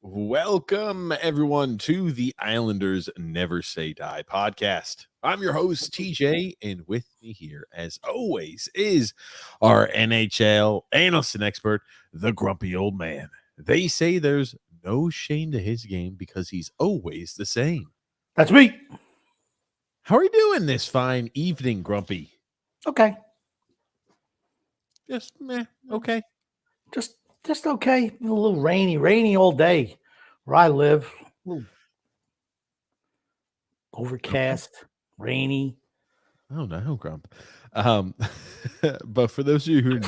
Welcome, everyone, to the Islanders Never Say Die podcast. I'm your host, TJ, and with me here, as always, is our NHL analyst and expert, the grumpy old man. They say there's no shame to his game because he's always the same. That's me. How are you doing this fine evening, Grumpy? Okay. Just okay. Just okay. A little rainy all day where I live. A little overcast, rainy. Oh no, Grump. But for those of you who are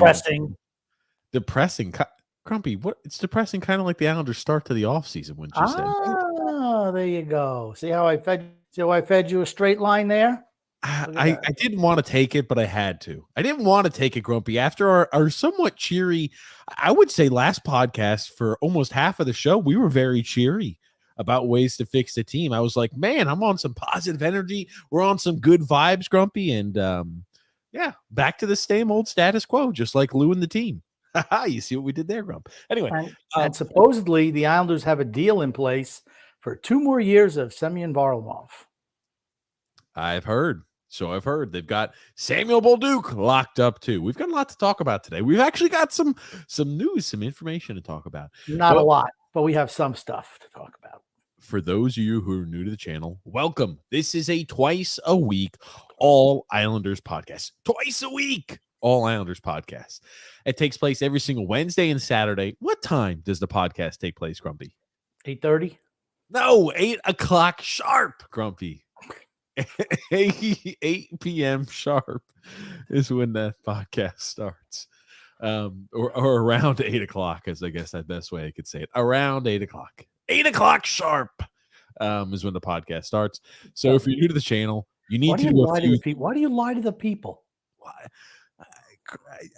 depressing, Grumpy. What? It's depressing, kind of like the Islanders' start to the offseason, wouldn't you say? Ah, there you go. See how I fed you a straight line there? I didn't want to take it, but I had to. I didn't want to take it, Grumpy. After our somewhat cheery, I would say last podcast for almost half of the show, we were very cheery about ways to fix the team. I was like, man, I'm on some positive energy. We're on some good vibes, Grumpy. And yeah, back to the same old status quo, just like Lou and the team. You see what we did there, Grump. Anyway. And supposedly the Islanders have a deal in place for 2 more years of Semyon Varlamov. I've heard. So I've heard they've got Samuel Bolduc locked up too. We've got a lot to talk about today. We've actually got some news, some information to talk about. Not a lot, but we have some stuff to talk about. For those of you who are new to the channel, welcome. This is a twice a week All Islanders podcast. Twice a week All Islanders podcast. It takes place every single Wednesday and Saturday. What time does the podcast take place, Grumpy? 8:30? No, 8 o'clock sharp, Grumpy. 8 p.m. sharp is when that podcast starts. Or around 8 o'clock, as I guess the best way I could say it. Around 8 o'clock. 8 o'clock sharp is when the podcast starts. So if you're new to the channel, you need to do a few. Why do you lie to the people?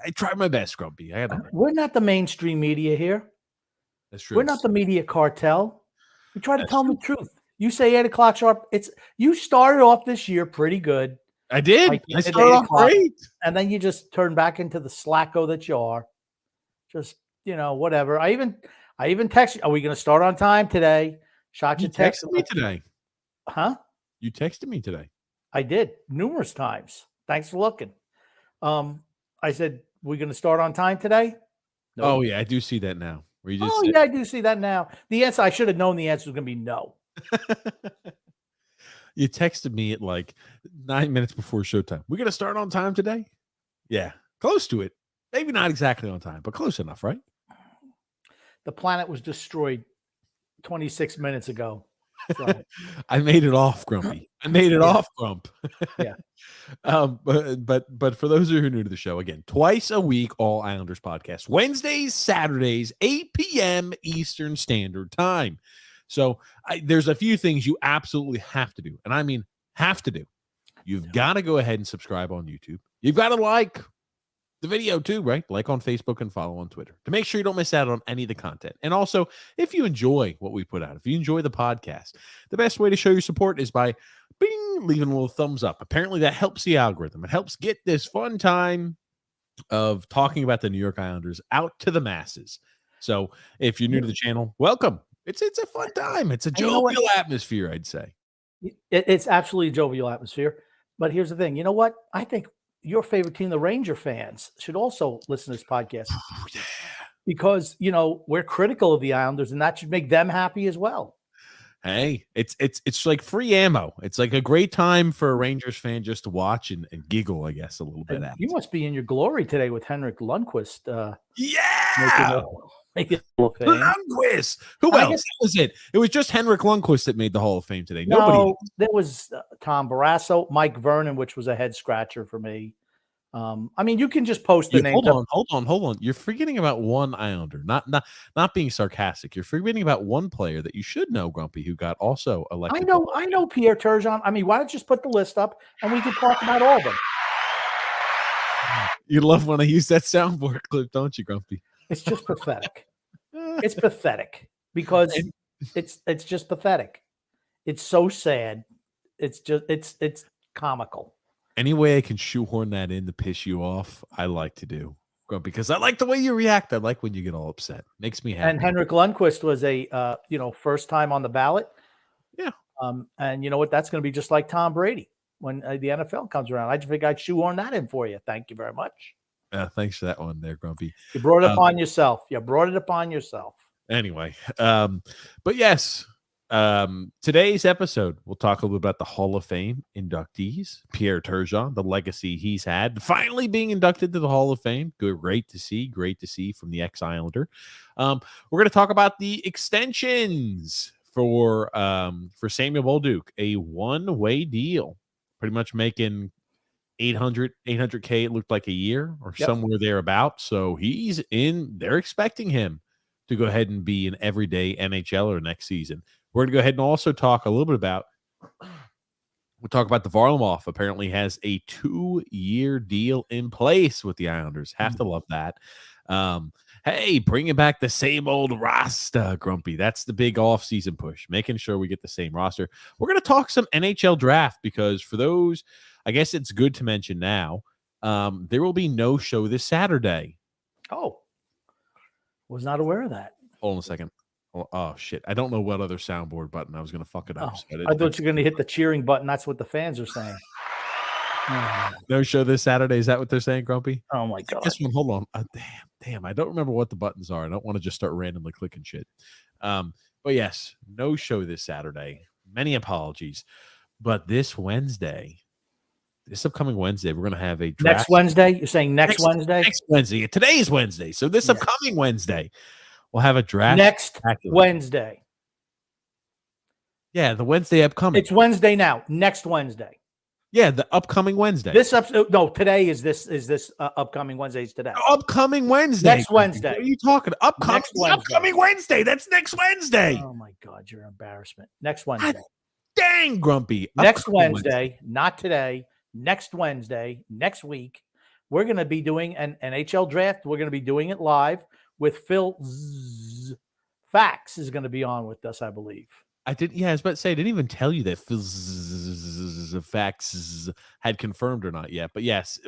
I try my best, Grumpy. We're not the mainstream media here. That's true. We're not the media cartel. We try to tell them the truth. You say 8 o'clock sharp. You started off this year pretty good. I did. I started off great. And then you just turn back into the slacko that you are. Just, whatever. I even texted you, are we going to start on time today? Shot you texted me today. Huh? You texted me today. I did numerous times. Thanks for looking. I said, we're going to start on time today? Nope. Oh, yeah. I do see that now. Yeah, I do see that now. The answer, I should have known the answer was going to be no. You texted me at like 9 minutes before showtime. We're going to start on time today? Yeah, close to it. Maybe not exactly on time, but close enough, right? The planet was destroyed 26 minutes ago. So. I made it off, Grumpy. I made it off, Grump. Yeah. But for those of you who are new to the show, again, twice a week, All Islanders podcast. Wednesdays, Saturdays, 8 p.m. Eastern Standard Time. So there's a few things you absolutely have to do. And I mean, have to do. You've got to go ahead and subscribe on YouTube. You've got to like the video too, right? Like on Facebook and follow on Twitter to make sure you don't miss out on any of the content. And also, if you enjoy what we put out, if you enjoy the podcast, the best way to show your support is by leaving a little thumbs up. Apparently that helps the algorithm. It helps get this fun time of talking about the New York Islanders out to the masses. So if you're new to the channel, welcome. It's a fun time. It's a jovial atmosphere, I'd say. It's absolutely a jovial atmosphere. But here's the thing. You know what? I think your favorite team, the Ranger fans, should also listen to this podcast. Oh, yeah. Because, we're critical of the Islanders, and that should make them happy as well. Hey, it's like free ammo. It's like a great time for a Rangers fan just to watch and giggle, I guess, a little bit. You must be in your glory today with Henrik Lundqvist. Yeah! Make it Hall of Fame. Lundqvist. Who else? That was it. It was just Henrik Lundqvist that made the Hall of Fame today. No, there was Tom Barrasso, Mike Vernon, which was a head scratcher for me. I mean, you can just post the name. Hold on. You're forgetting about one Islander. Not being sarcastic. You're forgetting about one player that you should know, Grumpy, who got also elected. I know Pierre Turgeon. I mean, why don't you just put the list up and we can talk about all of them? You love when I use that soundboard clip, don't you, Grumpy? It's just pathetic. It's pathetic because it's just pathetic. It's so sad. It's comical. Any way I can shoehorn that in to piss you off, I like to do. Grumpy, because I like the way you react. I like when you get all upset. Makes me happy. And Henrik Lundqvist was a first time on the ballot. Yeah. And you know what? That's going to be just like Tom Brady when the NFL comes around. I just think I'd shoehorn that in for you. Thank you very much. Thanks for that one there, Grumpy. You brought it upon yourself. You brought it upon yourself. Anyway, but yes, today's episode, we'll talk a little bit about the Hall of Fame inductees, Pierre Turgeon, the legacy he's had, finally being inducted to the Hall of Fame. Great to see from the ex-Islander. We're going to talk about the extensions for Samuel Bolduc, a one-way deal, pretty much making 800K, it looked like a year or somewhere thereabouts. So he's in, they're expecting him to go ahead and be an everyday NHLer next season. We're going to go ahead and also talk a little bit about, we'll talk about the Varlamov apparently has a 2-year deal in place with the Islanders. Have to love that. Hey, bringing back the same old roster, Grumpy. That's the big off-season push, making sure we get the same roster. We're going to talk some NHL draft because for those, I guess it's good to mention now, there will be no show this Saturday. Oh, was not aware of that. Hold on a second. Oh, shit. I don't know what other soundboard button. I was going to fuck it up. Oh, So I thought you were going to hit the cheering button. That's what the fans are saying. No show this Saturday. Is that what they're saying, Grumpy? Oh, my God. This one, hold on. Damn. I don't remember what the buttons are. I don't want to just start randomly clicking shit. But yes, no show this Saturday. Many apologies. But this upcoming Wednesday, we're going to have a draft. Next Wednesday? You're saying next Wednesday? Next Wednesday. Today is Wednesday. So this upcoming Wednesday, we'll have a draft. Next Wednesday. Yeah, the Wednesday upcoming. It's Wednesday now. Next Wednesday. Yeah, the upcoming Wednesday. This episode, no, today is this upcoming Wednesday's today. Upcoming Wednesday. Next Wednesday. What are you talking? Upcoming Wednesday. That's next Wednesday. Oh my God, you're an embarrassment. Next Wednesday. God, dang, Grumpy. Next Wednesday, not today. Next Wednesday, next week, we're going to be doing an NHL draft. We're going to be doing it live with Phil Fax is going to be on with us, I believe. I was about to say, I didn't even tell you that Phil Fax had confirmed or not yet. But yes,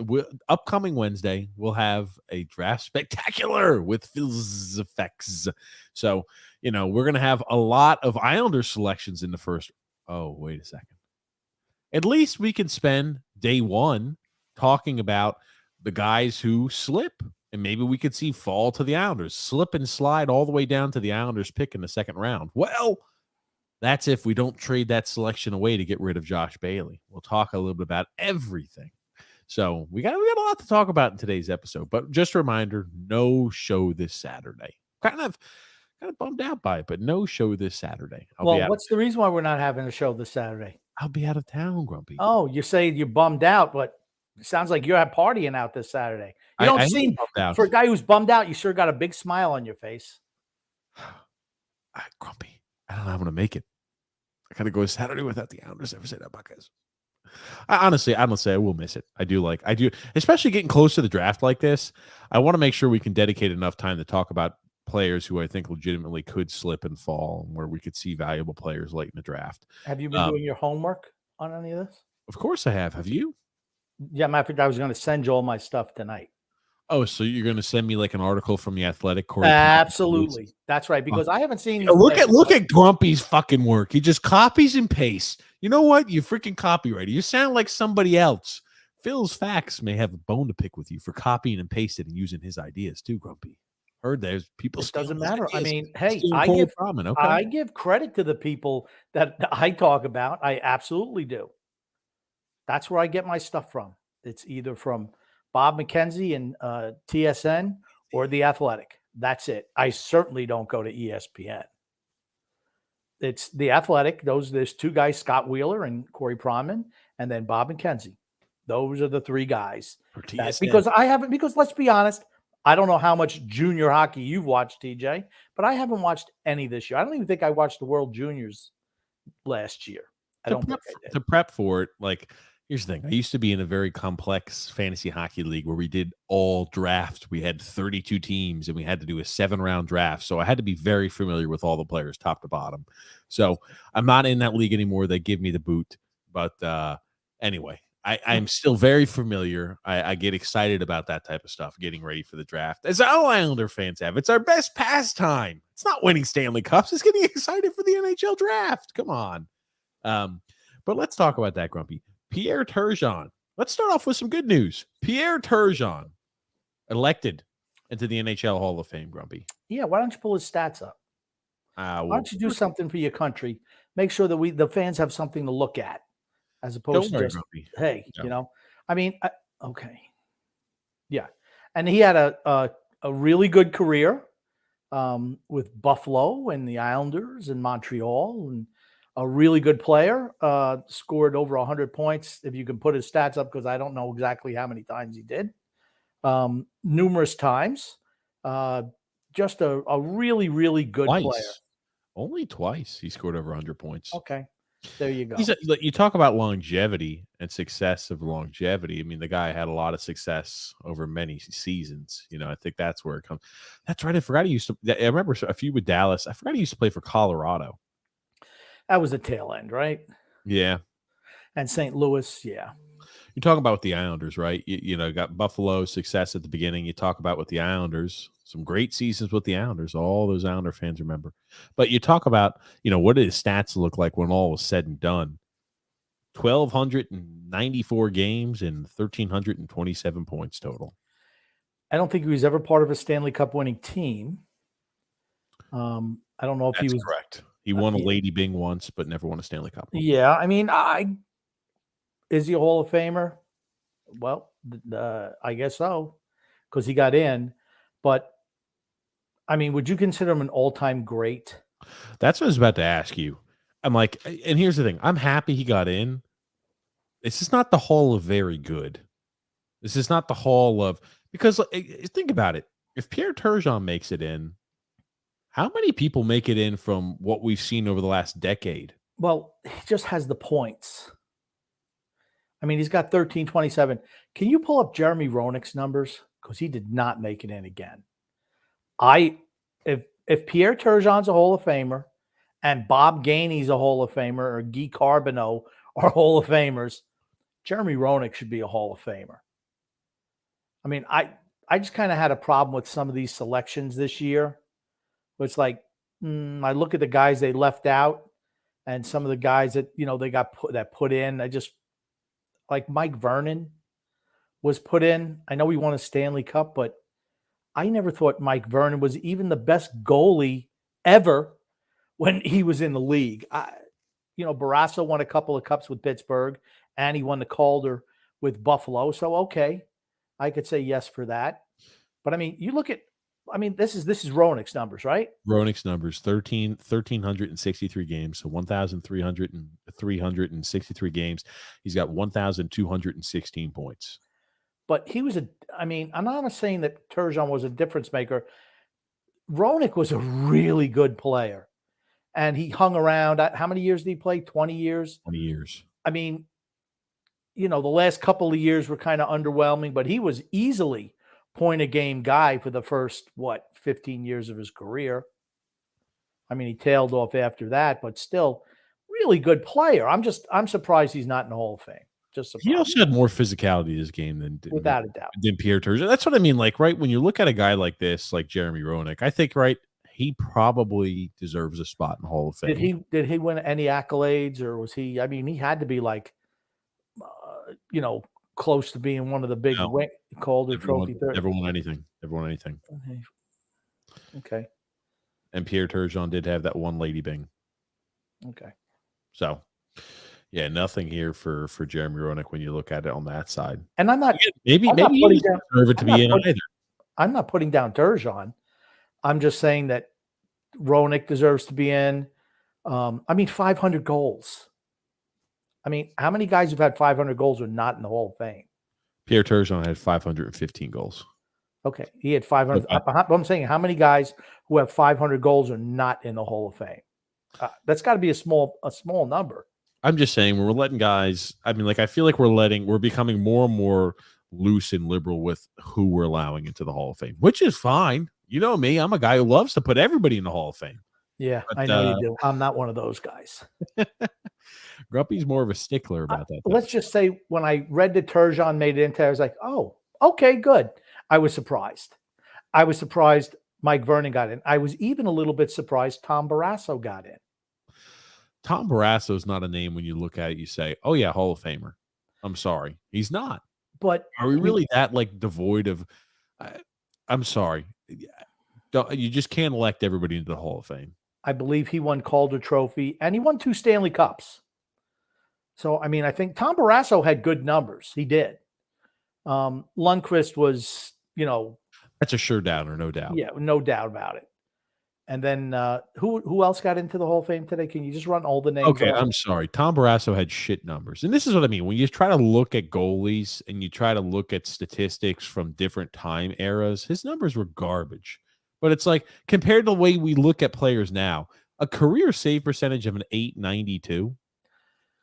upcoming Wednesday, we'll have a draft spectacular with Phil Fax. So, we're going to have a lot of Islander selections in the first. Oh, wait a second. At least we can spend day one talking about the guys who slip, and maybe we could see fall to the Islanders, slip and slide all the way down to the Islanders pick in the second round. Well, that's if we don't trade that selection away to get rid of Josh Bailey. We'll talk a little bit about everything. So we got a lot to talk about in today's episode, but just a reminder, no show this Saturday. Kind of bummed out by it, but no show this Saturday. What's the reason why we're not having a show this Saturday? I'll be out of town, Grumpy. Oh, you say you're bummed out, but it sounds like you're partying out this Saturday. You don't seem, for a guy who's bummed out, you sure got a big smile on your face. Grumpy, I don't know how I'm going to make it. I got to go Saturday without the Islanders. Ever say that about guys? Honestly, I will miss it. I do, especially getting close to the draft like this. I want to make sure we can dedicate enough time to talk about players who I think legitimately could slip and fall, and where we could see valuable players late in the draft. Have you been doing your homework on any of this? Of course I have. Have you? Yeah, matter of fact, I was going to send you all my stuff tonight. Oh, so you're going to send me like an article from the Athletic? Absolutely. That's right, because I haven't seen. Look at Grumpy's fucking work. He just copies and pastes. You know what? You freaking copywriter. You sound like somebody else. Phil's Fax may have a bone to pick with you for copying and pasting and using his ideas too, Grumpy. Heard there's people. It doesn't matter. I mean, hey, I give credit to the people that I talk about. I absolutely do. That's where I get my stuff from. It's either from Bob McKenzie and TSN or The Athletic. That's it. I certainly don't go to ESPN. It's The Athletic. There's two guys, Scott Wheeler and Corey Pronman, and then Bob McKenzie. Those are the three guys. Because let's be honest, I don't know how much junior hockey you've watched, TJ, but I haven't watched any this year. I don't even think I watched the World Juniors last year. To prep for it, here's the thing. I used to be in a very complex fantasy hockey league where we did all drafts. We had 32 teams, and we had to do a 7-round draft. So I had to be very familiar with all the players top to bottom. So I'm not in that league anymore. They give me the boot. But anyway, I'm still very familiar. I get excited about that type of stuff, getting ready for the draft. As all Islander fans have, it's our best pastime. It's not winning Stanley Cups. It's getting excited for the NHL draft. Come on. But let's talk about that, Grumpy. Pierre Turgeon. Let's start off with some good news. Pierre Turgeon elected into the NHL Hall of Fame, Grumpy. Yeah, why don't you pull his stats up? Why don't you do something for your country? Make sure that the fans have something to look at, as opposed to just, hey, I mean, okay. Yeah. And he had a really good career with Buffalo and the Islanders and Montreal, and a really good player, scored over 100 points, if you can put his stats up, because I don't know exactly how many times he did. Numerous times. Just a really, really good player. Only twice he scored over 100 points. Okay. There you go. You talk about longevity and success of longevity. I mean, the guy had a lot of success over many seasons. I think that's where it comes. That's right. I forgot he used to. I remember a few with Dallas. I forgot he used to play for Colorado. That was the tail end, right? Yeah. And St. Louis, yeah. You're talking about with the Islanders, right? You got Buffalo success at the beginning. You talk about with the Islanders, some great seasons with the Islanders. All those Islander fans remember. But you talk about, what did his stats look like when all was said and done? 1,294 games and 1,327 points total. I don't think he was ever part of a Stanley Cup winning team. I don't know if he was correct. He won a Lady Byng once, but never won a Stanley Cup. Yeah, I mean, is he a Hall of Famer? Well, I guess so, because he got in. But, I mean, would you consider him an all-time great? That's what I was about to ask you. I'm like, and here's the thing. I'm happy he got in. This is not the Hall of very good. This is not the Hall of, because think about it. If Pierre Turgeon makes it in, how many people make it in from what we've seen over the last decade? Well, he just has the points. I mean, he's got 1327. Can you pull up Jeremy Roenick's numbers? Because he did not make it in again. If Pierre Turgeon's a Hall of Famer and Bob Gainey's a Hall of Famer, or Guy Carbonneau are Hall of Famers, Jeremy Roenick should be a Hall of Famer. I mean, I just kind of had a problem with some of these selections this year. It's like, I look at the guys they left out and some of the guys that, they got put in. I just, like Mike Vernon was put in. I know he won a Stanley Cup, but I never thought Mike Vernon was even the best goalie ever when he was in the league. Barrasso won a couple of cups with Pittsburgh, and he won the Calder with Buffalo. So, okay, I could say yes for that. But, I mean, you look at, this is Roenick's numbers, right? Roenick's numbers, 1,363 games, so 1,363 games. He's got 1,216 points. But he was I'm not saying that Turgeon was a difference maker. Roenick was a really good player. And he hung around. How many years did he play? 20 years? 20 years. I mean, the last couple of years were kind of underwhelming, but he was easily point-a-game guy for the first, 15 years of his career. I mean, he tailed off after that, but still, really good player. I'm surprised he's not in the Hall of Fame. Just surprised. He also had more physicality in his game than without a doubt than Pierre Turgeon. That's what I mean. Like, right, when you look at a guy like this, like Jeremy Roenick, I think, right, he probably deserves a spot in the Hall of Fame. Did he win any accolades, or was he? I mean, he had to be like, close to being one of the big Calder Trophy. Never won anything. Okay. And Pierre Turgeon did have that one Lady Byng. Okay. So, yeah, nothing here for Jeremy Roenick when you look at it on that side. And I'm not maybe he doesn't deserve it to be in either. I'm not putting down Turgeon. I'm just saying that Roenick deserves to be in. 500 goals. I mean, how many guys who've had 500 goals are not in the Hall of Fame? Pierre Turgeon had 515 goals. Okay, he had 500. I'm saying how many guys who have 500 goals are not in the Hall of Fame? That's got to be a small number. I'm just saying we're letting guys. I mean, I feel like we're becoming more and more loose and liberal with who we're allowing into the Hall of Fame, which is fine. You know me, I'm a guy who loves to put everybody in the Hall of Fame. Yeah, but, I know you do. I'm not one of those guys. Grumpy's more of a stickler about that. Let's just say when I read that Turgeon made it into, I was like, oh, okay, good. I was surprised. I was surprised Mike Vernon got in. I was even a little bit surprised Tom Barrasso got in. Tom Barrasso is not a name when you look at it, you say, oh, yeah, Hall of Famer. I'm sorry. He's not. But are we really that like devoid of I'm sorry. You just can't elect everybody into the Hall of Fame. I believe he won Calder Trophy and he won 2 Stanley Cups. So, I mean, I think Tom Barrasso had good numbers. He did. Lundqvist was, that's a sure downer, no doubt. Yeah, no doubt about it. And then who else got into the Hall of Fame today? Can you just run all the names? Okay, I'm sorry. Tom Barrasso had shit numbers. And this is what I mean. When you try to look at goalies and you try to look at statistics from different time eras, his numbers were garbage. But it's like, compared to the way we look at players now, a career save percentage of an 892.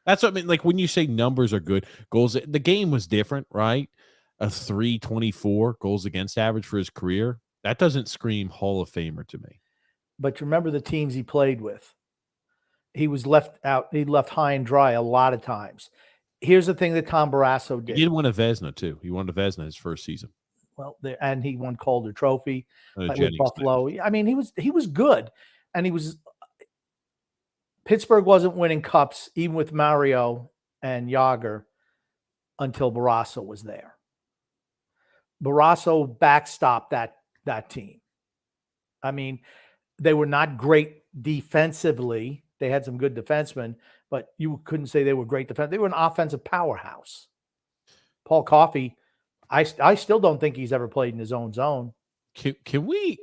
That's what I mean. Like when you say numbers are good, goals, the game was different, right? A 324 goals against average for his career. That doesn't scream Hall of Famer to me. But remember the teams he played with. He was left out. He left high and dry a lot of times. Here's the thing that Tom Barrasso did. He did win a Vezina, too. He won a Vezina his first season. Well, and he won Calder Trophy with Buffalo. I mean, he was good. And Pittsburgh wasn't winning cups, even with Mario and Yager, until Barrasso was there. Barrasso backstopped that team. I mean, they were not great defensively. They had some good defensemen, but you couldn't say they were great defense. They were an offensive powerhouse. Paul Coffey, I still don't think he's ever played in his own zone. Can we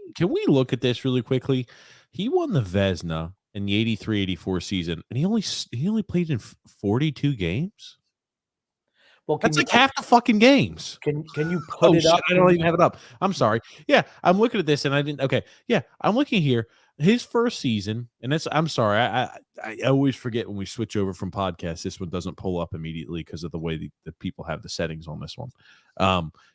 look at this really quickly? He won the Vezina in the 83-84 season, and he only played in 42 games. Well, that's like half the fucking games. Can you put it up? I don't even have it up. I'm sorry. Yeah, I'm looking at this and I didn't. Okay, yeah, I'm looking here. His first season, and that's. I'm sorry. I always forget when we switch over from podcasts. This one doesn't pull up immediately because of the way the people have the settings on this one.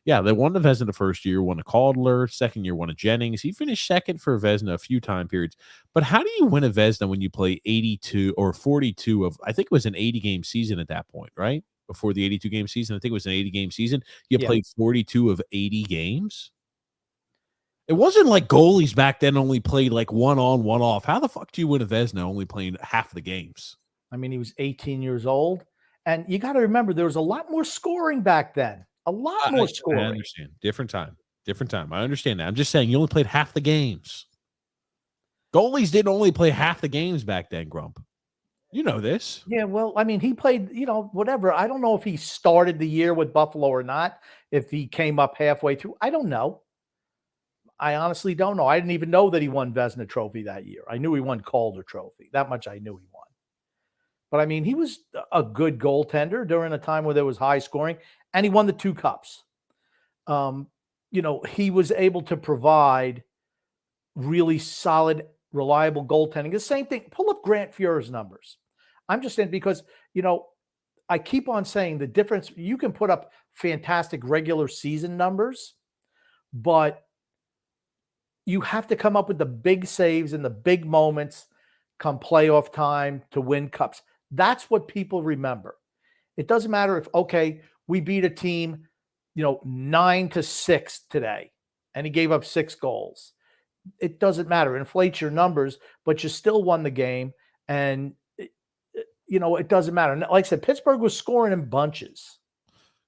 Yeah, they won the Vezina the first year, won a Calder, second year won a Jennings. He finished second for a Vezina a few time periods. But how do you win a Vezina when you play 82 or 42 of? I think it was an 80-game season at that point, right? Before the 82-game season. I think it was an 80-game season. You played 42 of 80 games. It wasn't like goalies back then only played like one on, one off. How the fuck do you win a Vezina only playing half the games? I mean, he was 18 years old. And you got to remember, there was a lot more scoring back then. A lot more scoring. I understand. Different time. I understand that. I'm just saying you only played half the games. Goalies didn't only play half the games back then, Grump. You know this. Yeah, well, I mean, he played, whatever. I don't know if he started the year with Buffalo or not, if he came up halfway through. I don't know. I honestly don't know. I didn't even know that he won Vezina Trophy that year. I knew he won Calder Trophy. That much I knew he won. But, I mean, he was a good goaltender during a time where there was high scoring, and he won the 2 cups. He was able to provide really solid, reliable goaltending. The same thing. Pull up Grant Fuhrer's numbers. I'm just saying because, I keep on saying the difference. You can put up fantastic regular season numbers, but you have to come up with the big saves and the big moments come playoff time to win cups. That's what people remember. It doesn't matter if, okay, we beat a team, 9-6 today, and he gave up 6 goals. It doesn't matter. Inflate your numbers, but you still won the game. And, it doesn't matter. Like I said, Pittsburgh was scoring in bunches.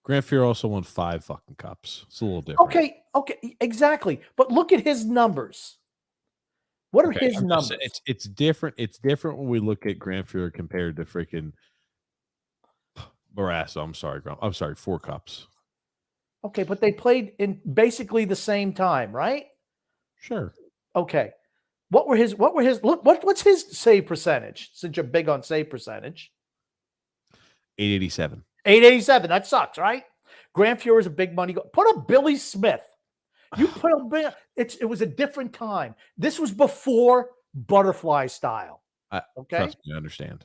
Grant Fuhrer also won 5 fucking cups. It's a little different. Okay, exactly. But look at his numbers. What are his numbers? It's different. It's different when we look at Grant Fuhrer compared to freaking Barrasso. I'm sorry, Grump. I'm sorry, 4 cups. Okay, but they played in basically the same time, right? Sure. Okay. What's his save percentage? Since you're big on save percentage. 887. 887. That sucks, right? Grant Fuhrer is a big money. Put up Billy Smith. You put up. It was a different time. This was before butterfly style. Okay. Trust me, I understand.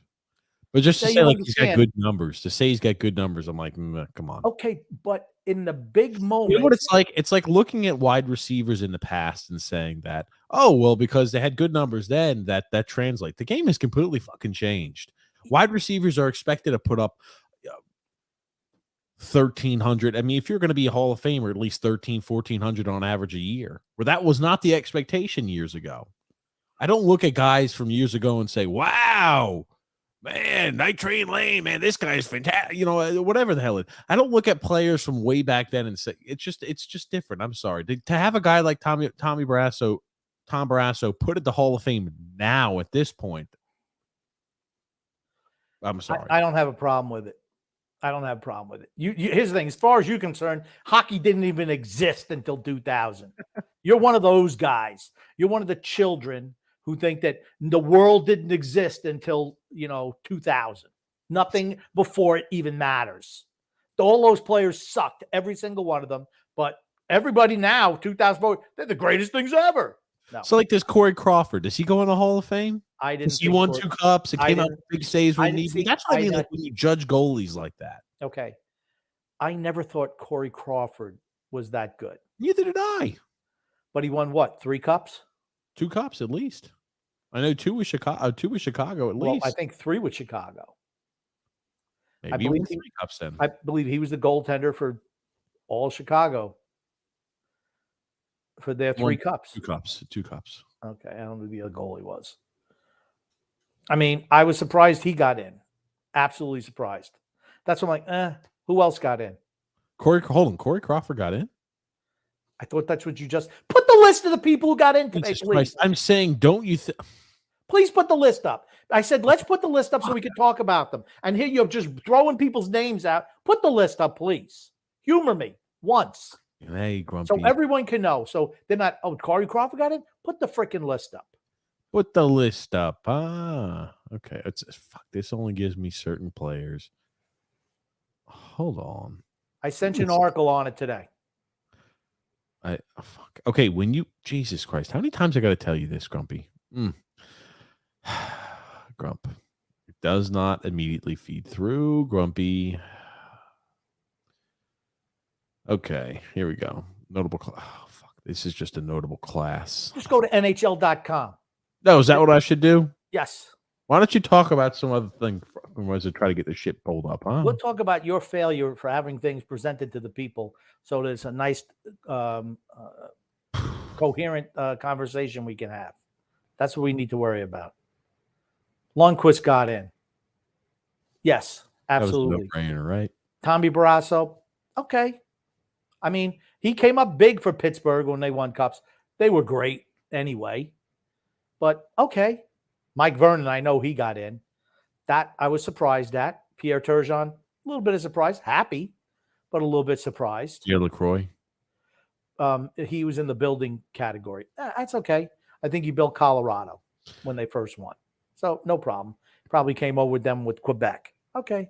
But just to say like he's got good numbers, I'm like, come on. Okay, but in the big moment, you know what it's like? It's like looking at wide receivers in the past and saying that, oh, well, because they had good numbers then, that translate. The game has completely fucking changed. Wide receivers are expected to put up 1,300. I mean, if you're going to be a Hall of Famer, at least 1,400 on average a year, where that was not the expectation years ago. I don't look at guys from years ago and say, wow, man, Night Train Lane, man, this guy's fantastic. You know, whatever the hell it is. I don't look at players from way back then and say, it's just different. I'm sorry. To have a guy like Tom Barrasso put at the Hall of Fame now at this point, I'm sorry. I don't have a problem with it. I don't have a problem with it. Here's the thing. As far as you're concerned, hockey didn't even exist until 2000. You're one of those guys. You're one of the children who think that the world didn't exist until, 2000. Nothing before it even matters. All those players sucked, every single one of them. But everybody now, 2004, they're the greatest things ever. No. So like this Corey Crawford, does he go in the Hall of Fame? I didn't. He won 2 cups. It came out with big saves when needed. That's what I mean. Like when you judge goalies like that. Okay, I never thought Corey Crawford was that good. Neither did I. But he won what? 3 cups? 2 cups at least. I know 2 with Chicago. 2 with Chicago at least. I think 3 with Chicago. Maybe I believe 3 cups then. I believe he was the goaltender for all Chicago for their 3 cups. 2 cups. 2 cups. Okay, I don't know who the other goalie was. I mean, I was surprised he got in. Absolutely surprised. That's what I'm like, who else got in? Corey Crawford got in? I thought that's what you just put the list of the people who got in today, please. Christ, I'm saying, don't you think? Please put the list up. I said, let's put the list up so we can talk about them. And here you're just throwing people's names out. Put the list up, please. Humor me once. Hey, Grumpy. So everyone can know. So they're not, Corey Crawford got in? Put the freaking list up. Put the list up. Okay. Fuck. This only gives me certain players. Hold on. I sent you an article on it today. Fuck. Okay. Jesus Christ, how many times I got to tell you this, Grumpy? Grump. It does not immediately feed through. Grumpy. Okay. Here we go. Notable. Oh, fuck. This is just a notable class. Just go to NHL.com. No, is that what I should do? Yes. Why don't you talk about some other thing? Was to try to get the shit pulled up, huh? We'll talk about your failure for having things presented to the people, so there's a nice, coherent conversation we can have. That's what we need to worry about. Lundqvist got in. Yes, absolutely. That was a no-brainer, right? Tommy Barrasso. Okay. I mean, he came up big for Pittsburgh when they won cups. They were great anyway. But okay. Mike Vernon, I know he got in. That I was surprised at. Pierre Turgeon, a little bit of surprise. Happy, but a little bit surprised. Pierre LaCroix. He was in the building category. That's okay. I think he built Colorado when they first won. So no problem. Probably came over with them with Quebec. Okay.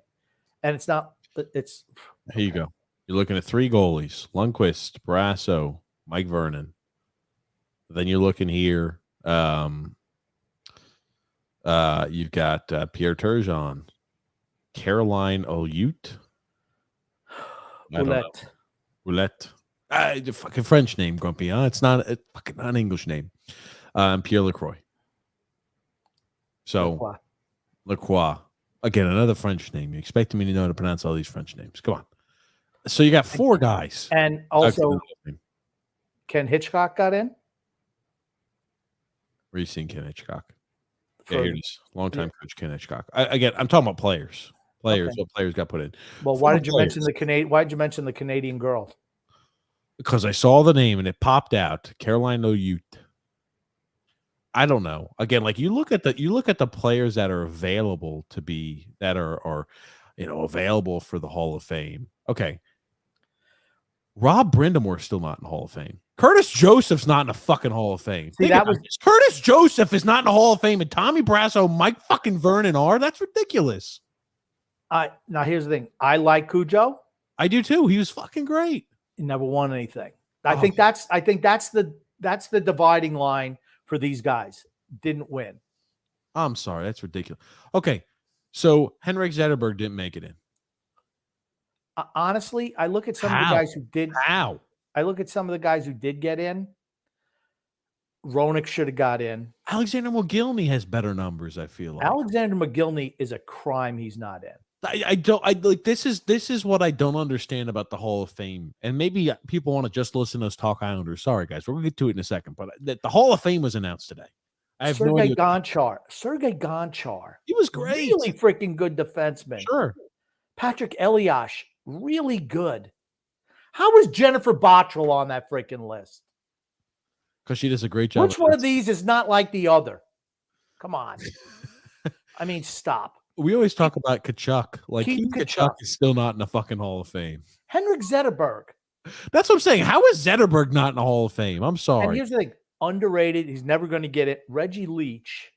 And it's not, it's. Here you go. You're looking at 3 goalies: Lundqvist, Barrasso, Mike Vernon. Then you're looking here. You've got Pierre Turgeon, Caroline Ouellette. Ouellette. The fucking French name, Grumpy. It's not a fucking non-English name. Pierre LaCroix. So Lacroix. Again, another French name. You expect me to know how to pronounce all these French names. Come on. So you got 4 guys. And also, Ken Hitchcock got in. Where are you seeing Ken Hitchcock? Yeah, here it is. Longtime coach Ken Hitchcock. Again, I'm talking about players. Okay. What players got put in. Well, why did you mention the Canadian? Why did you mention the Canadian girl? Because I saw the name and it popped out. Caroline Ouellette. I don't know. Again, like you look at the players that are available to be that are available for the Hall of Fame. Okay. Rob Brindamore's still not in the Hall of Fame. Curtis Joseph's not in the fucking Hall of Fame. See, Curtis Joseph is not in the Hall of Fame, and Tommy Barrasso, Mike fucking Vernon are. That's ridiculous. Now here's the thing. I like Cujo. I do too. He was fucking great. He never won anything. I think that's the dividing line for these guys. Didn't win. I'm sorry. That's ridiculous. Okay. So Henrik Zetterberg didn't make it in. Honestly, I look at some of the guys who did. How? I look at some of the guys who did get in. Roenick should have got in. Alexander McGillney has better numbers, I feel like. Alexander McGillney is a crime he's not in. This is what I don't understand about the Hall of Fame. And maybe people want to just listen to us talk Islanders. Sorry, guys. We're going to get to it in a second. But the Hall of Fame was announced today. I have no idea. Sergei Gonchar. He was great. Really freaking good defenseman. Sure. Patrick Elias, really good. How is Jennifer Bottrell on that freaking list? Because she does a great job. Which one of these is not like the other? Come on. I mean, stop. We always talk about Tkachuk. Like, Tkachuk is still not in the fucking Hall of Fame. Henrik Zetterberg. That's what I'm saying. How is Zetterberg not in the Hall of Fame? I'm sorry. And here's the thing. Underrated. He's never going to get it. Reggie Leach,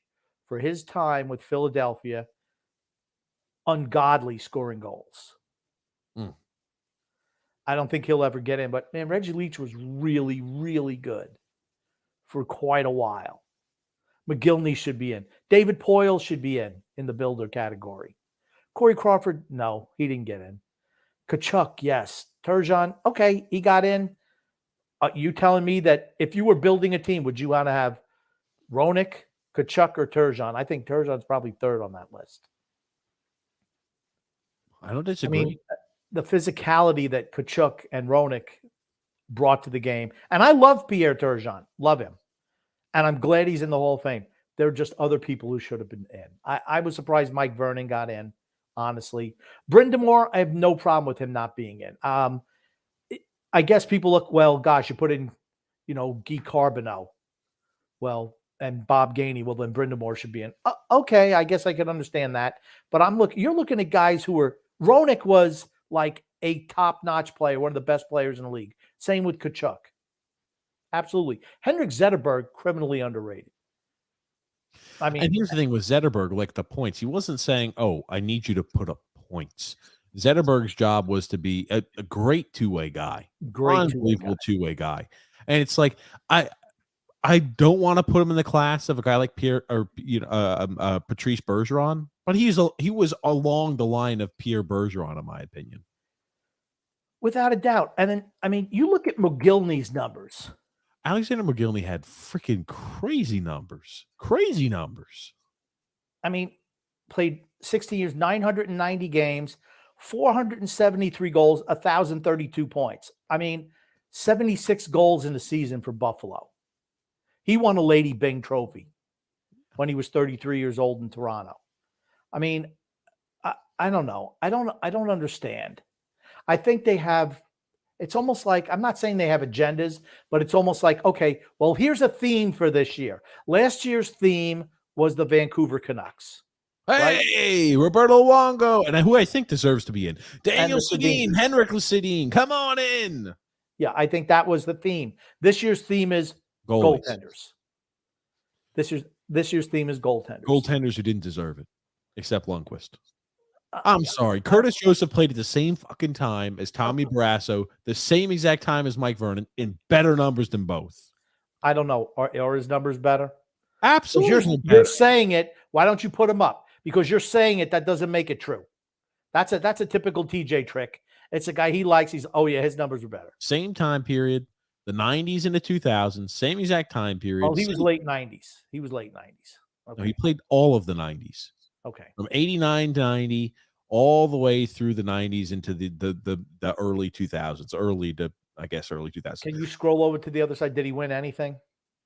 for his time with Philadelphia, ungodly scoring goals. I don't think he'll ever get in. But, man, Reggie Leach was really, really good for quite a while. McGillney should be in. David Poyle should be in the builder category. Corey Crawford, no, he didn't get in. Tkachuk, yes. Turgeon, okay, he got in. You telling me that if you were building a team, would you want to have Roenick, Tkachuk, or Turgeon? I think Turgeon's probably third on that list. I don't disagree. I mean, the physicality that Tkachuk and Roenick brought to the game. And I love Pierre Turgeon. Love him. And I'm glad he's in the Hall of Fame. There are just other people who should have been in. I was surprised Mike Vernon got in, honestly. Brind'Amour, I have no problem with him not being in. I guess people look, well, gosh, you put in, Guy Carbonneau. Well, and Bob Gainey. Well, then Brind'Amour should be in. Okay, I guess I can understand that. But you're looking at guys who were, Roenick was like a top-notch player, one of the best players in the league. Same with Tkachuk. Absolutely. Henrik Zetterberg, criminally underrated. I mean, and here's the thing with Zetterberg, like the points, he wasn't saying, "Oh, I need you to put up points." Zetterberg's job was to be a great two-way guy, unbelievable two-way guy. And it's like I don't want to put him in the class of a guy like Pierre or Patrice Bergeron, but he was along the line of Pierre Bergeron, in my opinion, without a doubt. And then, I mean, you look at McGillney's numbers. Alexander McGillney had freaking crazy numbers. Crazy numbers. I mean, played 60 years, 990 games, 473 goals, 1,032 points. I mean, 76 goals in the season for Buffalo. He won a Lady Byng trophy when he was 33 years old in Toronto. I mean, I don't know. I don't understand. I think they have. It's almost like, I'm not saying they have agendas, but it's almost like, okay, well, here's a theme for this year. Last year's theme was the Vancouver Canucks. Hey, right? Roberto Luongo, and who I think deserves to be in. Daniel Sedin, Henrik Sedin, come on in. Yeah, I think that was the theme. This year's theme is goaltenders. This year's theme is goaltenders. Goaltenders who didn't deserve it, except Lundqvist. I'm sorry. Curtis Joseph played at the same fucking time as Tommy Barrasso, the same exact time as Mike Vernon, in better numbers than both. I don't know. Are his numbers better? Absolutely. You're saying it. Why don't you put him up? Because you're saying it. That doesn't make it true. That's a typical TJ trick. It's a guy he likes. His numbers are better. Same time period. The 90s and the 2000s. Same exact time period. Oh, he was late 90s. Okay. No, he played all of the 90s. Okay. From 89 to 90, all the way through the 90s into the early 2000s, early 2000s. Can you scroll over to the other side? Did he win anything?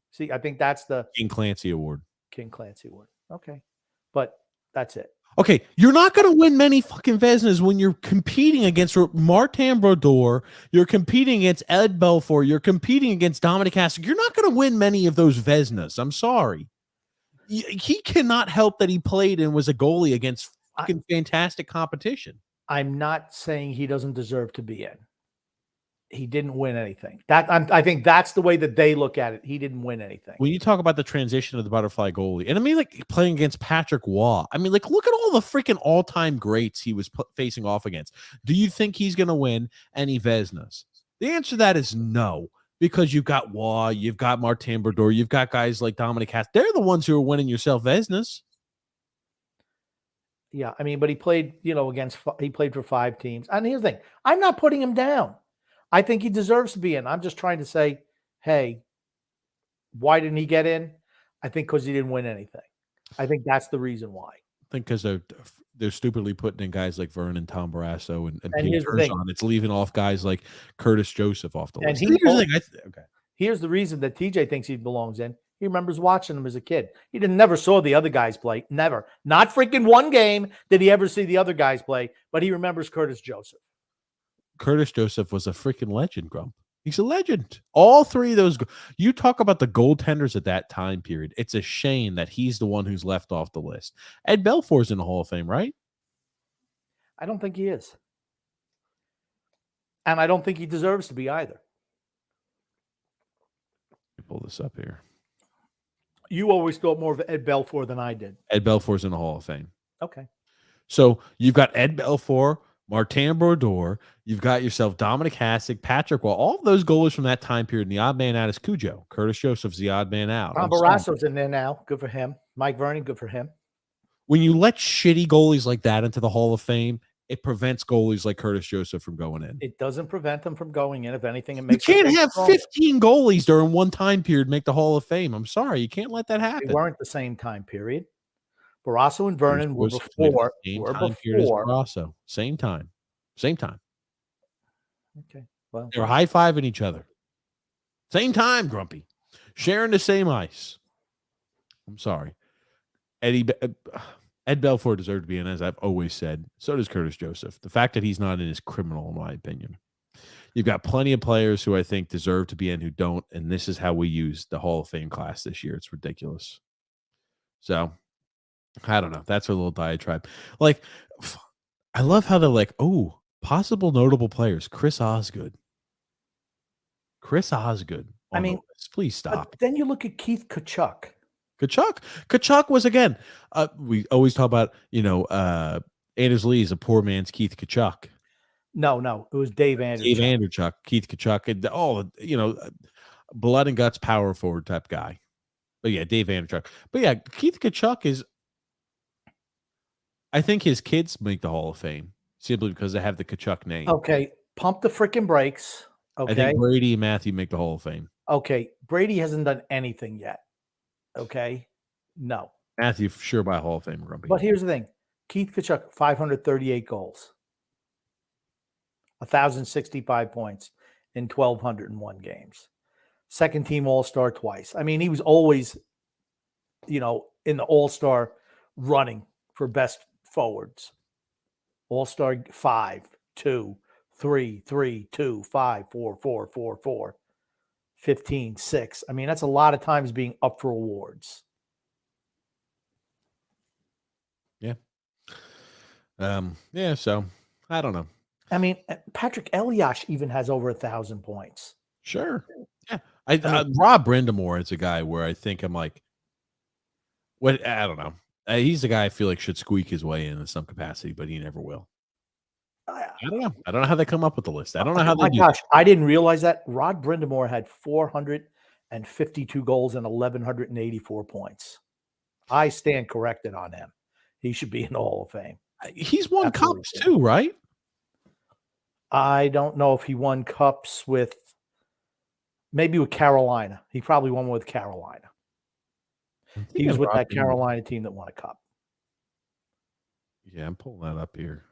See, I think that's the King Clancy Award. Okay. But that's it. Okay, you're not going to win many fucking Vezinas when you're competing against Martin Brodeur, you're competing against Ed Belfour, you're competing against Dominic Hasek. You're not going to win many of those Vezinas. I'm sorry. He cannot help that he played and was a goalie against fucking fantastic competition. I'm not saying he doesn't deserve to be in. He didn't win anything. I think that's the way that they look at it. He didn't win anything. When you talk about the transition of the butterfly goalie, and I mean, like playing against Patrick Waugh, I mean, like look at all the freaking all-time greats he was facing off against. Do you think he's going to win any Vezinas? The answer to that is no. Because you've got Waugh, you've got Martin Brodeur, you've got guys like Dominic Hasek. They're the ones who are winning yourself Vezinas. Yeah, I mean, but he played, he played for 5 teams. And here's the thing. I'm not putting him down. I think he deserves to be in. I'm just trying to say, hey, Why didn't he get in? I think because he didn't win anything. I think that's the reason why. I think because they're stupidly putting in guys like Vernon, Tom Barrasso, and Pierre Turgeon. It's leaving off guys like Curtis Joseph off the list. Here's the reason that TJ thinks he belongs in. He remembers watching him as a kid. He never saw the other guys play. Never. Not freaking one game did he ever see the other guys play, but he remembers Curtis Joseph. Curtis Joseph was a freaking legend, Grump. He's a legend. All three of those. You talk about the goaltenders at that time period. It's a shame that he's the one who's left off the list. Ed Belfour's in the Hall of Fame, right? I don't think he is. And I don't think he deserves to be either. Pull this up here. You always thought more of Ed Belfour than I did. Ed Belfour's in the Hall of Fame. Okay. So you've got Ed Belfour, Martin Brodeur, you've got yourself Dominic Hasek, Patrick Wall, all of those goalies from that time period. And the odd man out is Cujo. Curtis Joseph's the odd man out. Barrasso's in there now. Good for him. Mike Vernon, good for him. When you let shitty goalies like that into the Hall of Fame, it prevents goalies like Curtis Joseph from going in. It doesn't prevent them from going in. If anything, it makes you can't have 15 goalies during one time period make the Hall of Fame. I'm sorry. You can't let that happen. They weren't the same time period. Barrasso and Vernon were before. Barrasso. Same time. Okay. Well, they were high-fiving each other. Same time, Grumpy. Sharing the same ice. I'm sorry. Ed Belfour deserved to be in, as I've always said. So does Curtis Joseph. The fact that he's not in is criminal, in my opinion. You've got plenty of players who I think deserve to be in who don't, and this is how we use the Hall of Fame class this year. It's ridiculous. So, I don't know. That's a little diatribe. Like, I love how they're like, oh, possible notable players. Chris Osgood. I mean, please stop. Then you look at Keith Tkachuk. Tkachuk was, again, we always talk about, Anders Lee is a poor man's Keith Tkachuk. No, it was Dave Andreychuk. Dave Andreychuk, Keith Tkachuk, and blood and guts power forward type guy. But yeah, Dave Andreychuk. But yeah, Keith Tkachuk is, I think his kids make the Hall of Fame simply because they have the Tkachuk name. Okay, pump the freaking brakes. Okay, I think Brady and Matthew make the Hall of Fame. Okay, Brady hasn't done anything yet. Okay, no. Matthew, sure, by Hall of Fame, Grumpy. But here's the thing: Keith Tkachuk, 538 goals, 1,065 points in 1,201 games. Second team All-Star twice. I mean, he was always, in the All-Star running for best forwards. All-Star 5, 2, 3, 3, 2, 5, 4, 4, 4, 4. 15, 6. I mean, that's a lot of times being up for awards. Yeah. So I don't know. I mean, Patrick Elias even has over 1,000 points. Sure. Yeah. Rob Brindamore is a guy where I think I'm like, what? I don't know. He's the guy I feel like should squeak his way in some capacity, but he never will. I don't know. I don't know how they come up with the list. I don't know how they do. Gosh, I didn't realize that. Rod Brindamore had 452 goals and 1,184 points. I stand corrected on him. He should be in the Hall of Fame. He's won cups too, right? I don't know if he won cups with Carolina. He probably won with Carolina. He was with that Carolina team that won a cup. Yeah, I'm pulling that up here.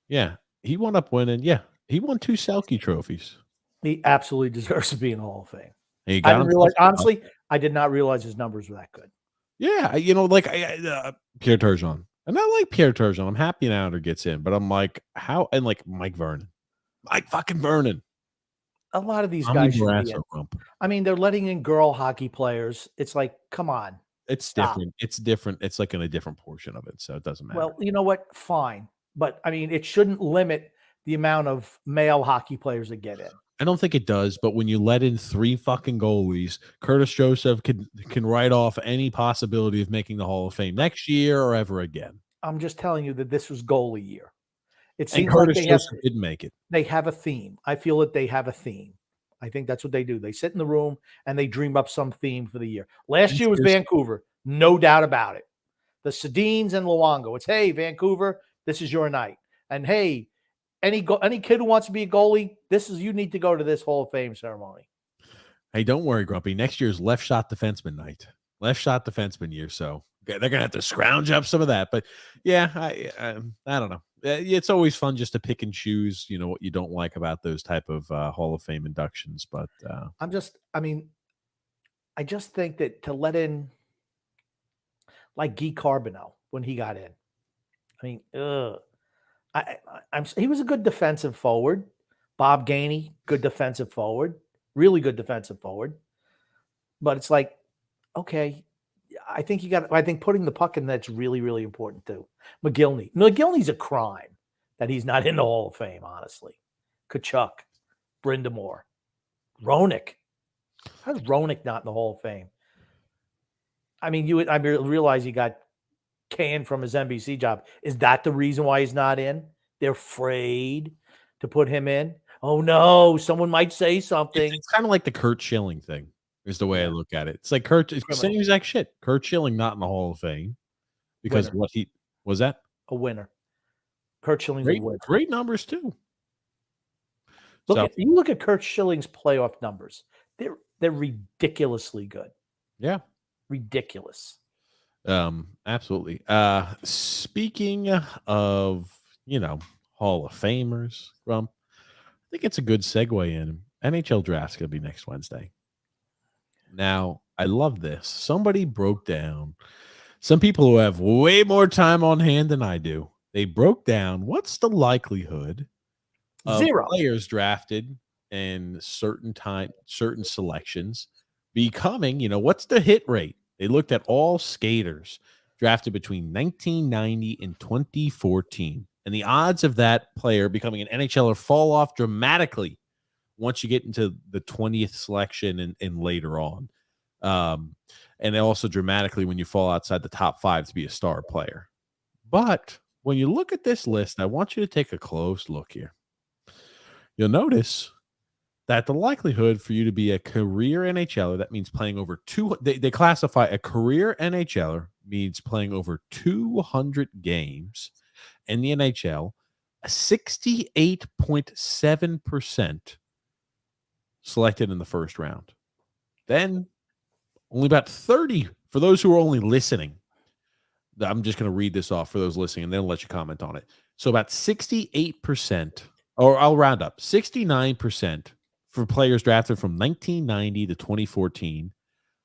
Yeah, he wound up winning. Yeah, he won 2 Selke trophies. He absolutely deserves to be in the Hall of Fame. I didn't realize, honestly, I did not realize his numbers were that good. Yeah, Pierre Turgeon. And I like Pierre Turgeon. I'm happy an Islander gets in, but I'm like, how? And like Mike fucking Vernon. A lot of these guys should be in. I mean, they're letting in girl hockey players. It's like, come on. It's different. It's different. It's like in a different portion of it, so it doesn't matter. Well, you know what? Fine. But, I mean, it shouldn't limit the amount of male hockey players that get in. I don't think it does, but when you let in 3 fucking goalies, Curtis Joseph can write off any possibility of making the Hall of Fame next year or ever again. I'm just telling you that this was goalie year. It seems Curtis like Joseph didn't make it. They have a theme. I feel that they have a theme. I think that's what they do. They sit in the room and they dream up some theme for the year. Last year was Vancouver, no doubt about it. The Sedins and Luongo. It's, hey, Vancouver, this is your night. And hey, any kid who wants to be a goalie, you need to go to this Hall of Fame ceremony. Hey, don't worry, Grumpy. Next year's left shot defenseman night. Left shot defenseman year. So they're going to have to scrounge up some of that. But yeah, I don't know. It's always fun just to pick and choose, what you don't like about those type of Hall of Fame inductions. But I just think that to let in like Guy Carbonneau when he got in, he was a good defensive forward. Bob Gainey, good defensive forward, really good defensive forward. But it's like, okay, I think putting the puck in that's really, really important too. McGillney's a crime that he's not in the Hall of Fame, honestly. Kachuk, Brindamore, Roenick. How's Roenick not in the Hall of Fame? I realize he got canned from his NBC job. Is that the reason why he's not in? They're afraid to put him in. Oh no, someone might say something. It's kind of like the Curt Schilling thing. Is the way I look at it. It's like same exact shit. Curt Schilling not in the Hall of Fame because Winner. what he was that a winner. Curt Schilling's a winner. Great numbers too. You look at Curt Schilling's playoff numbers. They're ridiculously good. Yeah, ridiculous. Absolutely. Speaking of Hall of Famers, Grump, I think it's a good segue in. NHL draft's gonna be next Wednesday. Now, I love this. Somebody broke down, some people who have way more time on hand than I do, they broke down what's the likelihood of 0 players drafted in certain selections becoming, what's the hit rate? They looked at all skaters drafted between 1990 and 2014, and the odds of that player becoming an NHLer fall off dramatically once you get into the 20th selection and later on. And also dramatically when you fall outside the top 5 to be a star player. But when you look at this list, I want you to take a close look here. You'll notice that the likelihood for you to be a career NHLer, that means playing over they classify a career NHLer means playing over 200 games in the NHL, 68.7% selected in the first round. Then only about 30 for those who are only listening. I'm just going to read this off for those listening and then let you comment on it. So about 68%, or I'll round up, 69% for players drafted from 1990 to 2014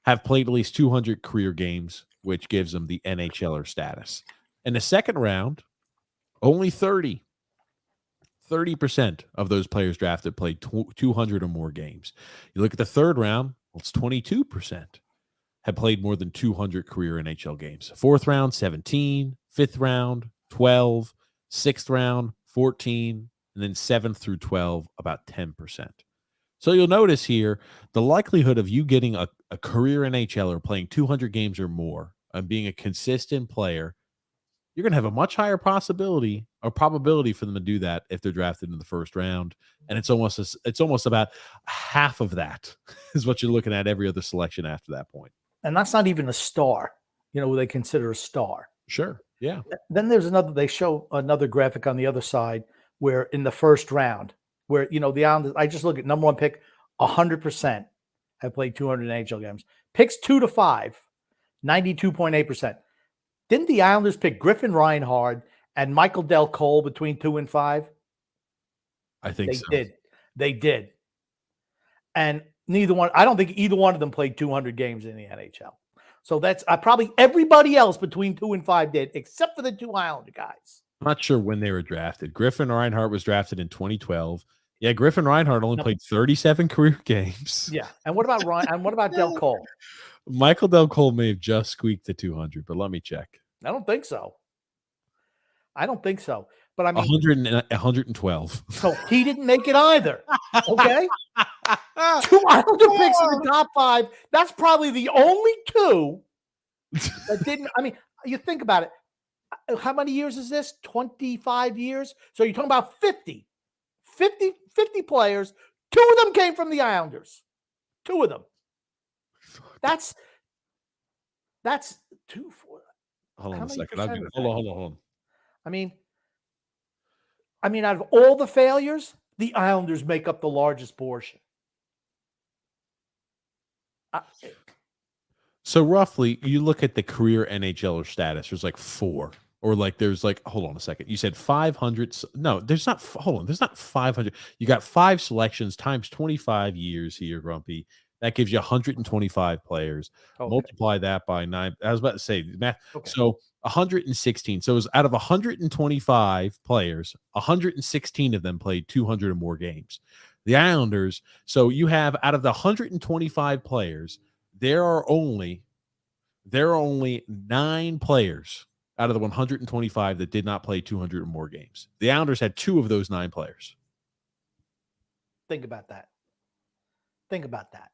have played at least 200 career games, which gives them the NHLer status. In the second round, only 30% of those players drafted played 200 or more games. You look at the third round, well, it's 22% have played more than 200 career NHL games. Fourth round, 17, fifth round, 12, sixth round, 14, and then 7th through 12, about 10%. So you'll notice here the likelihood of you getting a career NHLer playing 200 games or more and being a consistent player, you're going to have a much higher probability for them to do that if they're drafted in the first round. And it's almost about half of that is what you're looking at every other selection after that point. And that's not even a star, what they consider a star. Sure. Yeah. Then they show another graphic on the other side where in the first round, where, the Islanders, I just look at number one pick, 100% have played 200 NHL games. Picks 2 to 5, 92.8%. Didn't the Islanders pick Griffin Reinhart and Michael Del Cole between 2 and 5? I think so. They did. And I don't think either one of them played 200 games in the NHL. So that's probably everybody else between 2 and 5 did, except for the 2 Islander guys. I'm not sure when they were drafted. Griffin Reinhart was drafted in 2012. Yeah, Griffin Reinhart only played 37 career games. Yeah. And what about Ryan? And what about Del Cole? Michael Del Cole may have just squeaked to 200, but let me check. I don't think so. But I mean, 112. So he didn't make it either. Okay. 2 Islander picks in the top 5. That's probably the only 2 that didn't. I mean, you think about it. How many years is this? 25 years. So you're talking about 50 players. 2 of them came from the Islanders. 2 of them. That's 2 4. Hold on a second. Hold on. I mean, out of all the failures, the Islanders make up the largest portion. So roughly, you look at the career NHLer status. There's like 4, or like there's like. Hold on a second. You said 500. No, there's not. Hold on. There's not 500. You got 5 selections times 25 years here, Grumpy. That gives you 125 players. Okay. Multiply that by 9. I was about to say math. Okay. So 116. So it was out of 125 players, 116 of them played 200 or more games. The Islanders. So you have out of the 125 players. There are only 9 players out of the 125 that did not play 200 or more games. The Islanders had 2 of those 9 players. Think about that. Think about that.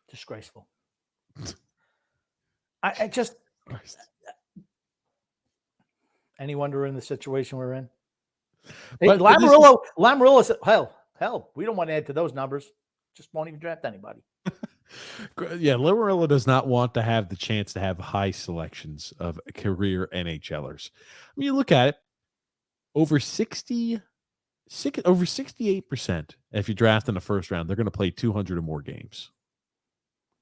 Disgraceful. I just. Any wonder in the situation we're in? Hey, Lamoriello said, hell, we don't want to add to those numbers. Just won't even draft anybody. Yeah, Lamoriello does not want to have the chance to have high selections of career NHLers. I mean, you look at it, over 68%, if you draft in the first round, they're going to play 200 or more games.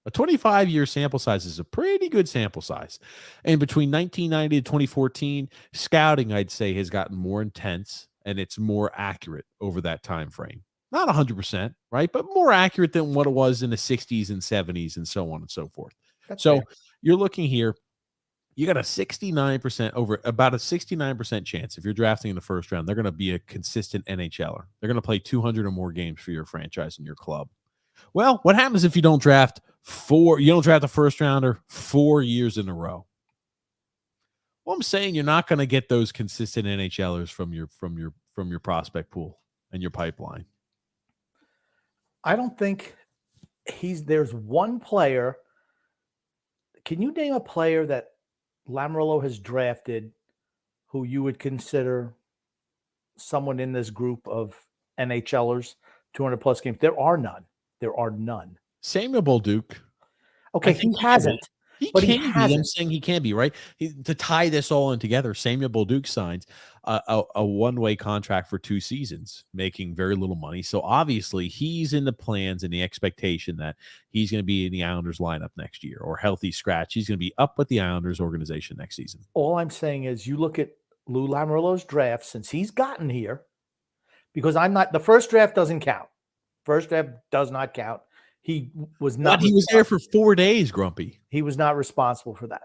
A 25-year sample size is a pretty good sample size. And between 1990 to 2014, scouting, I'd say, has gotten more intense, and it's more accurate over that time frame. Not 100%, right? But more accurate than what it was in the 60s and 70s and so on and so forth. That's so fair. You're looking here, you got a 69% over about a 69% chance if you're drafting in the first round, they're going to be a consistent NHLer. They're going to play 200 or more games for your franchise and your club. Well, what happens if you don't draft a first rounder 4 years in a row? Well, I'm saying you're not going to get those consistent NHLers from your prospect pool and your pipeline. I don't think there's one player. Can you name a player that Lamoriello has drafted who you would consider someone in this group of NHLers, 200 plus games? There are none. Samuel Bolduc. Okay, he hasn't. He can be. I'm saying he can be, right? To tie this all in together, Samuel Bolduc signs a one-way contract for 2 seasons, making very little money. So obviously he's in the plans and the expectation that he's going to be in the Islanders lineup next year, or healthy scratch. He's going to be up with the Islanders organization next season. All I'm saying is you look at Lou Lamoriello's draft since he's gotten here, because the first draft doesn't count. First draft does not count. He was not. But he was there for 4 days, Grumpy. He was not responsible for that.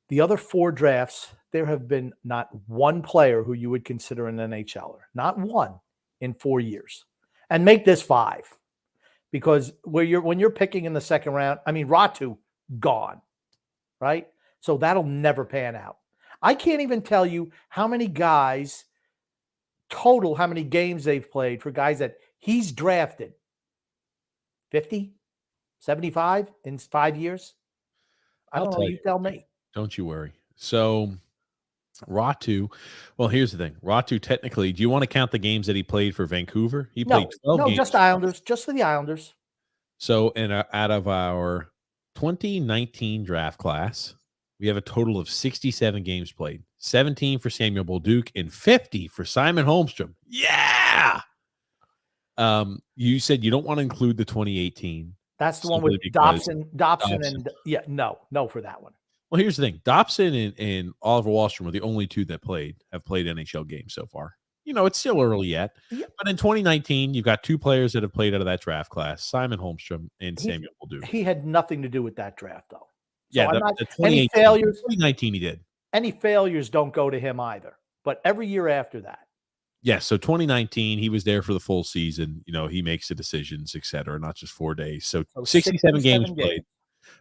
The other 4 drafts, there have been not one player who you would consider an NHLer. Not one in 4 years. And make this 5. Because when you're picking in the second round, I mean, Ratu, gone. Right? So that'll never pan out. I can't even tell you how many guys total, how many games they've played for guys that he's drafted. 50, 75 in 5 years? I don't know. You tell me. Don't you worry. So Ratu, well, here's the thing. Ratu, technically, do you want to count the games that he played for Vancouver? He played 12 games. No, just Islanders. Just for the Islanders. So out of our 2019 draft class, we have a total of 67 games played. 17 for Samuel Bolduc and 50 for Simon Holmstrom. Yeah! You said you don't want to include the 2018. That's the one with Dobson, and no for that one. Well, here's the thing. Dobson and Oliver Wahlstrom are the only 2 that have played NHL games so far. You know, it's still early yet. Yeah. But in 2019, you've got 2 players that have played out of that draft class, Simon Holmstrom and Samuel Bolduc. He had nothing to do with that draft, though. So yeah, any failures. 2019 he did. Any failures don't go to him either. But every year after that. Yeah, so 2019, he was there for the full season. You know, he makes the decisions, et cetera, not just 4 days. So 67 games played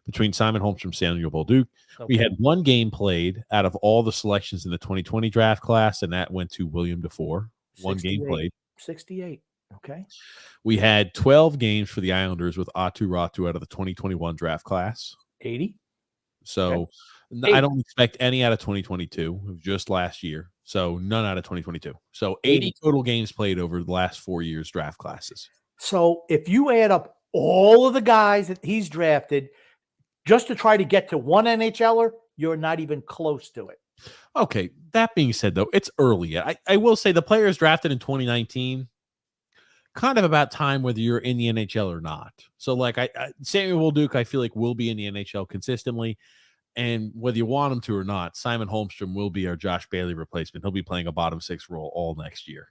between Simon Holmstrom, Samuel Bolduc. Okay. We had 1 game played out of all the selections in the 2020 draft class, and that went to William DeFore. 1 game played. 68. Okay. We had 12 games for the Islanders with Aatu Ratu out of the 2021 draft class. 80. So I don't expect any out of 2022, just last year. So none out of 2022. So 80 total games played over the last 4 years draft classes. So if you add up all of the guys that he's drafted just to try to get to one NHLer, you're not even close to it. Okay. That being said, though, it's early yet. I will say the players drafted in 2019, kind of about time whether you're in the NHL or not. So like Samuel Duke, I feel like will be in the NHL consistently. And whether you want him to or not, Simon Holmstrom will be our Josh Bailey replacement. He'll be playing a bottom six role all next year.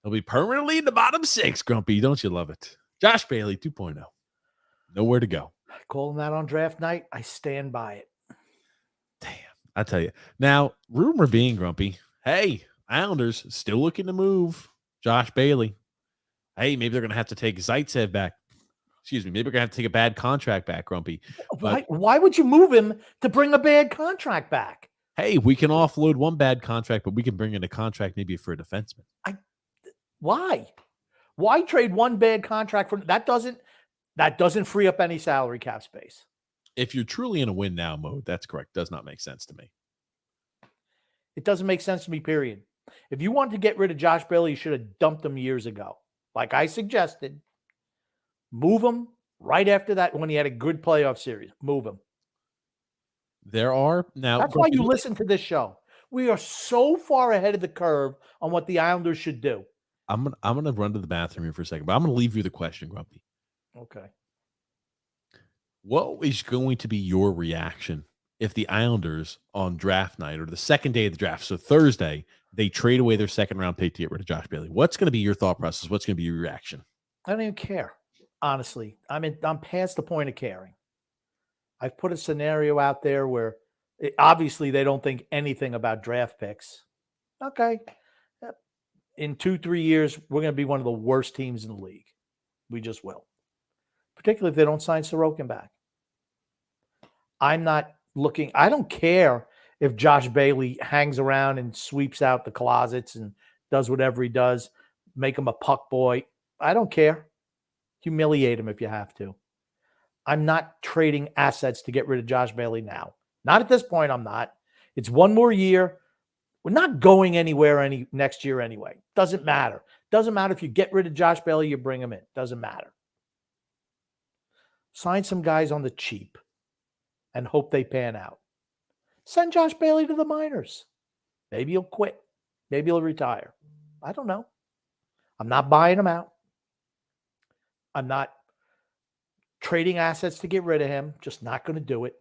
He'll be permanently in the bottom six, Grumpy. Don't you love it? Josh Bailey 2.0. Nowhere to go. Calling that on draft night, I stand by it. Damn, I tell you. Now, rumor being, Grumpy, hey, Islanders still looking to move Josh Bailey. Hey, maybe they're going to have to take Zaitsev back. Excuse me. Maybe we're going to have to take a bad contract back, Grumpy. Why would you move him to bring a bad contract back? Hey, we can offload one bad contract, but we can bring in a contract maybe for a defenseman. Why? Why trade one bad contract for that? Doesn't free up any salary cap space. If you're truly in a win now mode, that's correct. Does not make sense to me. It doesn't make sense to me, period. If you want to get rid of Josh Bailey, you should have dumped him years ago. Like I suggested, move him right after that when he had a good playoff series. Move him. There are now. That's why you listen to this show. We are so far ahead of the curve on what the Islanders should do. I'm gonna run to the bathroom here for a second, but I'm gonna leave you the question, Grumpy. Okay. What is going to be your reaction if the Islanders on draft night or the second day of the draft, so Thursday, they trade away their second round pick to get rid of Josh Bailey? What's going to be your thought process? What's going to be your reaction? I don't even care. Honestly, I'm past the point of caring. I've put a scenario out there where obviously they don't think anything about draft picks. Okay. In 2-3 years, we're going to be one of the worst teams in the league. We just will. Particularly if they don't sign Sorokin back. I'm not looking. I don't care if Josh Bailey hangs around and sweeps out the closets and does whatever he does, make him a puck boy. I don't care. Humiliate him if you have to. I'm not trading assets to get rid of Josh Bailey now. Not at this point, I'm not. It's one more year. We're not going anywhere next year anyway. Doesn't matter. Doesn't matter if you get rid of Josh Bailey, you bring him in. Doesn't matter. Sign some guys on the cheap and hope they pan out. Send Josh Bailey to the minors. Maybe he'll quit. Maybe he'll retire. I don't know. I'm not buying him out. I'm not trading assets to get rid of him. Just not going to do it.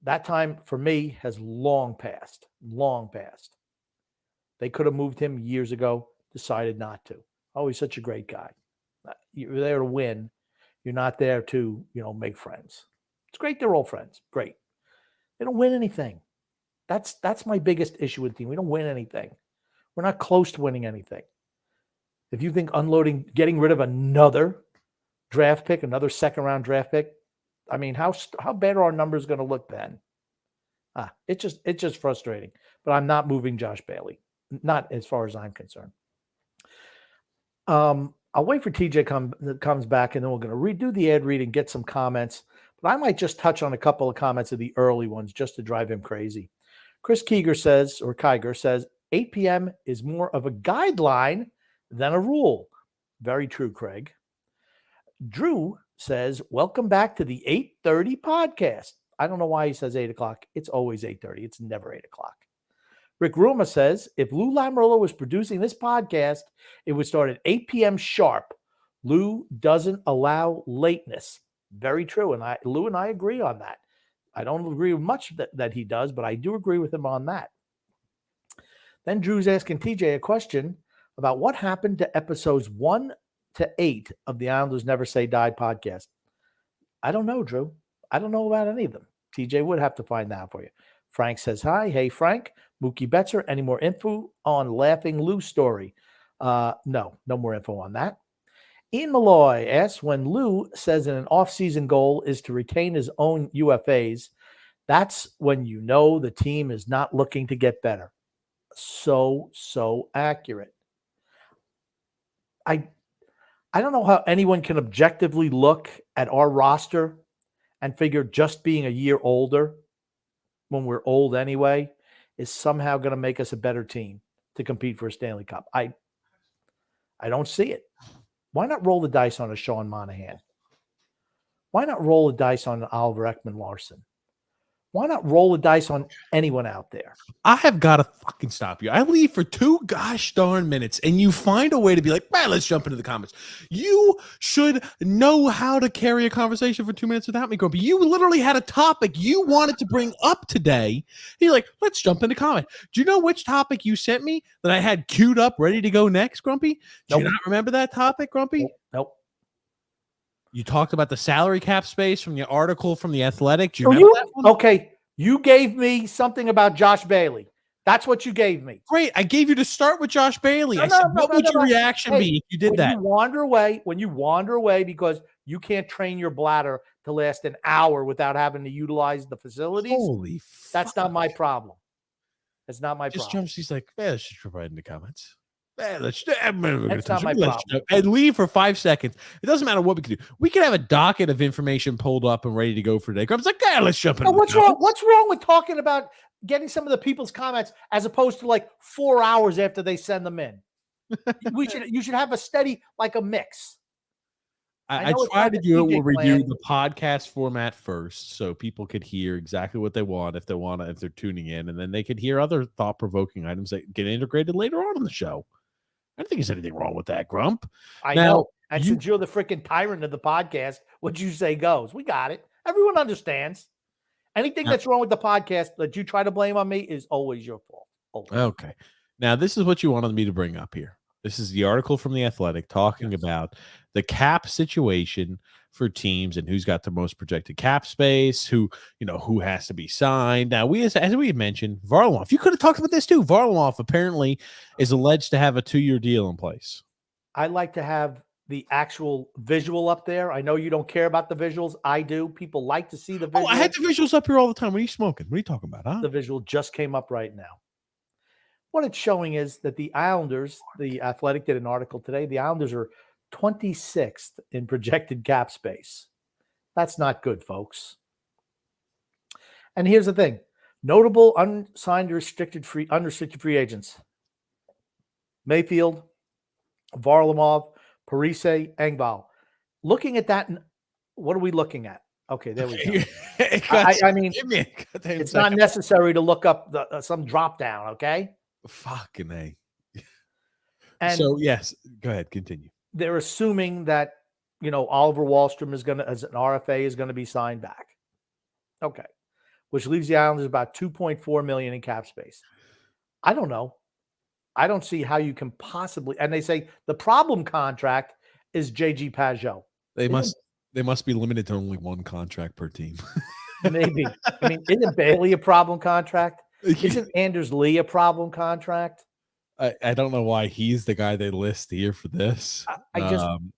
That time for me has long passed. Long passed. They could have moved him years ago, decided not to. Oh, he's such a great guy. You're there to win. You're not there to, make friends. It's great they're all friends. Great. They don't win anything. That's my biggest issue with the team. We don't win anything. We're not close to winning anything. If you think getting rid of another draft pick, another second-round draft pick, I mean, how bad are our numbers going to look then? It's just frustrating. But I'm not moving Josh Bailey, not as far as I'm concerned. I'll wait for TJ comes back, and then we're going to redo the ad read and get some comments. But I might just touch on a couple of comments of the early ones just to drive him crazy. Chris Kiger says, 8 p.m. is more of a guideline than a rule. Very true, Craig. Drew says, welcome back to the 8:30 podcast. I don't know why he says 8 o'clock. It's always 8:30. It's never 8 o'clock. Rick Ruma says, if Lou Lamoriello was producing this podcast, it would start at 8 p.m. sharp. Lou doesn't allow lateness. Very true. And Lou and I agree on that. I don't agree with much that he does, but I do agree with him on that. Then Drew's asking TJ a question about what happened to episodes 1 to 8 of the Islanders Never Say Die podcast. I don't know, Drew. I don't know about any of them. TJ would have to find that for you. Frank says, hi. Hey, Frank. Mookie Betzer, any more info on Laughing Lou story? No more info on that. Ian Malloy asks, when Lou says that an offseason goal is to retain his own UFAs, that's when you know the team is not looking to get better. So accurate. I don't know how anyone can objectively look at our roster and figure just being a year older, when we're old anyway, is somehow going to make us a better team to compete for a Stanley Cup. I don't see it. Why not roll the dice on a Sean Monahan? Why not roll the dice on an Oliver Ekman-Larsson? Why not roll the dice on anyone out there? I have got to fucking stop you. I leave for 2 gosh darn minutes and you find a way to be like, man, let's jump into the comments. You should know how to carry a conversation for 2 minutes without me, Grumpy. You literally had a topic you wanted to bring up today. You're like, let's jump into comment. Do you know which topic you sent me that I had queued up ready to go next, Grumpy? Do you not remember that topic, Grumpy? Nope. You talked about the salary cap space from the article from The Athletic. Do you remember that one? Okay. You gave me something about Josh Bailey. That's what you gave me. Great. I gave you to start with Josh Bailey. I said, what would your reaction be if you did that? When you wander away because you can't train your bladder to last an hour without having to utilize the facilities, holy that's not my problem. It's not my problem. Jumps. He's like, man, let's just provide in the comments. That's not my problem. And leave for 5 seconds. It doesn't matter what we can do. We can have a docket of information pulled up and ready to go for today. Grump's like, yeah, let's jump in. What's wrong? What's wrong with talking about getting some of the people's comments as opposed to like 4 hours after they send them in? You should have a steady, like a mix. I try to do it where we do the podcast format first, so people could hear exactly what they want if they're tuning in, and then they could hear other thought-provoking items that get integrated later on in the show. I don't think there's anything wrong with that, Grump. I know. And since you're the freaking tyrant of the podcast, what you say goes. We got it. Everyone understands. Anything that's wrong with the podcast that you try to blame on me is always your fault. Always. Okay. Now, this is what you wanted me to bring up here. This is the article from The Athletic talking about the cap situation for teams and who's got the most projected cap space, who has to be signed. Now, as we had mentioned, Varlamov, you could have talked about this too. Varlamov apparently is alleged to have a 2-year deal in place. I like to have the actual visual up there. I know you don't care about the visuals. I do. People like to see the visuals. Oh, I had the visuals up here all the time. What are you smoking? What are you talking about? Huh? The visual just came up right now. What it's showing is that the Islanders, the Athletic did an article today, the Islanders are 26th in projected cap space. That's not good, folks. And here's the thing. Notable unsigned unrestricted free agents. Mayfield, Varlamov, Parise, Engvall. Looking at that, what are we looking at? Okay, there we go. I mean, it's not necessary to look up some drop down, okay? Fucking A. And so, yes, go ahead, continue. They're assuming that, Oliver Wahlstrom as an RFA is going to be signed back. Okay. Which leaves the Islanders about $2.4 million in cap space. I don't know. I don't see how you can possibly, and they say the problem contract is JG Pageau. They must be limited to only one contract per team. Maybe. I mean, isn't Bailey a problem contract? Isn't Anders Lee a problem contract? I don't know why he's the guy they list here for this.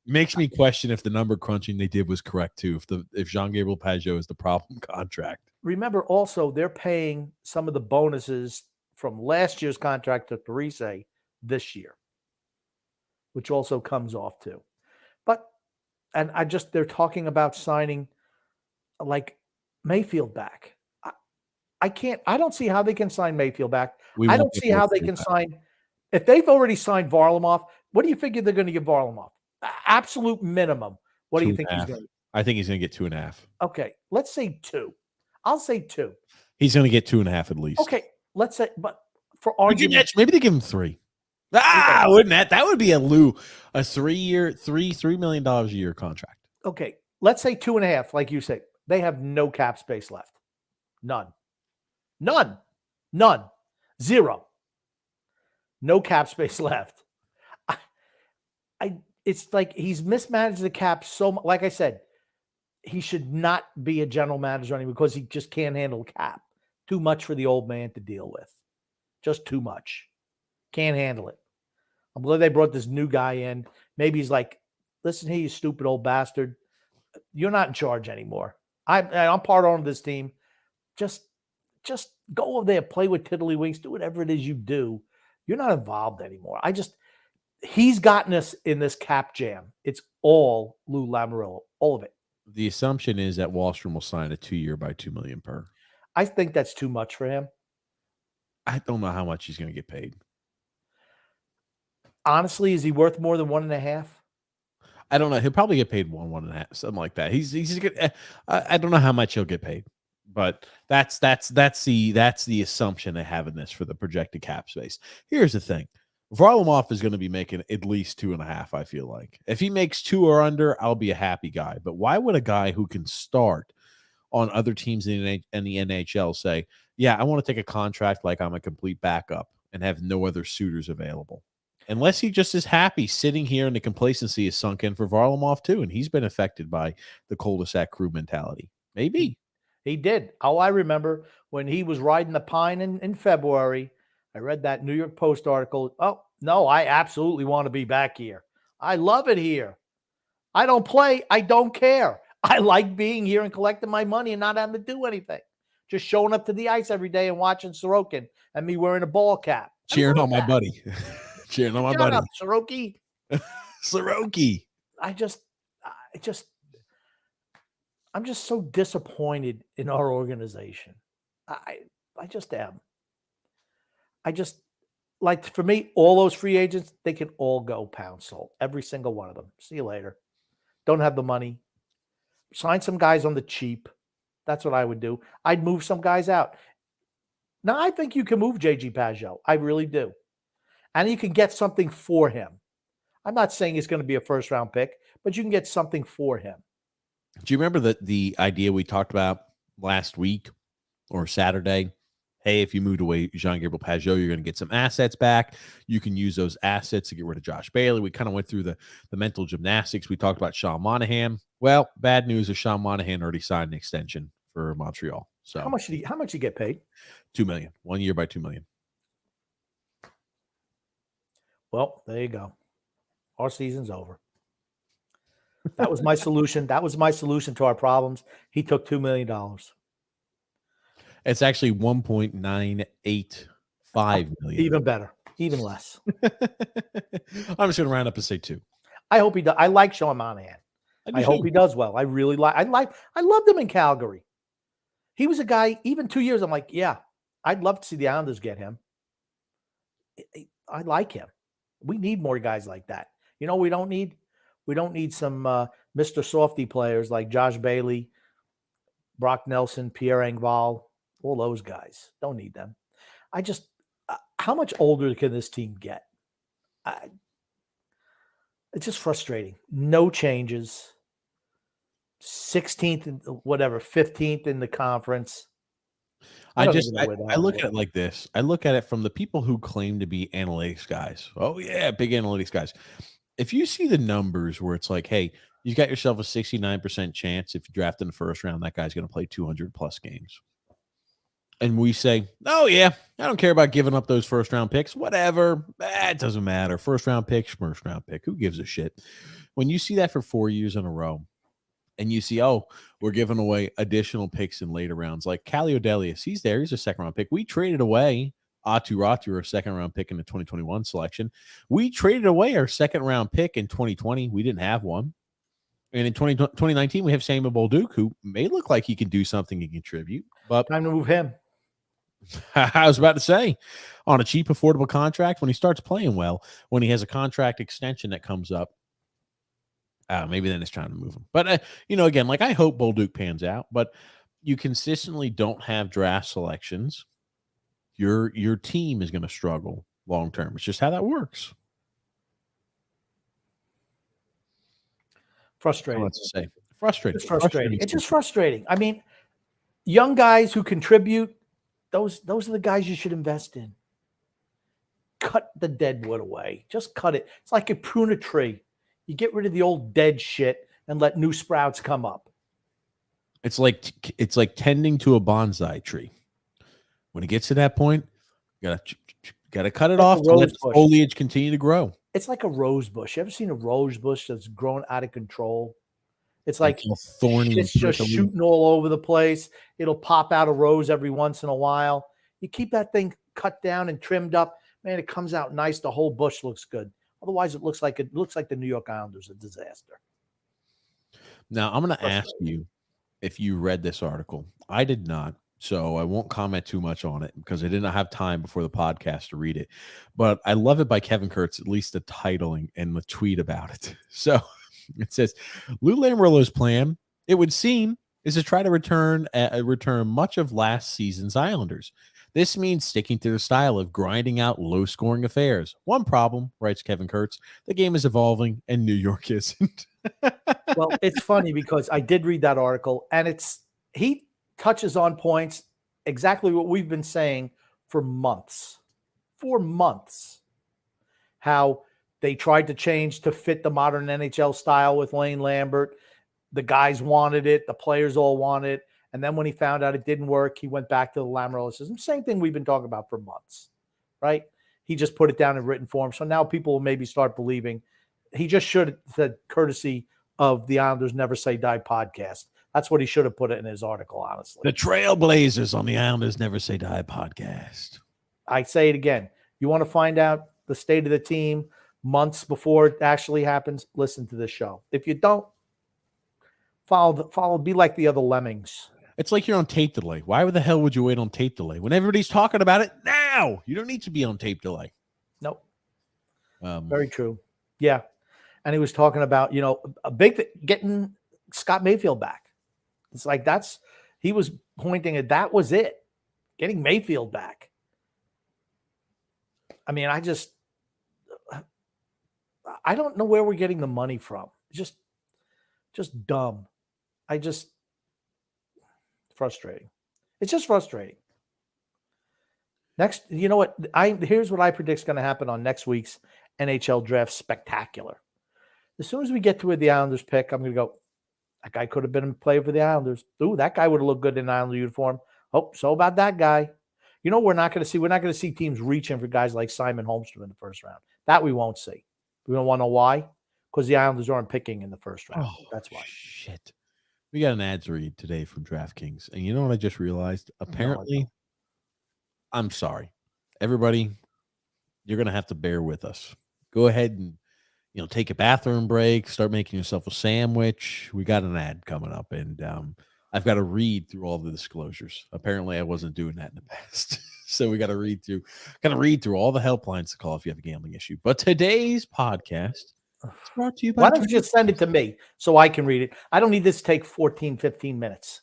Makes me question if the number crunching they did was correct too. If Jean-Gabriel Pageau is the problem contract. Remember, also they're paying some of the bonuses from last year's contract to Parise this year, which also comes off too. They're talking about signing like Mayfield back. I don't see how they can sign Mayfield back. I don't see how they can sign. If they've already signed Varlamov, what do you figure they're going to give Varlamov? Absolute minimum. What do you think he's going to? I think he's going to get 2.5. Okay, let's say 2. I'll say 2. He's going to get 2.5 at least. Okay, let's say, but for argument, maybe they give him 3. Wouldn't that would be a 3-year, $3 million a year contract. Okay, let's say 2.5, like you say. They have no cap space left. None. 0. No cap space left. It's like he's mismanaged the cap so much. Like I said, he should not be a general manager anymore because he just can't handle cap. Too much for the old man to deal with. Just too much. Can't handle it. I'm glad they brought this new guy in. Maybe he's like, listen here, you stupid old bastard. You're not in charge anymore. I'm part owner of this team. Just go over there, play with tiddlywinks, do whatever it is you do. You're not involved anymore. He's gotten us in this cap jam. It's all Lou Lamoriello, all of it. The assumption is that Wahlstrom will sign a 2-year by $2 million per. I think that's too much for him. I don't know how much he's going to get paid. Honestly, is he worth more than 1.5? I don't know. He'll probably get paid 1.5, something like that. He's good. I don't know how much he'll get paid. But that's the assumption I have in this for the projected cap space. Here's the thing. Varlamov is going to be making at least 2.5, I feel like. If he makes 2 or under, I'll be a happy guy. But why would a guy who can start on other teams in the NHL say, yeah, I want to take a contract like I'm a complete backup and have no other suitors available? Unless he just is happy sitting here and the complacency is sunk in for Varlamov too, and he's been affected by the cul-de-sac crew mentality. Maybe. He did. Oh, I remember when he was riding the pine in February. I read that New York Post article. Oh, no, I absolutely want to be back here. I love it here. I don't play. I don't care. I like being here and collecting my money and not having to do anything. Just showing up to the ice every day and watching Sorokin and me wearing a ball cap. Cheering on my buddy. Cheering on my buddy. Up, Soroki. Soroki. I'm just so disappointed in our organization. I just am. Like, for me, all those free agents, they can all go pound salt. Every single one of them. See you later. Don't have the money. Sign some guys on the cheap. That's what I would do. I'd move some guys out. Now, I think you can move J.G. Pageau. I really do. And you can get something for him. I'm not saying it's going to be a first-round pick, but you can get something for him. Do you remember the idea we talked about last week or Saturday? Hey, if you moved away Jean-Gabriel Pageau, you're going to get some assets back. You can use those assets to get rid of Josh Bailey. We kind of went through the mental gymnastics. We talked about Sean Monahan. Well, bad news is Sean Monahan already signed an extension for Montreal. So how much did he get paid? $2 million. 1 year by $2 million. Well, there you go. Our season's over. That was my solution. That was my solution to our problems. He took $2 million. It's actually 1.985 million. Even better. Even less. I'm just going to round up and say 2. I hope he does. I like Sean Monahan. I hope he does well. I really I loved him in Calgary. He was a guy, even 2 years, I'm like, yeah, I'd love to see the Islanders get him. I like him. We need more guys like that. You know, we don't need some Mr. Softy players like Josh Bailey, Brock Nelson, Pierre Engvall, all those guys. Don't need them. I just, how much older can this team get? It's just frustrating. No changes. 16th, whatever, 15th in the conference. I look at it like this. I look at it from the people who claim to be analytics guys. Oh, yeah, big analytics guys. If you see the numbers where it's like, hey, you've got yourself a 69% chance if you draft in the first round, that guy's going to play 200-plus games. And we say, oh, yeah, I don't care about giving up those first-round picks. Whatever. It doesn't matter. First-round pick, first-round pick. Who gives a shit? When you see that for 4 years in a row, and you see, oh, we're giving away additional picks in later rounds, like Calio Delius, he's there. He's a second-round pick. We traded away Atu Ratu, our second-round pick in the 2021 selection. We traded away our second-round pick in 2020. We didn't have one. And in 2019, we have Samuel Bolduc, who may look like he can do something and contribute. But time to move him. I was about to say, on a cheap, affordable contract, when he starts playing well, when he has a contract extension that comes up, maybe then it's time to move him. But, again, like I hope Bolduc pans out, but you consistently don't have draft selections. Your team is going to struggle long term. It's just how that works. Frustrating. Let's say frustrating. It's frustrating. It's just frustrating. I mean, young guys who contribute, those are the guys you should invest in. Cut the dead wood away. Just cut it. It's like you prune a tree. You get rid of the old dead shit and let new sprouts come up. It's like tending to a bonsai tree. When it gets to that point, you gotta cut it off to let the foliage continue to grow. It's like a rose bush. You ever seen a rose bush that's grown out of control? It's like thorny. It's just shooting all over the place. It'll pop out a rose every once in a while. You keep that thing cut down and trimmed up, man, it comes out nice. The whole bush looks good. Otherwise, it looks like the New York Islanders, a disaster. Now, I'm going to ask you if you read this article. I did not, so I won't comment too much on it because I did not have time before the podcast to read it. But I love it by Kevin Kurtz, at least the titling and the tweet about it. So it says, Lou Lamoriello's plan, it would seem, is to try to return much of last season's Islanders. This means sticking to the style of grinding out low-scoring affairs. One problem, writes Kevin Kurtz, the game is evolving and New York isn't. Well, it's funny because I did read that article, and he touches on points exactly what we've been saying for months. For months. How they tried to change to fit the modern NHL style with Lane Lambert. The guys wanted it. The players all wanted it. And then when he found out it didn't work, he went back to the Lamoriello system. Same thing we've been talking about for months, right? He just put it down in written form. So now people will maybe start believing. He just should have said, courtesy of the Islanders Never Say Die podcast. That's what he should have put it in his article, honestly. The Trailblazers on the Islanders Never Say Die podcast. I say it again. You want to find out the state of the team months before it actually happens, listen to this show. If you don't, follow, be like the other lemmings. It's like you're on tape delay. Why the hell would you wait on tape delay when everybody's talking about it now? You don't need to be on tape delay. Nope. Very true. Yeah. And he was talking about, a big thing, getting Scott Mayfield back. It's like he was pointing at that was it. Getting Mayfield back. I mean, I don't know where we're getting the money from. Just dumb. Frustrating. It's just frustrating. Next, you know what? Here's what I predict is going to happen on next week's NHL Draft Spectacular. As soon as we get to where the Islanders pick, I'm going to go, that guy could have been a player for the Islanders. Ooh, that guy would have looked good in an Islander uniform. Oh, so about that guy. You know, we're not going to see teams reaching for guys like Simon Holmstrom in the first round. That we won't see. We don't want to know why? Because the Islanders aren't picking in the first round. Oh, that's why. Shit. We got an ads read today from DraftKings. And you know what I just realized? Apparently, I'm sorry. Everybody, you're going to have to bear with us. Go ahead and, take a bathroom break, start making yourself a sandwich. We got an ad coming up, and I've got to read through all the disclosures. Apparently, I wasn't doing that in the past. So we got to read through all the helplines to call if you have a gambling issue. But today's podcast is brought to you by... Why don't you just send it to me so I can read it? I don't need this to take 14, 15 minutes.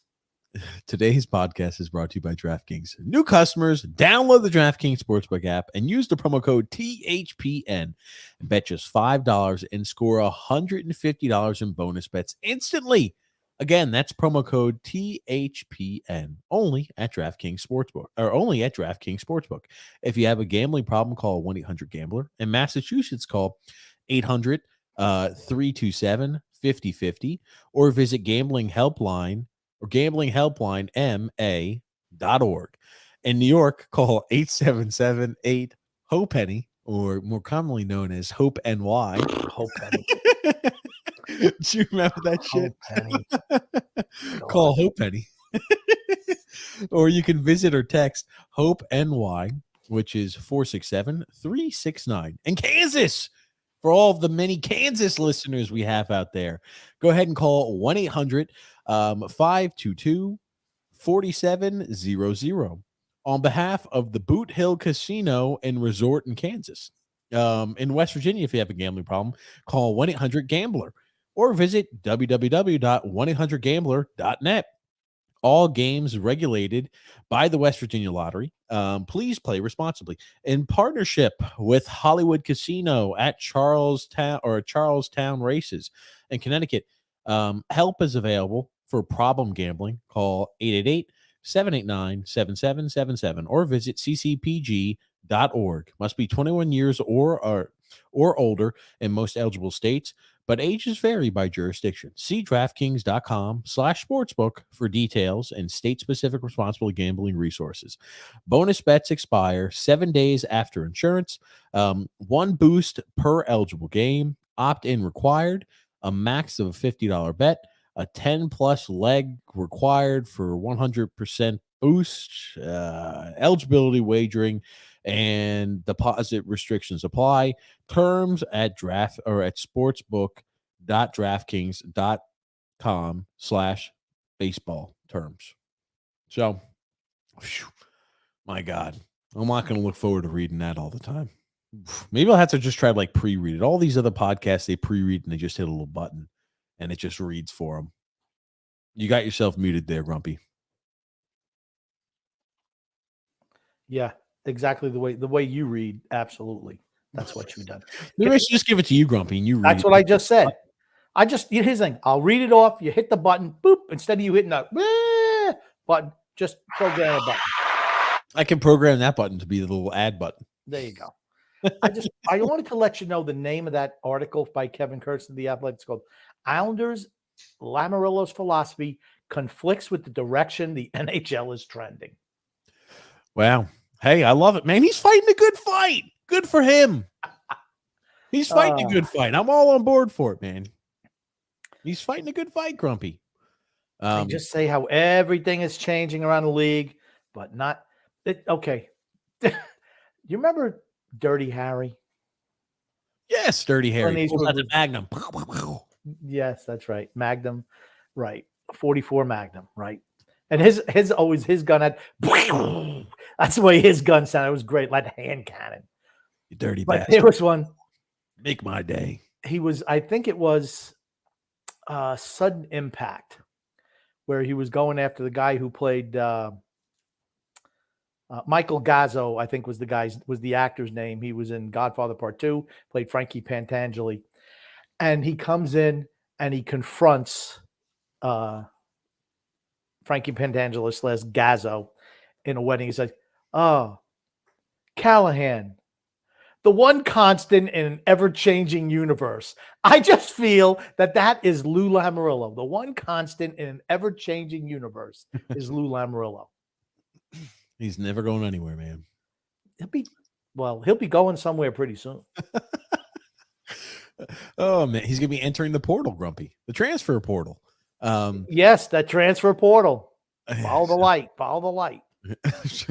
Today's podcast is brought to you by DraftKings. New customers, download the DraftKings Sportsbook app and use the promo code THPN and bet just $5 and score $150 in bonus bets instantly. Again, that's promo code THPN only at DraftKings Sportsbook. If you have a gambling problem, call 1-800-GAMBLER. In Massachusetts, call 800-327-5050 or visit gamblinghelplinema.org. In New York, call 877-8-HOPENY, or more commonly known as HOPENY. HOPENY. Do you remember that shit? Call HOPENY. Or you can visit or text HOPENY, which is 467-369. In Kansas, for all of the many Kansas listeners we have out there, go ahead and call 1-800-522-4700 on behalf of the Boot Hill Casino and Resort in Kansas. In West Virginia, if you have a gambling problem, call 1-800-GAMBLER or visit www.1800gambler.net. All games regulated by the West Virginia Lottery. Please play responsibly. In partnership with Hollywood Casino at Charlestown Races in Connecticut, help is available for problem gambling. Call 888-789-7777 or visit ccpg.org. Must be 21 years or older in most eligible states, but ages vary by jurisdiction. See DraftKings.com/sportsbook for details and state-specific responsible gambling resources. Bonus bets expire 7 days after insurance. One boost per eligible game. Opt-in required. A max of a $50 bet. A 10-plus leg required for 100% boost. Eligibility wagering and deposit restrictions apply. Terms at sportsbook.draftkings.com/baseball terms. So, my God, I'm not going to look forward to reading that all the time. Maybe I'll have to just try to pre-read it. All these other podcasts, they pre-read and they just hit a little button and it just reads for them. You got yourself muted there, Grumpy. Yeah, exactly the way you read. Absolutely. That's what you've done. Maybe I should just give it to you, Grumpy, and you read That's what I just said. Here's the thing. I'll read it off. You hit the button, boop, instead of you hitting the button, just program a button. I can program that button to be the little ad button. There you go. I wanted to let you know the name of that article by Kevin Kurtz of The Athletic. It's called Islanders Lamoriello's philosophy conflicts with the direction the NHL is trending. Wow. Hey, I love it, man. He's fighting a good fight. Good for him. He's fighting a good fight. I'm all on board for it, man. He's fighting a good fight, Grumpy. They just say how everything is changing around the league, but not okay. You remember Dirty Harry? Yes, Dirty Harry. Magnum. Yes, that's right. Magnum, right. 44 Magnum, right. And his gun had that's the way his gun sounded. It was great, like a hand cannon. You dirty bastard. There was one. Make my day. I think it was Sudden Impact, where he was going after the guy who played Michael Gazzo, I think was the actor's name. He was in Godfather Part 2, played Frankie Pantangeli. And he comes in and he confronts Frankie Pantangeli / Gazzo in a wedding. He's like, "Oh, Callahan, the one constant in an ever-changing universe." I just feel that is Lou Lamoriello. The one constant in an ever-changing universe is Lou Lamoriello. He's never going anywhere, man. He'll be going somewhere pretty soon. Oh man, he's gonna be entering the portal, Grumpy. The transfer portal. Yes, that transfer portal. Follow the light. Follow the light.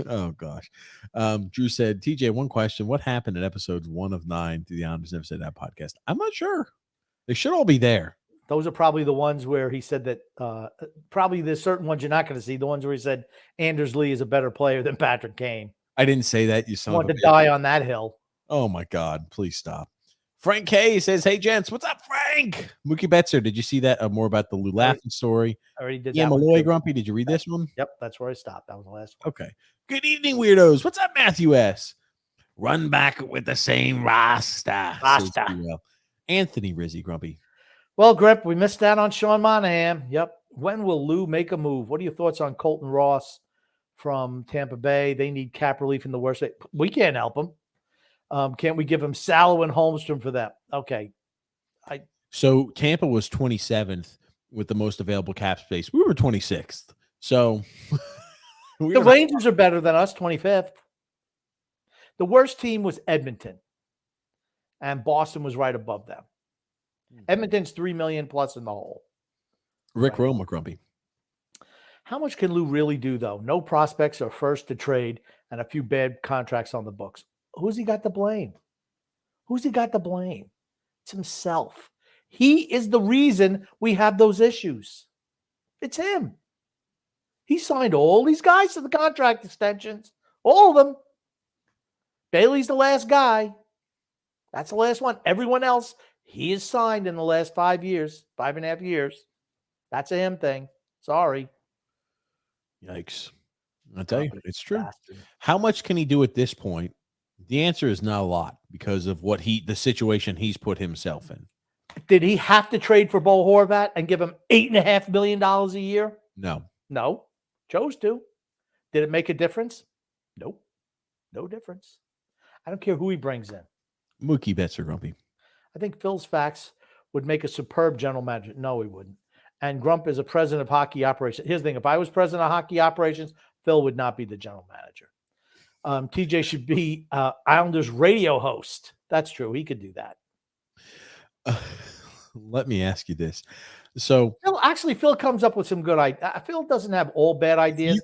Oh gosh. Drew said, TJ, one question. What happened in episodes 1 of 9 to the Islanders Never Said That podcast? I'm not sure. They should all be there. Those are probably the ones where he said that probably there's certain ones you're not going to see. The ones where he said Anders Lee is a better player than Patrick Kane. I didn't say that. You want to die on that hill. Oh my God. Please stop. Frank K says, "Hey gents, what's up, Frank?" Mookie Betzer, did you see that? More about the Lou Laughing story. I already did. Yeah, Malloy, Grumpy, did you read this one? Yep, that's where I stopped. That was the last one. Okay. Good evening, weirdos. What's up, Matthew S? Run back with the same Rasta. Anthony Rizzi, Grumpy. Well, Grip, we missed out on Sean Monahan. Yep. When will Lou make a move? What are your thoughts on Colton Ross from Tampa Bay? They need cap relief in the worst way. We can't help them. Can't we give him Salo and Holmstrom for that? Okay. So Tampa was 27th with the most available cap space. We were 26th. So the Rangers are better than us, 25th. The worst team was Edmonton, and Boston was right above them. Edmonton's $3 million plus in the hole. Rick Roma, Grumpy. How much can Lou really do, though? No prospects are first to trade and a few bad contracts on the books. Who's he got to blame? Who's he got to blame? It's himself. He is the reason we have those issues. It's him. He signed all these guys to the contract extensions. All of them. Bailey's the last guy. That's the last one. Everyone else, he is signed in the last 5 years, 5.5 years. That's a him thing. Sorry. Yikes. I'll tell you, it's true. Bastard. How much can he do at this point? The answer is not a lot because of the situation he's put himself in. Did he have to trade for Bo Horvat and give him $8.5 million a year? No. Chose to. Did it make a difference? Nope. No difference. I don't care who he brings in. Mookie Betts or Grumpy. I think Phil's facts would make a superb general manager. No, he wouldn't. And Grump is a president of hockey operations. Here's the thing. If I was president of hockey operations, Phil would not be the general manager. TJ should be Islanders radio host. That's true. He could do that. Let me ask you this. So Phil comes up with some good ideas. Phil doesn't have all bad ideas.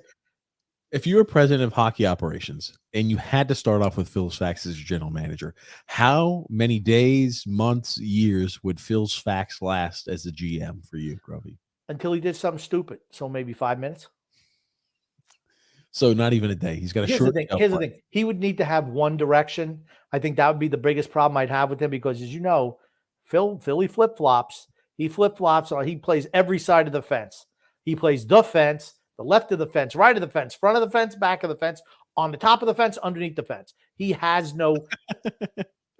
If you were president of hockey operations and you had to start off with Phil's facts as your general manager, how many days, months, years would Phil's facts last as a GM for you, Grumpy? Until he did something stupid. So maybe 5 minutes. So not even a day. He's got a short. Here's the thing. He would need to have one direction. I think that would be the biggest problem I'd have with him because, as you know, Philly flip-flops. He flip-flops or he plays every side of the fence. He plays the fence, the left of the fence, right of the fence, front of the fence, back of the fence, on the top of the fence, underneath the fence. He has no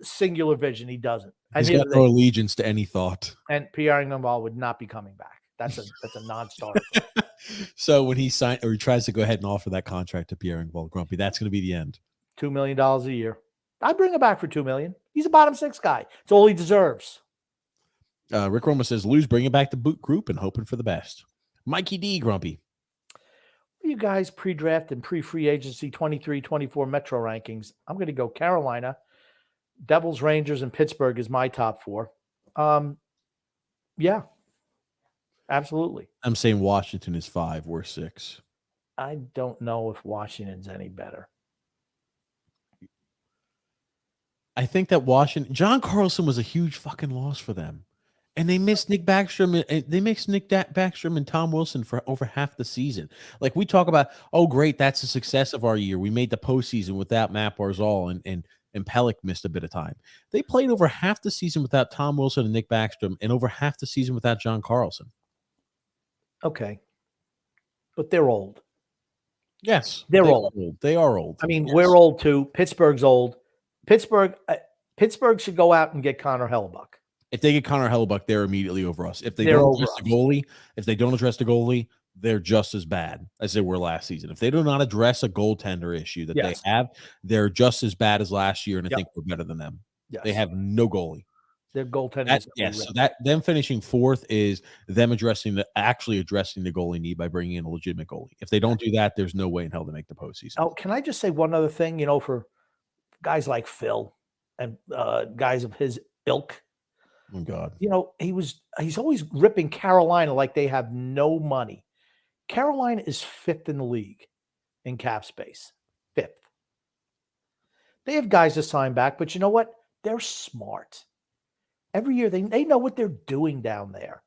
singular vision. He doesn't. He's got no allegiance to any thought. And Pierre Turgeon would not be coming back. That's a non-starter. So when he signed or he tries to go ahead and offer that contract to Pierre Turgeon, Grumpy, that's going to be the end. $2 million a year. I'd bring him back for $2 million. He's a bottom six guy. It's all he deserves. Rick Roma says, Lou's bringing back the boot group and hoping for the best. Mikey D, Grumpy. What are you guys pre-draft and pre-free agency 23-24 Metro rankings? I'm going to go Carolina, Devils, Rangers, and Pittsburgh is my top four. Yeah, absolutely. I'm saying Washington is 5, we're 6. I don't know if Washington's any better. I think that John Carlson was a huge fucking loss for them. And they missed Nick Backstrom. They missed Nick Backstrom and Tom Wilson for over half the season. Like we talk about, oh, great, that's the success of our year. We made the postseason without Matt Barzal and Pelech missed a bit of time. They played over half the season without Tom Wilson and Nick Backstrom and over half the season without John Carlson. Okay. But they're old. Yes. They're old. They are old. I mean, we're old too. Pittsburgh's old. Pittsburgh should go out and get Connor Hellebuck. If they get Connor Hellebuck, they're immediately over us. If they don't address the goalie, they're just as bad as they were last season. If they do not address a goaltender issue that they have, they're just as bad as last year, and I think we're better than them. Yes. They have no goalie. Their goaltender. So them finishing 4th is them actually addressing the goalie need by bringing in a legitimate goalie. If they don't do that, there's no way in hell to make the postseason. Oh, can I just say one other thing? You know, for guys like Phil and guys of his ilk. Oh God. You know, he's always ripping Carolina like they have no money. Carolina is 5th in the league in cap space. 5th. They have guys to sign back, but you know what? They're smart. Every year they know what they're doing down there.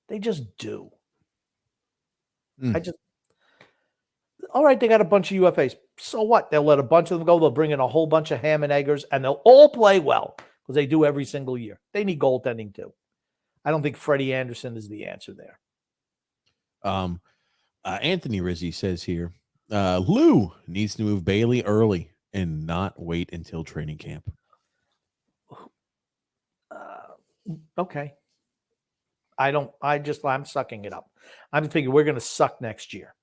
They just do. All right, they got a bunch of UFAs. So what? They'll let a bunch of them go. They'll bring in a whole bunch of ham and eggers, and they'll all play well. Because they do every single year. They need goaltending too. I don't think Freddie Anderson is the answer there. Anthony Rizzi says here, Lou needs to move Bailey early and not wait until training camp. Okay. I'm sucking it up. I'm thinking we're going to suck next year.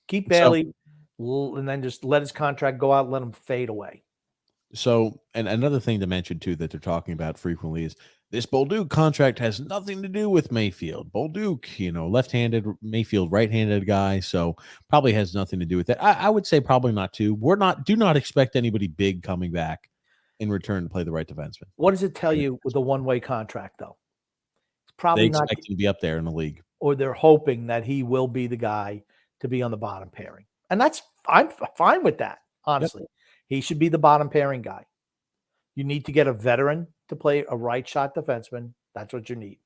Keep Bailey and then just let his contract go out and let him fade away. So, and another thing to mention too that they're talking about frequently is this Bolduc contract has nothing to do with Mayfield. Bolduc, left-handed, Mayfield right-handed guy, so probably has nothing to do with that. I would say probably not too. Do not expect anybody big coming back in return to play the right defenseman. What does it tell you with a one-way contract though? It's probably they expect him to be up there in the league, or they're hoping that he will be the guy to be on the bottom pairing, and I'm fine with that. Honestly. Yep. He should be the bottom pairing guy. You need to get a veteran to play a right shot defenseman. That's what you need.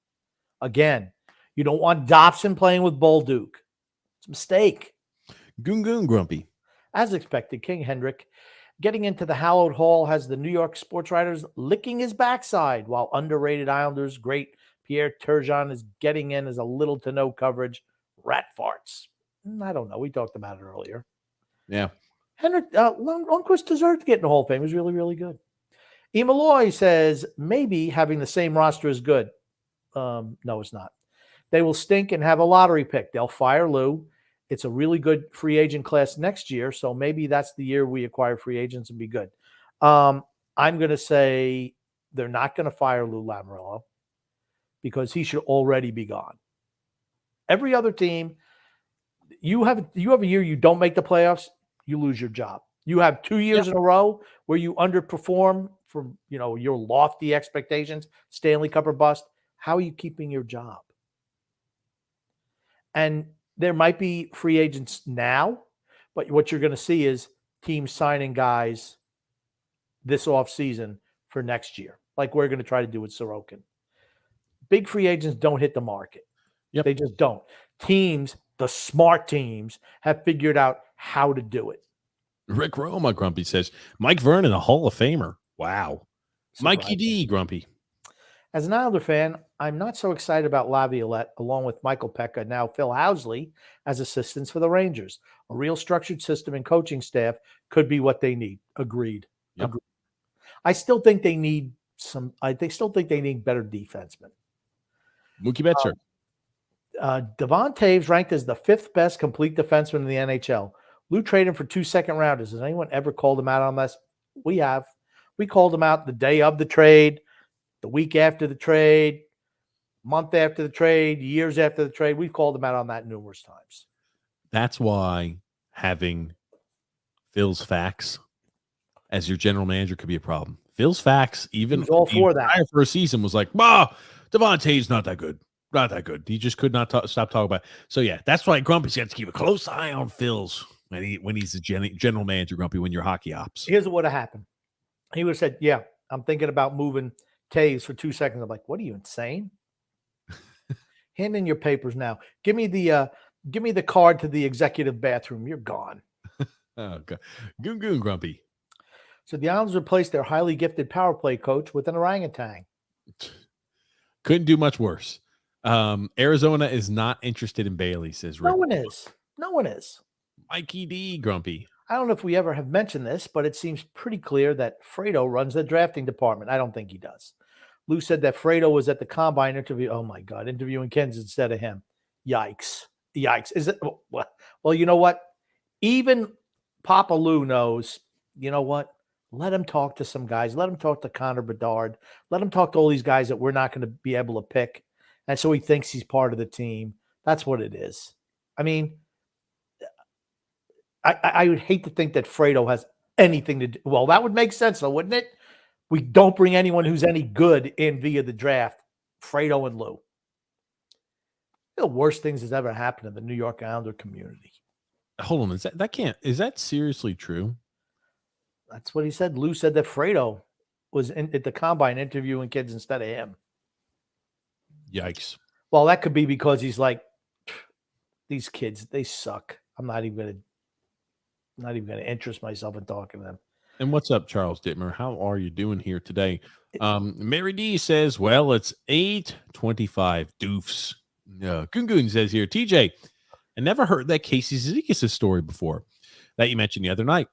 Again, you don't want Dobson playing with Bolduc. It's a mistake. Goon Grumpy. As expected, King Hendrick getting into the hallowed hall has the New York sports writers licking his backside, while underrated Islanders great Pierre Turgeon is getting in as a little to no coverage. Rat farts. I don't know. We talked about it earlier. Yeah. Henrik Lundqvist deserved to get in the Hall of Fame. He was really, really good. E. Malloy says, maybe having the same roster is good. No, it's not. They will stink and have a lottery pick. They'll fire Lou. It's a really good free agent class next year, so maybe that's the year we acquire free agents and be good. I'm going to say they're not going to fire Lou Lamoriello because he should already be gone. Every other team, you have a year you don't make the playoffs, you lose your job. You have 2 years in a row where you underperform from your lofty expectations, Stanley Cup or bust. How are you keeping your job? And there might be free agents now, but what you're going to see is teams signing guys this offseason for next year, like we're going to try to do with Sorokin. Big free agents don't hit the market. Yep. They just don't. Teams, the smart teams, have figured out how to do it. Rick Roma, Grumpy, says, Mike Vernon, a Hall of Famer. Wow. Surprising. Mikey D, Grumpy. As an Islander fan, I'm not so excited about Laviolette, along with Michael Pekka, now Phil Housley, as assistants for the Rangers. A real structured system and coaching staff could be what they need. Agreed. Yep. Agreed. I still think they need still think they need better defensemen. Mookie Betts, sir. Devon Taves ranked as the 5th best complete defenseman in the NHL. Lou traded him for 2 second-rounders. Has anyone ever called him out on this? We have. We called him out the day of the trade, the week after the trade, month after the trade, years after the trade. We've called him out on that numerous times. That's why having Phil's facts as your general manager could be a problem. Phil's facts, even all for that for a season, was like, Devon Taves not that good. Not that good. He just could not stop talking about it. So, yeah, that's why Grumpy's got to keep a close eye on Phil's when he's the general manager, Grumpy, when you're hockey ops. Here's what would have happened. He would have said, yeah, I'm thinking about moving Taves for 2 seconds. I'm like, what are you, insane? Hand in your papers now. Give me the card to the executive bathroom. You're gone. Oh, God. Goon, Grumpy. So the Islanders replaced their highly gifted power play coach with an orangutan. Couldn't do much worse. Arizona is not interested in Bailey, says Rick. No one is. Mikey D, Grumpy. I don't know if we ever have mentioned this, but it seems pretty clear that Fredo runs the drafting department. I don't think he does. Lou said that Fredo was at the combine interview. Oh, my God, interviewing Kens instead of him. Yikes. Is it? Well, you know what? Even Papa Lou knows, you know what? Let him talk to some guys. Let him talk to Connor Bedard. Let him talk to all these guys that we're not going to be able to pick. And so he thinks he's part of the team. That's what it is. I mean, I would hate to think that Fredo has anything to do. Well, that would make sense, though, wouldn't it? We don't bring anyone who's any good in via the draft. Fredo and Lou. The worst things that's ever happened in the New York Islander community. Hold on, is that seriously true? That's what he said. Lou said that Fredo was at the combine interviewing kids instead of him. Yikes. Well, that could be because he's like, these kids, they suck. I'm not even gonna interest myself in talking to them. And what's up, Charles Dittmer? How are you doing here today? Mary D says, well, it's 8:25 doofs. Goon says here, TJ, I never heard that Casey Zizekas' story before that you mentioned the other night.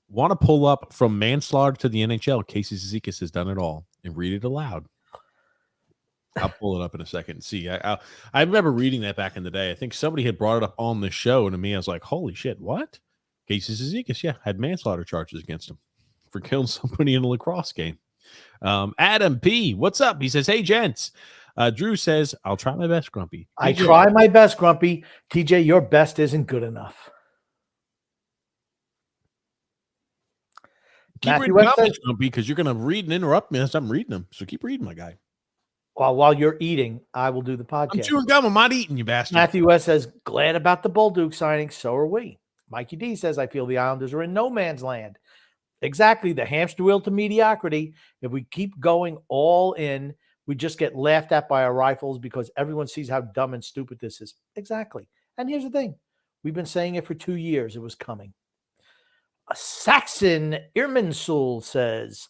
Want to pull up from manslaughter to the NHL. Casey Zizekas has done it all and read it aloud. I'll pull it up in a second and see. I remember reading that back in the day. I think somebody had brought it up on the show, and to me, I was like, holy shit, what? Casey Zizekas, had manslaughter charges against him for killing somebody in a lacrosse game. Adam P, what's up? He says, hey, gents. Drew says, I'll try my best, Grumpy. I try my best, Grumpy. TJ, your best isn't good enough. Keep reading comments, Grumpy, because you're going to read and interrupt me as I'm reading them. So keep reading, my guy. Well, while you're eating, I will do the podcast. I'm chewing gum. I'm not eating, you bastard. Matthew West says, glad about the Bolduc signing. So are we. Mikey D says, I feel the Islanders are in no man's land. Exactly. The hamster wheel to mediocrity. If we keep going all in, we just get laughed at by our rifles because everyone sees how dumb and stupid this is. Exactly. And here's the thing. We've been saying it for 2 years. It was coming. Saxon Irminsul says,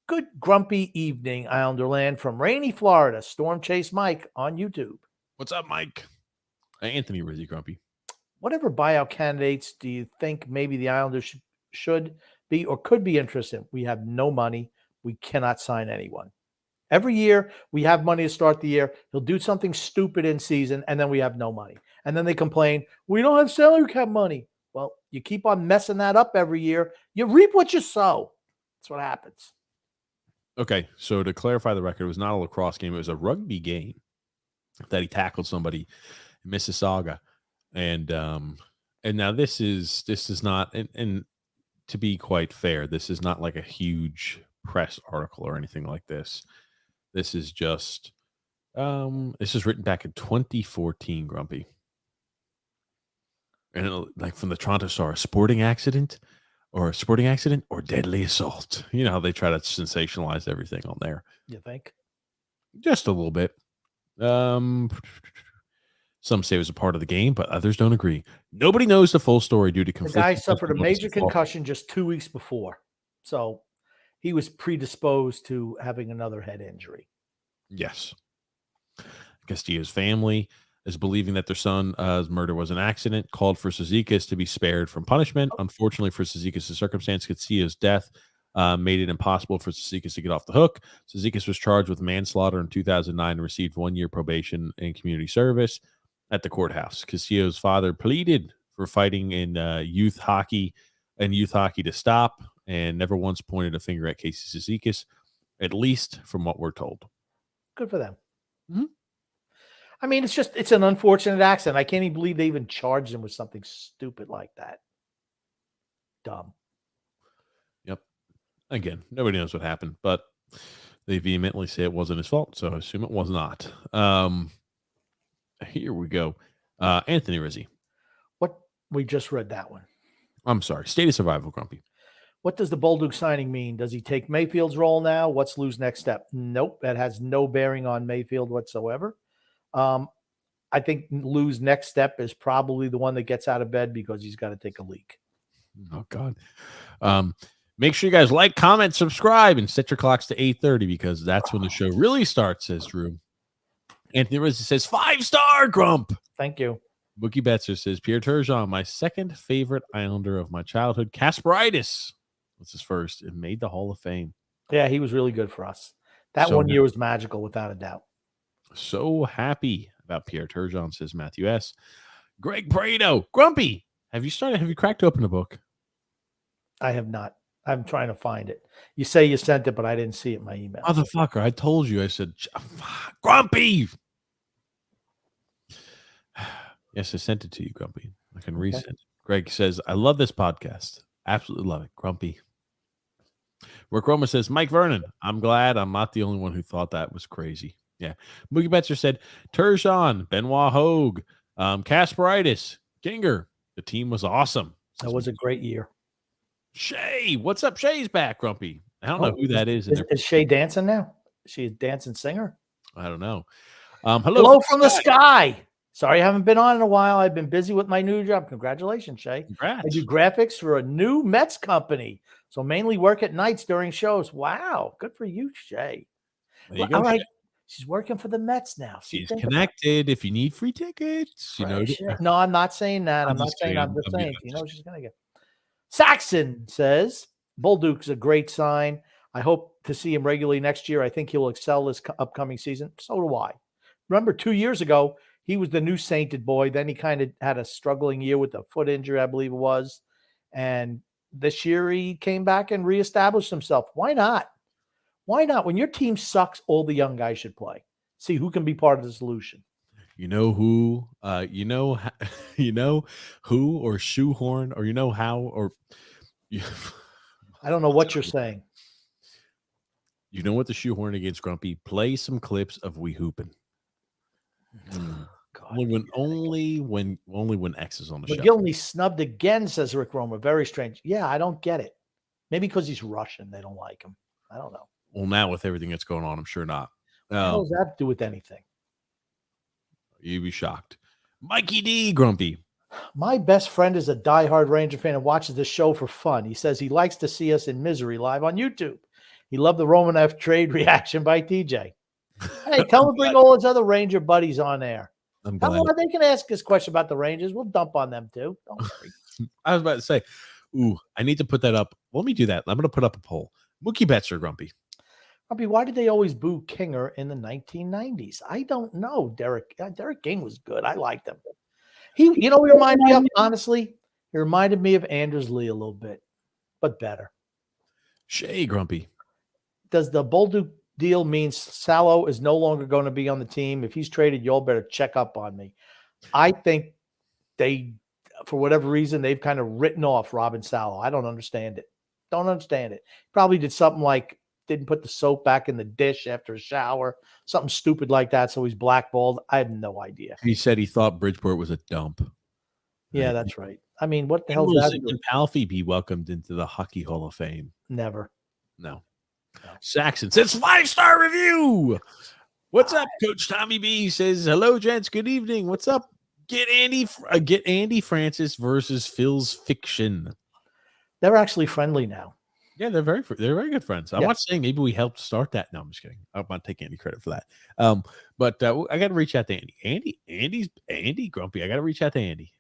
good grumpy evening, Islanderland, from rainy Florida. Storm Chase Mike on YouTube. What's up, Mike? Anthony Rizzi, Grumpy. Whatever buyout candidates do you think maybe the Islanders should be or could be interested? We have no money. We cannot sign anyone. Every year, we have money to start the year. He'll do something stupid in season, and then we have no money. And then they complain, we don't have salary cap money. Well, you keep on messing that up every year. You reap what you sow. That's what happens. Okay, so to clarify the record, it was not a lacrosse game. It was a rugby game that he tackled somebody in Mississauga. And now this is not, and to be quite fair, this is not like a huge press article or anything like this. This is just, this is written back in 2014, Grumpy. And like from the Toronto Star, sporting accident or deadly assault. You know how they try to sensationalize everything on there. You think? Just a little bit. Some say it was a part of the game, but others don't agree. Nobody knows the full story due to conflict. The guy suffered a major concussion just 2 weeks before. So he was predisposed to having another head injury. Yes. Castillo's family is believing that their son's murder was an accident, called for Cizikas to be spared from punishment. Unfortunately for Cizikas' circumstance, Castillo's death made it impossible for Cizikas to get off the hook. Cizikas was charged with manslaughter in 2009 and received 1 year probation and community service at the courthouse. Castillo's father pleaded for fighting in youth hockey to stop, and never once pointed a finger at Casey Cizikas, at least from what we're told. Good for them. Mm-hmm. I mean, it's an unfortunate accident. I can't even believe they even charged him with something stupid like that. Dumb. Yep. Again, nobody knows what happened, but they vehemently say it wasn't his fault, so I assume it was not. Here we go. Anthony Rizzi. What? We just read that one. I'm sorry. State of survival, Grumpy. What does the Bolduc signing mean? Does he take Mayfield's role now? What's Lou's next step? Nope. That has no bearing on Mayfield whatsoever. I think Lou's next step is probably the one that gets out of bed because he's got to take a leak. Oh, God. Make sure you guys like, comment, subscribe, and set your clocks to 8:30 because that's when the show really starts, says Drew. Anthony Rizzi says, 5-star, Grump. Thank you. Bookie Betzer says, Pierre Turgeon, my second favorite Islander of my childhood. Kasperitis was his first and made the Hall of Fame. Yeah, he was really good for us. That so 1 year was magical, without a doubt. So happy about Pierre Turgeon, says Matthew S. Greg Prado, Grumpy, have you cracked open a book? I have not. I'm trying to find it. You say you sent it, but I didn't see it in my email. Motherfucker, I told you. I said, Grumpy. Yes, I sent it to you, Grumpy. I can resend it. Greg says, I love this podcast. Absolutely love it. Grumpy. Rick Roma says, Mike Vernon, I'm glad I'm not the only one who thought that was crazy. Yeah. Moogie Betzer said, Turgeon, Benoit Hogue, Kasperitis, Ginger. The team was awesome. That was a great year. Shay, what's up? Shay's back, Grumpy. I don't know who that is. Is Shay dancing now? Is she a dancing singer? I don't know. Hello from the sky. Sorry I haven't been on in a while. I've been busy with my new job. Congratulations, Shay. Congrats. I do graphics for a new Mets company, so mainly work at nights during shows. Wow. Good for you, Shay. All right. She's working for the Mets now. She's connected. If you need free tickets, you know. No, I'm not saying that. I'm just saying you know she's going to get. Saxon says, Bolduc's a great sign. I hope to see him regularly next year. I think he will excel this upcoming season. So do I. Remember, 2 years ago, he was the new sainted boy. Then he kind of had a struggling year with a foot injury, I believe it was. And this year he came back and reestablished himself. Why not? Why not? When your team sucks, all the young guys should play. See who can be part of the solution. You know who, who or shoehorn or how or I don't know what you're saying. You know what the shoehorn against Grumpy? Play some clips of We Hoopin'. God, only when X is on the show. McGillney snubbed again, says Rick Roma. Very strange. Yeah, I don't get it. Maybe because he's Russian, they don't like him. I don't know. Well, now with everything that's going on, I'm sure not. What does that have to do with anything? You'd be shocked. Mikey D, Grumpy. My best friend is a diehard Ranger fan and watches this show for fun. He says he likes to see us in misery live on YouTube. He loved the Romanov trade reaction by TJ. Hey, tell him to bring all his other Ranger buddies on there. I'm glad. They can ask us question about the Rangers. We'll dump on them too. Don't worry. I was about to say, I need to put that up. Let me do that. I'm going to put up a poll. Mookie Betzer, Grumpy. Grumpy, why did they always boo Kinger in the 1990s? I don't know. Derek King was good. I liked him. He reminded me of, honestly, he reminded me of Anders Lee a little bit, but better. Shay, Grumpy. Does the Bolduc deal mean Salo is no longer going to be on the team? If he's traded, y'all better check up on me. I think they, for whatever reason, they've kind of written off Robin Salo. I don't understand it. Probably did something like didn't put the soap back in the dish after a shower, something stupid like that. So he's blackballed. I have no idea. He said he thought Bridgeport was a dump. Yeah, that's right. I mean, what the hell is that? Can Palfy be welcomed into the Hockey Hall of Fame? Never. No. Saxon says 5-star review. What's up, Coach Tommy B? Says hello, gents. Good evening. What's up? Get Andy Francis versus Phil's Fiction. They're actually friendly now. Yeah, they're very good friends. I'm not saying maybe we helped start that. No, I'm just kidding. I'm not taking any credit for that. But I got to reach out to Andy. Andy grumpy. I got to reach out to Andy.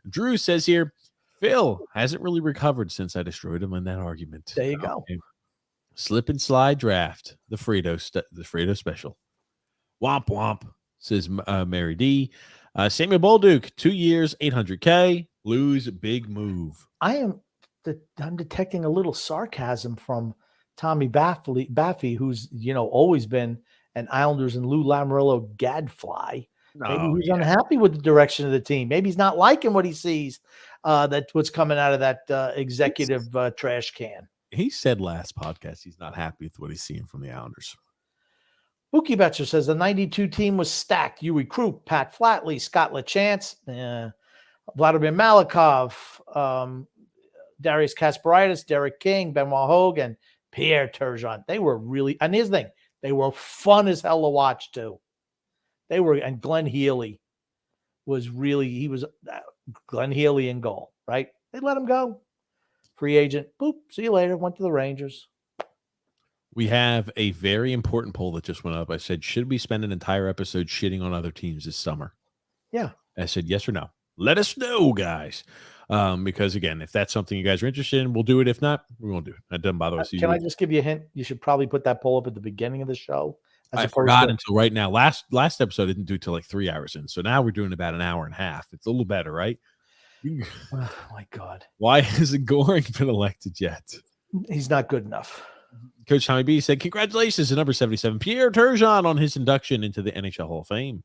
Drew says here, Phil hasn't really recovered since I destroyed him in that argument. There you go. Slip and slide draft. The Fredo special. Womp womp, says Mary D. Samuel Bolduc, 2 years, $800K. Lose big move. I'm detecting a little sarcasm from Tommy Baffy, who's always been an Islanders and Lou Lamoriello gadfly. Maybe he's unhappy with the direction of the team. Maybe he's not liking what he sees. That's what's coming out of that executive trash can. He said last podcast he's not happy with what he's seeing from the Islanders. Bookie Betcher says the 92 team was stacked. You recruit Pat Flatley, Scott LaChance, Vladimir Malikov, Darius Kasparaitis, Derek King, Benoit Hogue, and Pierre Turgeon. They were really, and here's the thing, they were fun as hell to watch too. And Glenn Healy was Glenn Healy in goal, right? They let him go. Free agent, boop, see you later. Went to the Rangers. We have a very important poll that just went up. I said, should we spend an entire episode shitting on other teams this summer? Yeah. I said, yes or no. Let us know, guys. Because, again, if that's something you guys are interested in, we'll do it. If not, we won't do it. That doesn't bother us. Can I just give you a hint? You should probably put that poll up at the beginning of the show. I forgot until right now. Last episode didn't do till like 3 hours in. So now we're doing about an hour and a half. It's a little better, right? Oh, my God. Why hasn't Goring been elected yet? He's not good enough. Coach Tommy B said, congratulations to number 77, Pierre Turgeon, on his induction into the NHL Hall of Fame.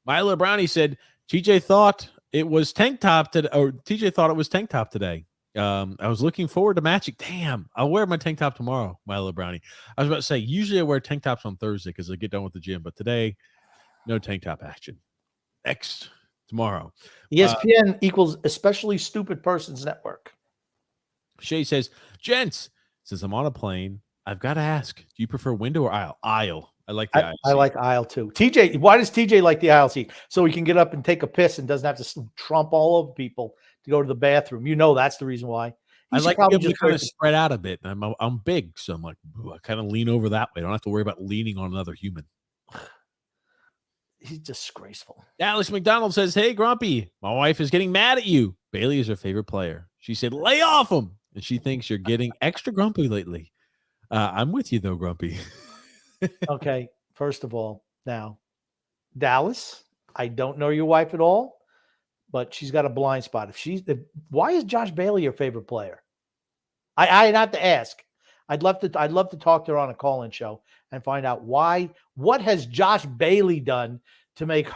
Milo Brownie said, TJ thought it was tank top today. I was looking forward to matching. Damn, I'll wear my tank top tomorrow, Milo Brownie. I was about to say, usually I wear tank tops on Thursday because I get done with the gym, but today, no tank top action. Next, tomorrow. ESPN equals especially stupid persons network. Shay says, gents, since I'm on a plane, I've got to ask, do you prefer window or aisle? Aisle. I like the aisle seat. I like aisle too. TJ, why does TJ like the aisle seat? So he can get up and take a piss and doesn't have to trump all over people to go to the bathroom. That's the reason why. I like to be able to kind of spread out a bit. I'm big, so I'm like, I kind of lean over that way. I don't have to worry about leaning on another human. He's disgraceful. Alex McDonald says, hey, Grumpy, my wife is getting mad at you. Bailey is her favorite player. She said, lay off him. And she thinks you're getting extra grumpy lately. I'm with you, though, Grumpy. Okay, first of all, now, Dallas, I don't know your wife at all, but she's got a blind spot. Why is Josh Bailey your favorite player? I'd have to ask. I'd love to talk to her on a call-in show and find out why. What has Josh Bailey done to make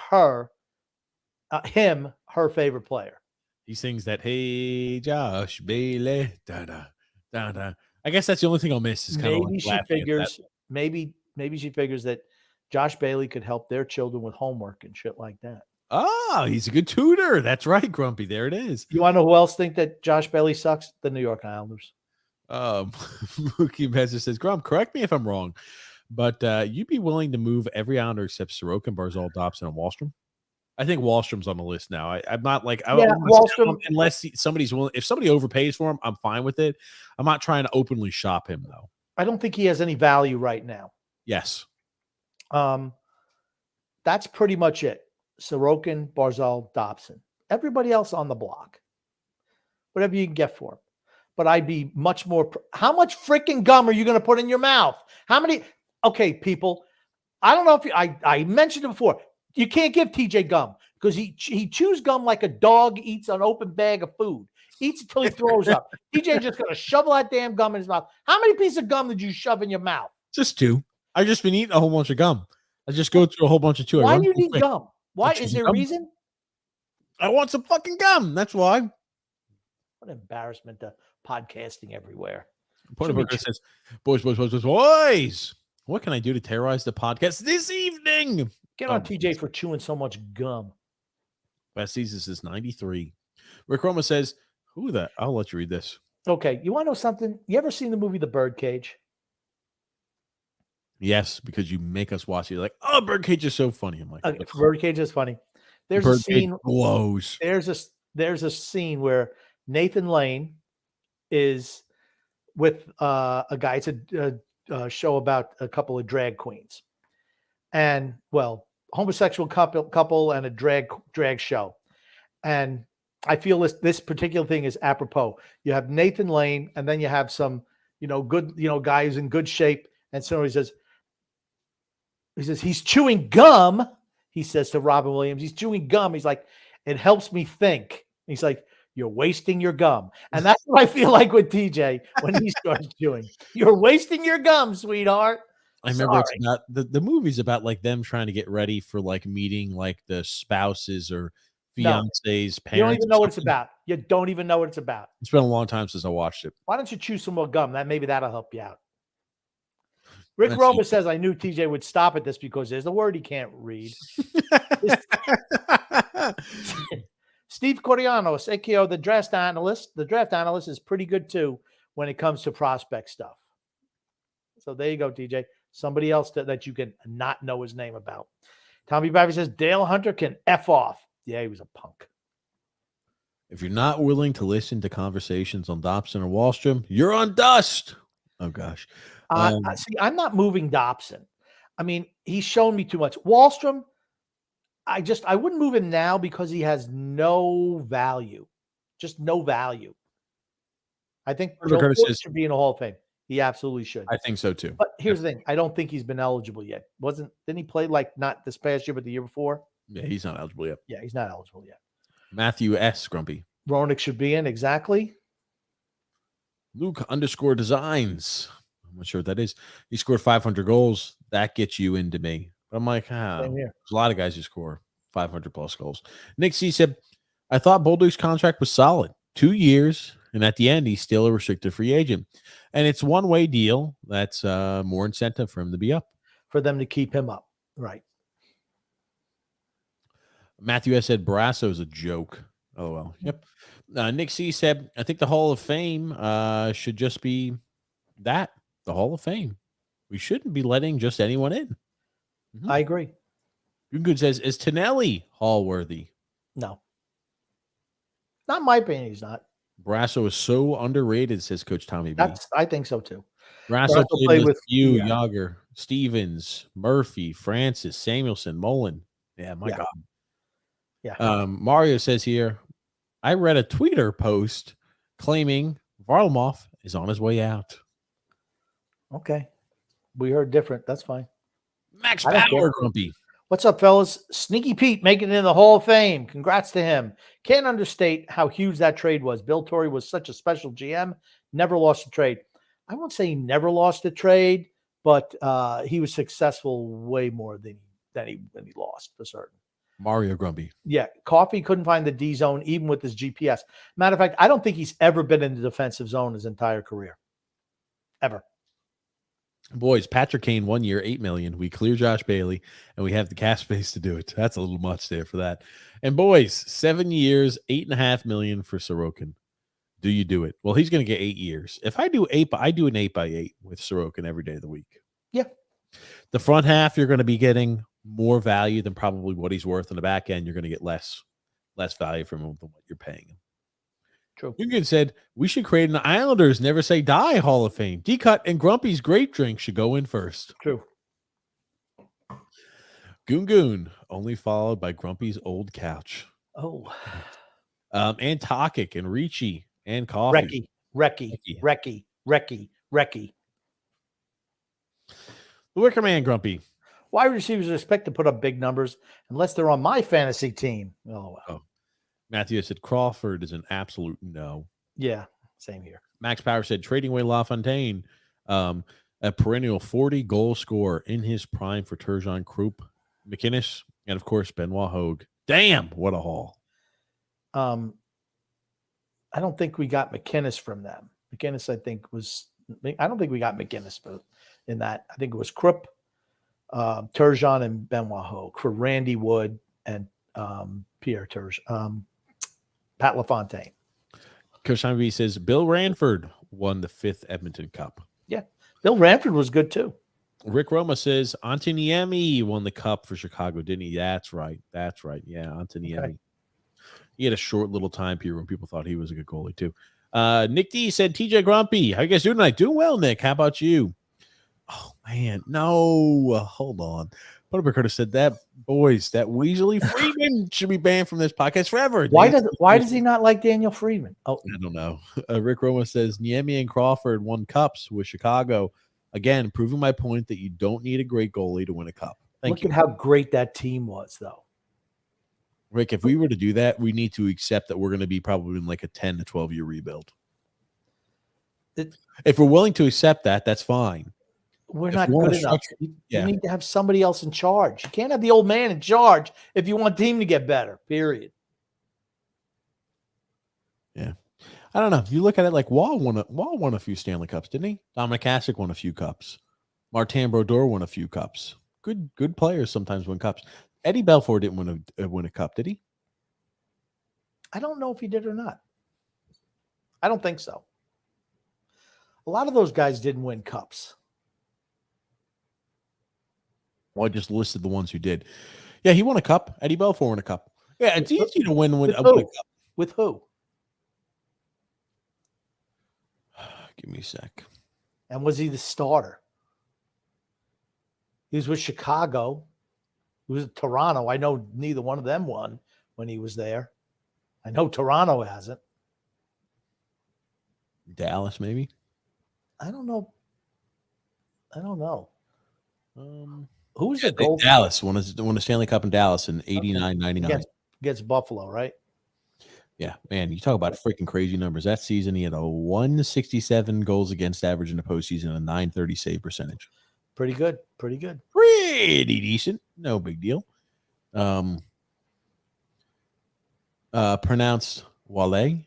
him her favorite player? He sings that, hey, Josh Bailey, da-da, da-da. I guess that's the only thing I'll miss is kind of maybe she figures maybe she figures that Josh Bailey could help their children with homework and shit like that. Oh, he's a good tutor. That's right, Grumpy. There it is. You want to know who else think that Josh Bailey sucks? The New York Islanders. Mookie Bezos says, Grump, correct me if I'm wrong, but you'd be willing to move every Islander except Sorokin, Barzal, Dobson, and Wallstrom? I think Wallstrom's on the list now. I'm not like, Wallstrom, unless somebody's willing. If somebody overpays for him, I'm fine with it. I'm not trying to openly shop him, though. I don't think he has any value right now. Yes. That's pretty much it. Sorokin, Barzal, Dobson. Everybody else on the block. Whatever you can get for him. But I'd be much more. How much freaking gum are you going to put in your mouth? How many? Okay, people. I don't know if I mentioned it before. You can't give TJ gum because he chews gum like a dog eats an open bag of food. Eats until he throws up. TJ just going to shovel that damn gum in his mouth. How many pieces of gum did you shove in your mouth? Just 2. I've just been eating a whole bunch of gum. I just go through a whole bunch of 2. Why do you need gum? Why? Is there a reason? I want some fucking gum. That's why. What an embarrassment to podcasting everywhere. Says, boys. What can I do to terrorize the podcast this evening? Get on TJ for chewing so much gum. Best season is 93. Rick Roma says, who that? I'll let you read this. Okay. You want to know something? You ever seen the movie The Birdcage? Yes, because you make us watch it. You're like, oh, Birdcage is so funny. I'm like, Birdcage is funny. There's Birdcage a scene. Blows. There's a scene where Nathan Lane is with a guy. It's a show about a couple of drag queens, and homosexual couple and a drag show. And I feel this particular thing is apropos. You have Nathan Lane, and then you have some, good, guy who's in good shape. And so he says, he's chewing gum. He says to Robin Williams, he's chewing gum. He's like, it helps me think. He's like, you're wasting your gum. And that's what I feel like with TJ when he starts chewing. You're wasting your gum, sweetheart. I remember it's about the movie's about like them trying to get ready for like meeting like the spouses or fiance's parents. You don't even know what it's about. You don't even know what it's about. It's been a long time since I watched it. Why don't you chew some more gum? Maybe that'll help you out. Rick Romer says, I knew TJ would stop at this because there's a word he can't read. Steve Corianos, aka the draft analyst. The draft analyst is pretty good too when it comes to prospect stuff. So there you go, TJ. Somebody else that you can not know his name about. Tommy Bivey says, Dale Hunter can F off. Yeah, he was a punk. If you're not willing to listen to conversations on Dobson or Wallstrom, you're on dust. Oh, gosh. See, I'm not moving Dobson. I mean, he's shown me too much. Wallstrom, I wouldn't move him now because he has no value. Just no value. I think Joe Curtis should be in the Hall of Fame. He absolutely should. I think so too. But here's the thing. I don't think he's been eligible yet. Didn't he play like not this past year, but the year before? Yeah, he's not eligible yet. Yeah, he's not eligible yet. Matthew S. Grumpy. Roenick should be in, exactly. Luke_designs. I'm not sure what that is. He scored 500 goals. That gets you into me. But I'm like, there's a lot of guys who score 500 plus goals. Nick C said, I thought Bolduc's contract was solid. 2 years, and at the end, he's still a restricted free agent. And it's one-way deal. That's more incentive for him to be up. For them to keep him up. Right. Matthew S. said, Barrasso is a joke. Oh, well. Yep. Nick C. said, I think the Hall of Fame should just be that, the Hall of Fame. We shouldn't be letting just anyone in. Mm-hmm. I agree. Good says, is Tonelli Hall worthy? No. Not in my opinion, he's not. Barrasso is so underrated, says Coach Tommy B. I think so too. Barrasso played with you, Yager, Stevens, Murphy, Francis, Samuelson, Mullen. Yeah, my God. Yeah. Mario says here, I read a Twitter post claiming Varlamov is on his way out. Okay. We heard different. That's fine. Max Power, Grumpy. What's up, fellas? Sneaky Pete making it in the Hall of Fame. Congrats to him. Can't understate how huge that trade was. Bill Torrey was such a special GM. Never lost a trade. I won't say he never lost a trade, but he was successful way more than he lost for certain. Mario Grumpy. Yeah. Coffee couldn't find the D zone even with his GPS. Matter of fact, I don't think he's ever been in the defensive zone his entire career. Ever. Boys, Patrick Kane 1 year, $8 million. We clear Josh Bailey, and we have the cap space to do it. That's a little much there for that. And boys, 7 years, $8.5 million for Sorokin. Do you do it? Well, he's going to get 8 years. If I do an 8x8 with Sorokin every day of the week. Yeah. The front half, you're going to be getting more value than probably what he's worth. In the back end, you're going to get less value from him than what you're paying him. True. Dugan said, we should create an Islanders Never Say Die Hall of Fame. D-Cut and Grumpy's grape drink should go in first. True. Goon, only followed by Grumpy's old couch. Oh. And Tokic and Ricci and Coffee. Recchi. The Wicker Man, Grumpy. Wide receivers expect to put up big numbers unless they're on my fantasy team. Oh, well. Matthew said Crawford is an absolute no. Yeah, same here. Max Power said trading away LaFontaine, a perennial 40-goal scorer in his prime for Turgeon, Krupp, McInnes, and of course Benoit Hogue. Damn, what a haul! I don't think we got McInnes from them. McInnes, I don't think we got McInnes in that. I think it was Krupp, Turgeon, and Benoit Hogue for Randy Wood and Pierre Turgeon. Pat LaFontaine. Coach Tommy says Bill Ranford won the 5th Edmonton Cup. Yeah, Bill Ranford was good too. Rick Roma says Antoniemi won the cup for Chicago, didn't he? That's right. Yeah, Antoniemi. Okay. He had a short little time period when people thought he was a good goalie too. Nick D said, TJ Grumpy, how you guys doing tonight? Doing well, Nick. How about you? Oh, man. No. Hold on. Butterbeer could have said that. Boys, that Weasley Freeman should be banned from this podcast forever. Why does he not like Daniel Freeman? Oh, I don't know. Rick Roma says, Niemi and Crawford won cups with Chicago. Again, proving my point that you don't need a great goalie to win a cup. Look at how great that team was, though. Rick, if we were to do that, we need to accept that we're going to be probably in like a 10 to 12 year rebuild. If we're willing to accept that, that's fine. We're not good enough. You need to have somebody else in charge. You can't have the old man in charge if you want the team to get better, period. Yeah. I don't know. You look at it like Wall won a few Stanley Cups, didn't he? Dominic Hasek won a few cups. Martin Brodeur won a few cups. Good players sometimes win cups. Eddie Belfour didn't win a cup, did he? I don't know if he did or not. I don't think so. A lot of those guys didn't win cups. Well, I just listed the ones who did. Yeah, he won a cup. Eddie Belfour won a cup. Yeah, it's easy to win a cup. With who? Give me a sec. And was he the starter? He was with Chicago. He was at Toronto. I know neither one of them won when he was there. I know Toronto hasn't. Dallas, maybe? I don't know. Who's the goal? Dallas won a Stanley Cup in Dallas in 89-99. Against Buffalo, right? Yeah, man, you talk about freaking crazy numbers. That season, he had a 167 goals against average in the postseason and a 930 save percentage. Pretty good. Pretty decent. No big deal. Pronounced Wale. I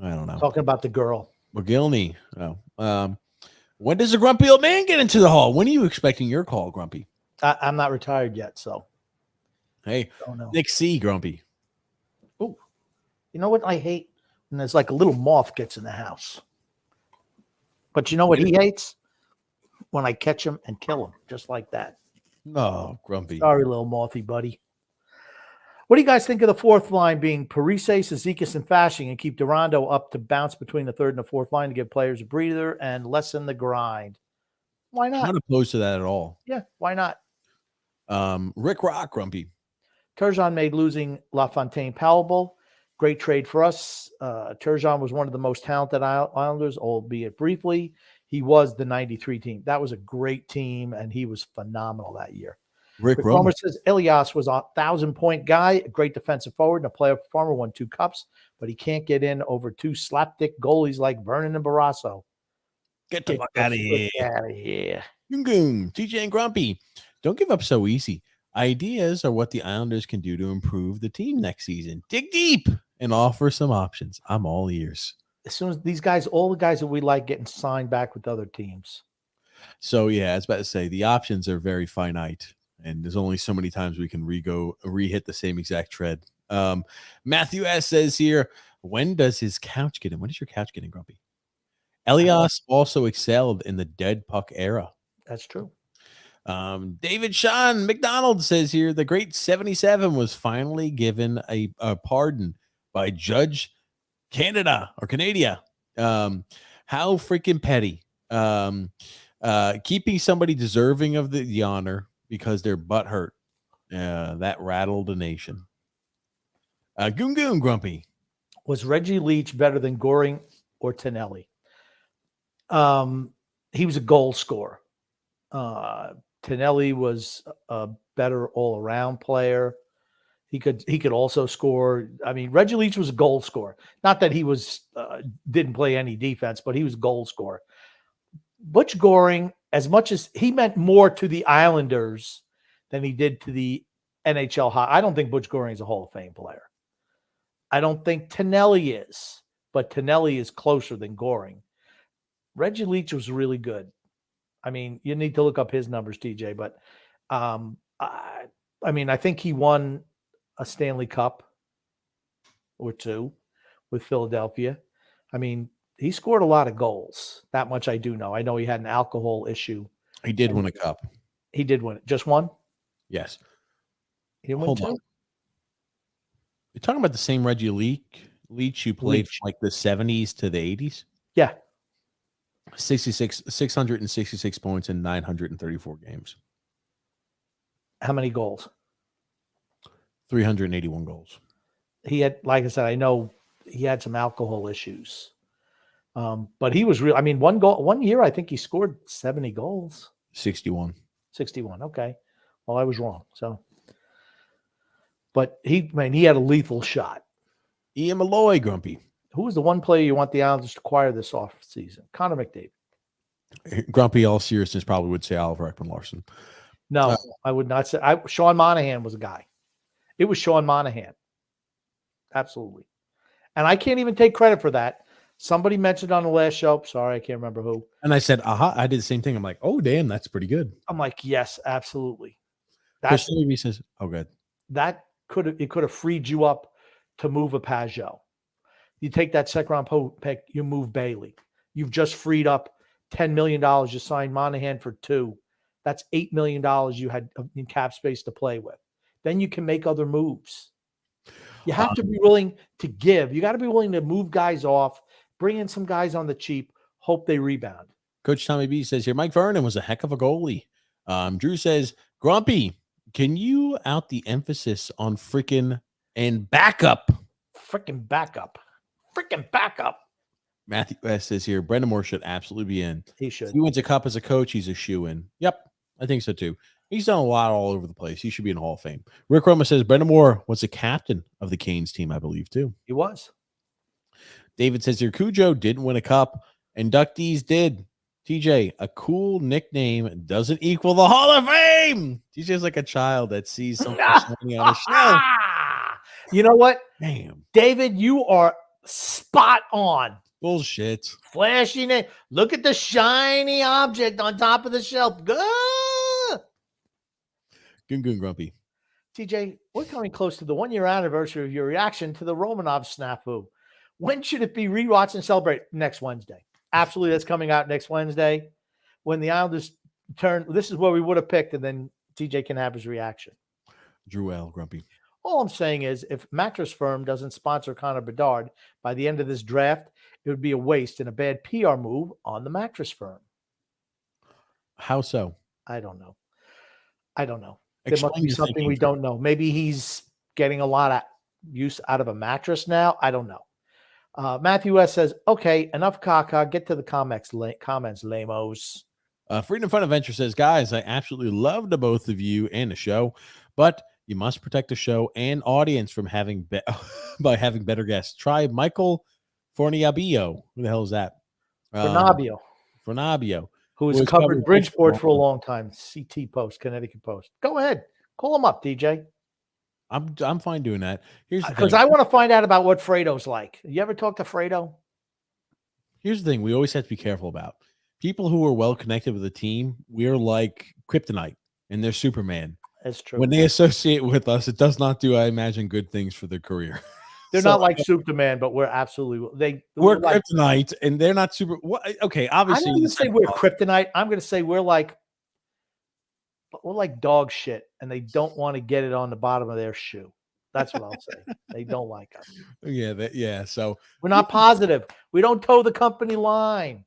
don't know. Talking about the girl. McGillney. Oh. When does the grumpy old man get into the hall? When are you expecting your call, Grumpy? I'm not retired yet, so. Hey, Nick C, Grumpy. Oh, you know what I hate? When there's like a little moth gets in the house. But you know what he hates? When I catch him and kill him, just like that. No, Grumpy. Sorry, little mothy buddy. What do you guys think of the fourth line being Parise, Zizekas, and Fashing, and keep Durando up to bounce between the third and the fourth line to give players a breather and lessen the grind? Why not? I'm not opposed to that at all. Yeah, why not? Rick Rock, Grumpy. Turgeon made losing LaFontaine palatable. Great trade for us. Turgeon was one of the most talented Islanders, albeit briefly. He was the 93 team. That was a great team, and he was phenomenal that year. Rick Romer says Elias was a 1,000-point guy, a great defensive forward, and a playoff performer, won 2 cups, but he can't get in over 2 slapdick goalies like Vernon and Barrasso. Get the fuck out of here. Goon, TJ and Grumpy. Don't give up so easy. Ideas are what the Islanders can do to improve the team next season. Dig deep and offer some options. I'm all ears. As soon as these guys, all the guys that we like getting signed back with other teams. So, yeah, I was about to say the options are very finite. And there's only so many times we can re-hit the same exact tread. Matthew S. says here, when does his couch get in? When does your couch get in, Grumpy? Elias also excelled in the dead puck era. That's true. David Sean McDonald says here, the great 77 was finally given a pardon by Judge Canada. How freaking petty. Keeping somebody deserving of the honor because their butt hurt. That rattled a nation. Goon Grumpy. Was Reggie Leach better than Goring or Tonelli? He was a goal scorer. Tonelli was a better all-around player. He could also score. I mean, Reggie Leach was a goal scorer. Not that he was didn't play any defense, but he was a goal scorer. Butch Goring, as much as he meant more to the Islanders than he did to the NHL. I don't think Butch Goring is a Hall of Fame player. I don't think Tonelli is, but Tonelli is closer than Goring. Reggie Leach was really good. I mean, you need to look up his numbers, TJ, but I think he won a Stanley Cup or 2 with Philadelphia. I mean, he scored a lot of goals. That much I do know. I know he had an alcohol issue. He did win a cup. He did win it. Just one? Yes. He didn't win 2? You're talking about the same Reggie Leach who played from like the 70s to the 80s? Yeah. 666 points in 934 games. How many goals? 381 goals. He had, like I said, I know he had some alcohol issues. But he was real. I mean, one year, I think he scored 70 goals. 61. Okay. Well, I was wrong. So, but he had a lethal shot. Ian Malloy, Grumpy. Who is the one player you want the Islanders to acquire this off season? Connor McDavid. Grumpy, all seriousness, probably would say Oliver Ekman-Larsson. No, I would not say. Sean Monahan was a guy. It was Sean Monahan. Absolutely. And I can't even take credit for that. Somebody mentioned on the last show. Sorry, I can't remember who. And I said, aha, I did the same thing. I'm like, oh, damn, that's pretty good. I'm like, yes, absolutely. Chris Levy says, oh, good. That could have freed you up to move a Pajot. You take that second round pick, you move Bailey. You've just freed up $10 million. You signed Monahan for 2. That's $8 million you had in cap space to play with. Then you can make other moves. You have to be willing to give. You got to be willing to move guys off, bring in some guys on the cheap, hope they rebound. Coach Tommy B says here, Mike Vernon was a heck of a goalie. Drew says, Grumpy, can you out the emphasis on freaking and backup? Freaking backup. Freaking backup. Matthew S says here, Brendan Moore should absolutely be in. He should. If he wins a cup as a coach, he's a shoe-in. Yep, I think so too. He's done a lot all over the place. He should be in the Hall of Fame. Rick Roma says Brendan Moore was the captain of the Canes team, I believe, too. He was. David says here, Cujo didn't win a cup. Inductees did. TJ, a cool nickname doesn't equal the Hall of Fame. TJ's like a child that sees something shiny on a shelf. You know what? Damn. David, you are spot on. Bullshit. Flashy name. Look at the shiny object on top of the shelf. Good. Goon Grumpy. TJ, we're coming close to the 1-year anniversary of your reaction to the Romanov snafu. When should it be rewatched and celebrate? Next Wednesday. Absolutely, that's coming out next Wednesday. When the Islanders turn, this is where we would have picked, and then TJ can have his reaction. Drew L. Grumpy. All I'm saying is, if Mattress Firm doesn't sponsor Connor Bedard by the end of this draft, it would be a waste and a bad PR move on the Mattress Firm. How so? I don't know. There must be something we don't know. Maybe he's getting a lot of use out of a mattress now. I don't know. Matthew S says, okay, enough caca. Get to the comments, lamos. Freedom Fun Adventure says, guys, I absolutely love the both of you and the show, but you must protect the show and audience from having by having better guests. Try Michael Forniabio. Who the hell is that? Fornabio. Who has covered Bridgeport for a long time. CT Post, Connecticut Post. Go ahead. Call him up, DJ. I'm fine doing that. Here's the thing. Because I want to find out about what Fredo's like. You ever talk to Fredo? Here's the thing we always have to be careful about. People who are well connected with the team, we're like kryptonite and they're Superman. That's true. When they associate with us, it does not do, I imagine, good things for their career. They're not like Superman, but we're absolutely we're like kryptonite, and they're not super. Okay, obviously, I'm going to say we're kryptonite. I'm going to say we're like dog shit, and they don't want to get it on the bottom of their shoe. That's what I'll say. They don't like us. Yeah. So we're not positive. We don't toe the company line.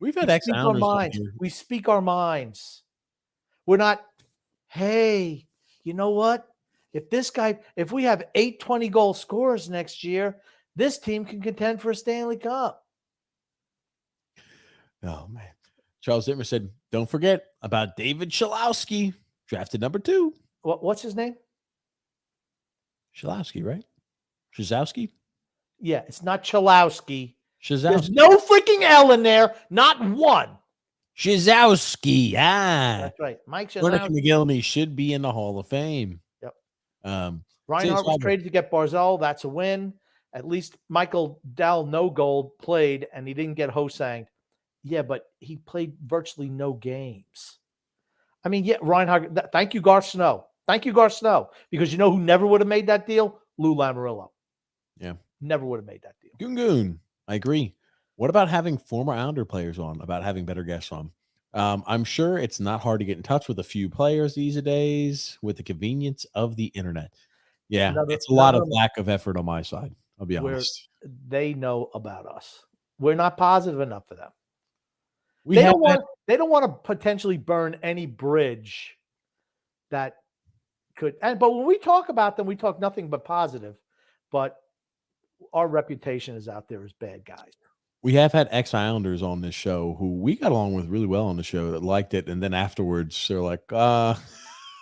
We've had ex-Islanders. We speak our minds. We're not. Hey, you know what? If we have 8 20-goal scorers next year, this team can contend for a Stanley Cup. Oh, man. Charles Dittmer said, don't forget about David Chalowski, drafted number 2. What's his name? Chalowski, right? Shazowski? Yeah, it's not Chalowski. Shazowski. There's no freaking L in there. Not one. Shazowski. That's right. Mike Shazowski. McGillney should be in the Hall of Fame. Yep. Reinhart was traded to get Barzal. That's a win. At least Michael Dell, no gold, played, and he didn't get Hosang. Yeah, but he played virtually no games. I mean, yeah, Reinhart. Thank you, Garth Snow. Because you know who never would have made that deal? Lou Lamoriello. Yeah. Never would have made that deal. Goon. I agree. What about having former Islander players on, about having better guests on? I'm sure it's not hard to get in touch with a few players these days with the convenience of the internet. Yeah, it's a lot of lack of effort on my side. I'll be honest. They know about us. We're not positive enough for them. They don't want to potentially burn any bridge that could. But when we talk about them, we talk nothing but positive. But our reputation is out there as bad guys. We have had ex-Islanders on this show who we got along with really well on the show that liked it, and then afterwards they're like,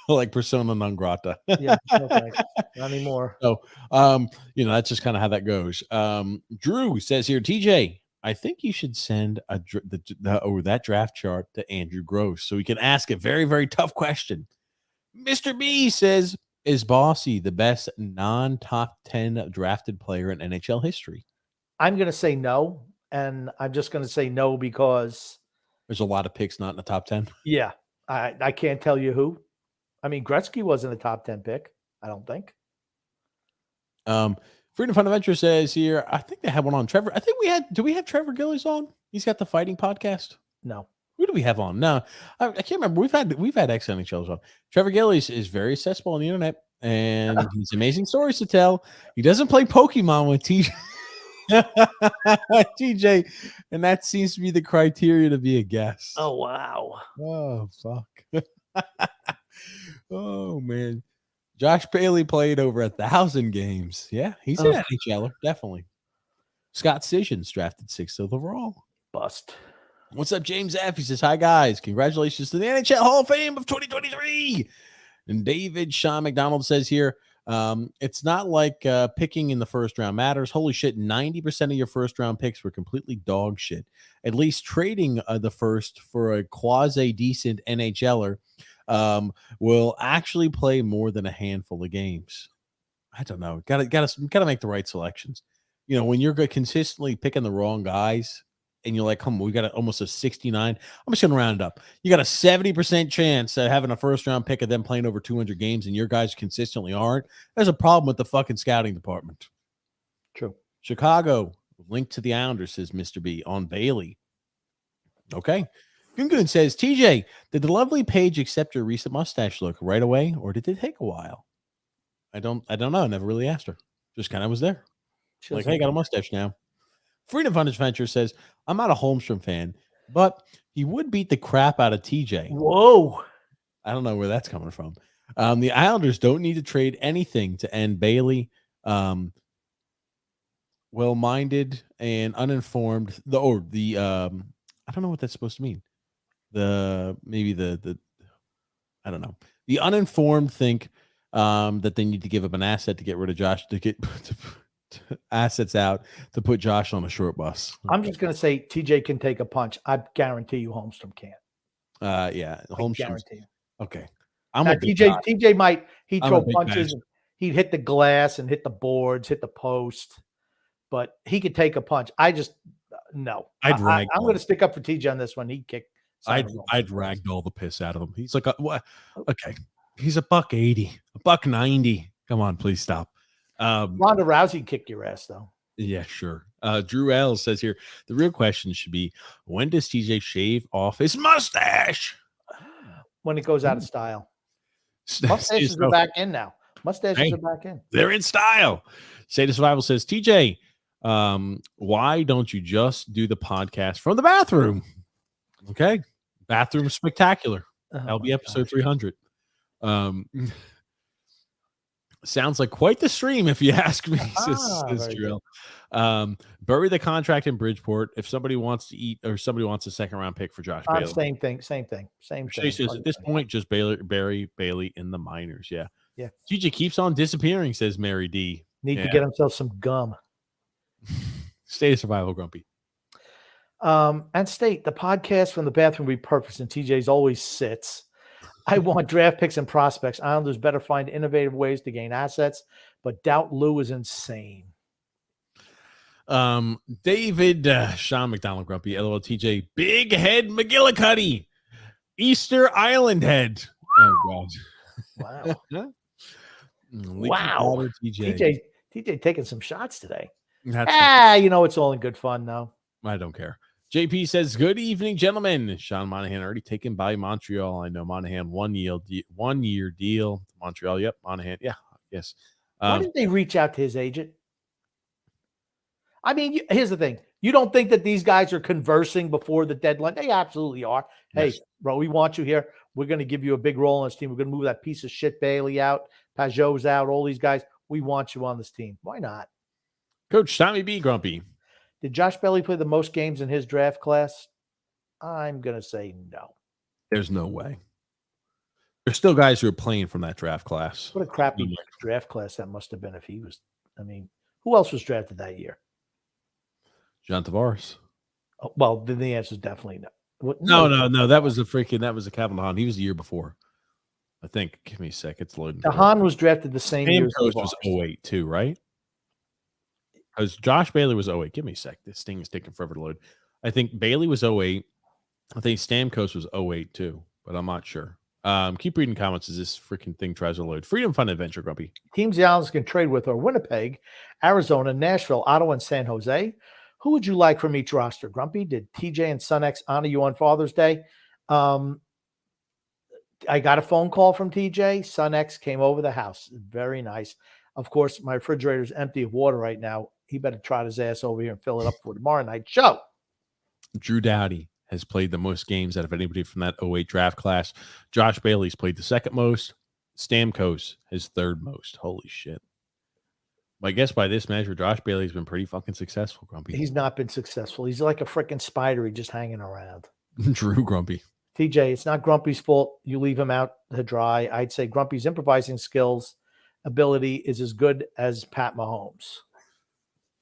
like persona non grata. Yeah, okay. Not anymore. So, that's just kind of how that goes. Drew says here, TJ, I think you should send that draft chart to Andrew Gross so we can ask a very, very tough question. Mr. B says, is Bossy the best non-top 10 drafted player in NHL history? I'm going to say no. And I'm just going to say no because there's a lot of picks not in the top 10. Yeah. I can't tell you who. I mean, Gretzky wasn't a top 10 pick, I don't think. Freedom Fun Adventure says here, I think they had one on Trevor. I think do we have Trevor Gillies on? He's got the fighting podcast. No. Who do we have on? No, I can't remember. We've had ex-NHLs on. Trevor Gillies is very accessible on the internet, and he's amazing stories to tell. He doesn't play Pokemon with TJ. TJ, and that seems to be the criteria to be a guest. Oh wow. Oh fuck. Oh man. Josh Bailey played over 1,000 games. Yeah, he's an NHLer, definitely. Scott Sissions drafted 6th overall. Bust. What's up, James F? He says, hi guys, congratulations to the NHL Hall of Fame of 2023. And David Sean McDonald says here, it's not like picking in the first round matters. Holy shit, 90% of your first round picks were completely dog shit. At least trading the first for a quasi decent NHLer will actually play more than a handful of games. I don't know. Gotta make the right selections. When you're consistently picking the wrong guys and you're like, come on, we got almost a 69. I'm just gonna round it up. You got a 70% chance of having a first round pick of them playing over 200 games and your guys consistently aren't. There's a problem with the fucking scouting department. True. Chicago, link to the Islanders, says Mr. B on Bailey. Okay. Gungun says, TJ, did the lovely Paige accept your recent mustache look right away, or did it take a while? I don't know. I never really asked her. Just kind of was there. Like, hey, got a mustache now. Freedom Fun Adventure says, I'm not a Holmstrom fan, but he would beat the crap out of TJ. Whoa. I don't know where that's coming from. The Islanders don't need to trade anything to end Bailey. Well-minded and uninformed. I don't know what that's supposed to mean. I don't know. The uninformed think that they need to give up an asset to get rid of Josh, to get assets out to put Josh on a short bus. Okay. I'm just going to say TJ can take a punch. I guarantee you Holmstrom can't. Yeah. Holmstrom. Guarantee you. Okay. TJ might, he'd throw punches. And he'd hit the glass and hit the boards, hit the post, but he could take a punch. No. I'm going to stick up for TJ on this one. He'd kick. I'd ragged all the piss out of him. He's like, what? Okay. He's $180, $190. Come on, please stop. Ronda Rousey kicked your ass, though. Yeah, sure. Drew L says here, the real question should be, when does TJ shave off his mustache? When it goes out of style. Mustaches are back in now. Mustaches are back in. They're in style. Say the Survival says, TJ, why don't you just do the podcast from the bathroom? Okay. Bathroom spectacular. That'll be episode 300. Sounds like quite the stream, if you ask me. Says Drill. Bury the contract in Bridgeport if somebody wants to eat or somebody wants a second round pick for Josh Bailey. Same thing. She says at this point, just bury Bailey in the minors. Yeah. Yeah. TJ keeps on disappearing, says Mary D. Need to get himself some gum. State of Survival, Grumpy. And State, the podcast from the bathroom repurposed, and TJ's always sits. I want draft picks and prospects. Islanders better find innovative ways to gain assets, but doubt Lou is insane. David Sean McDonald, Grumpy, LOL TJ, Big Head McGillicuddy, Easter Island Head. Oh God! Wow! Wow! TJ taking some shots today. It's all in good fun though. I don't care. JP says, good evening, gentlemen. Sean Monahan already taken by Montreal. I know Monahan 1 year deal. Montreal, yep. Monahan, yeah, yes. Why didn't they reach out to his agent? I mean, here's the thing. You don't think that these guys are conversing before the deadline? They absolutely are. Hey, bro, we want you here. We're going to give you a big role on this team. We're going to move that piece of shit Bailey out, Pajot's out, all these guys. We want you on this team. Why not? Coach Tommy B. Grumpy. Did Josh Bailey play the most games in his draft class? I'm going to say no. There's no way. There's still guys who are playing from that draft class. What a crappy draft class that must have been if he was. I mean, who else was drafted that year? John Tavares. Oh, well, then the answer is definitely no. No. That was a Calvin Hahn. He was the year before. I think. Give me a sec. It's loading. Hahn was drafted the same year. Stamkos was 08 too, right? Because Josh Bailey was 08. Give me a sec. This thing is taking forever to load. I think Bailey was 08. I think Stamkos was 08 too, but I'm not sure. Keep reading comments as this freaking thing tries to load. Freedom Fun Adventure, Grumpy. Teams the Islanders can trade with are Winnipeg, Arizona, Nashville, Ottawa, and San Jose. Who would you like from each roster, Grumpy? Did TJ and SunX honor you on Father's Day? I got a phone call from TJ. SunX came over the house. Very nice. Of course, my refrigerator's empty of water right now. He better trot his ass over here and fill it up for tomorrow night's show. Drew Doughty has played the most games out of anybody from that 08 draft class. Josh Bailey's played the second most. Stamkos his third most. Holy shit. I guess by this measure, Josh Bailey's been pretty fucking successful, Grumpy. He's not been successful. He's like a freaking spider. He's just hanging around. Drew Grumpy. TJ, it's not Grumpy's fault. You leave him out to dry. I'd say Grumpy's improvising skills ability is as good as Pat Mahomes.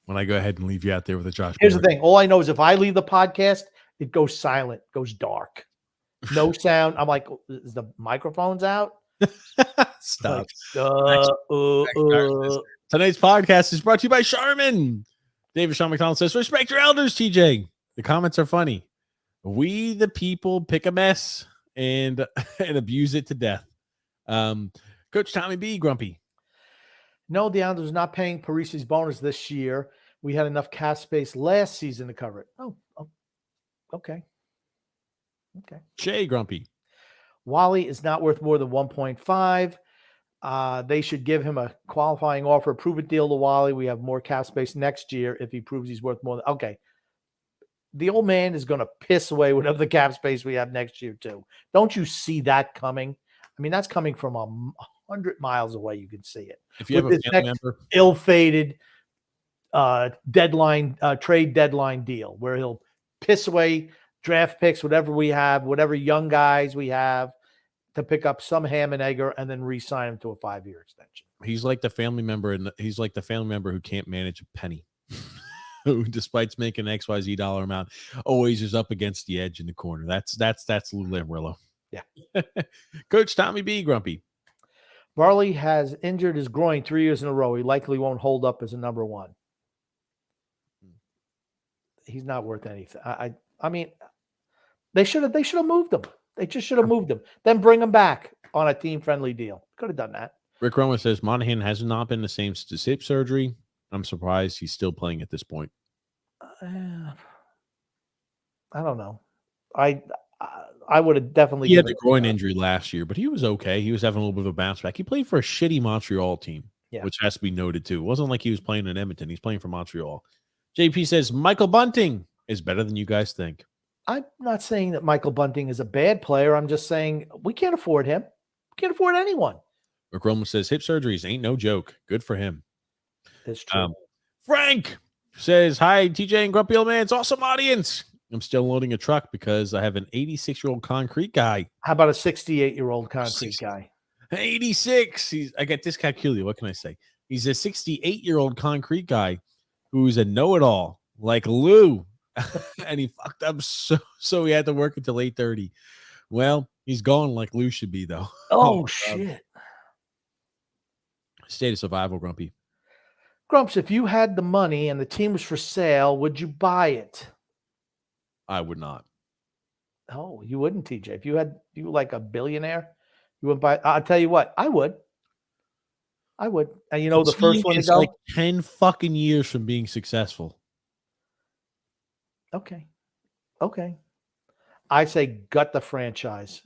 When I go ahead and leave you out there with a Josh Here's Bailey. The thing. All I know is if I leave the podcast, it goes silent, goes dark. No sound. I'm like, is the microphones out? Stop. Like, Tonight's podcast is brought to you by Charmin. David Sean McDonald says, respect your elders, TJ. The comments are funny. We, the people, pick a mess and abuse it to death. Coach Tommy B. Grumpy. No, the Islanders are not paying Parishes bonus this year. We had enough cap space last season to cover it. Oh, okay. Jay Grumpy. Wally is not worth more than 1.5. They should give him a qualifying offer, prove it deal to Wally. We have more cap space next year if he proves he's worth more than. Okay. The old man is going to piss away whatever the cap space we have next year, too. Don't you see that coming? I mean, that's coming from 100 miles away. You can see it. If you have a family member, ill-fated trade deadline deal where he'll piss away draft picks, whatever we have, whatever young guys we have, to pick up some ham and egger and then re-sign him to a 5-year extension. He's like the family member, and he's like the family member who can't manage a penny, who, despite making XYZ dollar amount, always is up against the edge in the corner. That's Lou Lamoriello. Yeah. Coach Tommy B. Grumpy. Varley has injured his groin 3 years in a row. He likely won't hold up as a number one. He's not worth anything. I mean, they should have moved him. They just should have moved him. Then bring him back on a team-friendly deal. Could have done that. Rick Roma says Monahan has not been the same since hip surgery. I'm surprised he's still playing at this point. I don't know. I would have definitely. He had the groin injury last year, but he was okay. He was having a little bit of a bounce back. He played for a shitty Montreal team, which has to be noted too. It wasn't like he was playing in Edmonton. He's playing for Montreal. JP says Michael Bunting is better than you guys think. I'm not saying that Michael Bunting is a bad player. I'm just saying we can't afford him. We can't afford anyone. Rick Roman says hip surgeries ain't no joke. Good for him. It's true. Frank says, hi, TJ and Grumpy Old Man. It's awesome audience. I'm still loading a truck because I have an 86-year-old concrete guy. How about a 68-year-old concrete guy? 86. I got dyscalculia. What can I say? He's a 68-year-old concrete guy who's a know-it-all like Lou. And he fucked up so he had to work until 8:30. Well, he's gone like Lou should be, though. Oh shit. State of survival, Grumpy. Grumps, if you had the money and the team was for sale, would you buy it? I would not. Oh, you wouldn't, TJ. If you were like a billionaire, you wouldn't buy. I'll tell you what, I would. And you know, the first one to go, like 10 fucking years from being successful. Okay. I say gut the franchise.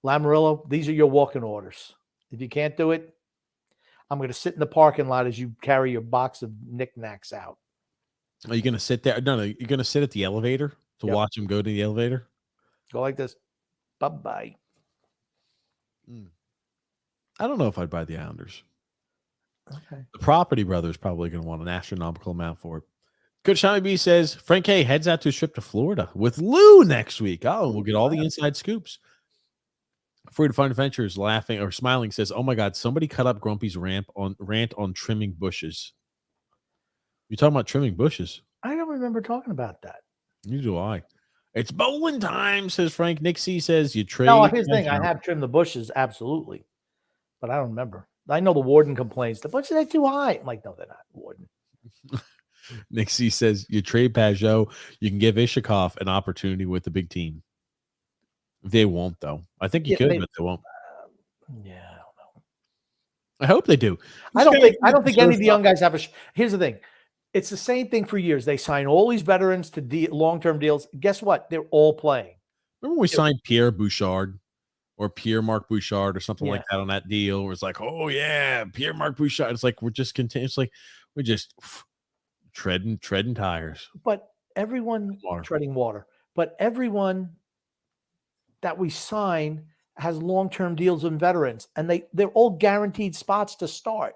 Lamoriello, these are your walking orders. If you can't do it, I'm going to sit in the parking lot as you carry your box of knickknacks out. Are you going to sit there? No, you're going to sit at the elevator to watch him go to the elevator? Go like this. Bye-bye. I don't know if I'd buy the Islanders. Okay. The Property Brothers probably going to want an astronomical amount for it. Coach Tommy B says Frank K heads out to a trip to Florida with Lou next week. Oh, we'll get all the inside scoops. Free to Find Adventures laughing or smiling says, "Oh my God, somebody cut up Grumpy's rant on trimming bushes." You talking about trimming bushes? I don't remember talking about that. Neither do I. It's bowling time, says Frank. Nick C says you trade. No, here's the thing. I have trimmed the bushes, absolutely, but I don't remember. I know the warden complains the bushes are too high. I'm like, no, they're not, warden. Nick C says you trade Pajot, you can give Ishikov an opportunity with the big team. They won't, though. I think you could, but they won't. Yeah, I don't know. I hope they do. I don't think any of the young guys have a. Here's the thing. It's the same thing for years. They sign all these veterans to long-term deals. Guess what? They're all playing. Remember when we signed Pierre Bouchard or Pierre-Marc Bouchard or something like that on that deal where it's like, oh, yeah, Pierre-Marc Bouchard. It's like we're just continuously, we're just treading tires. But everyone treading water. But everyone that we sign has long-term deals with veterans, and they're all guaranteed spots to start.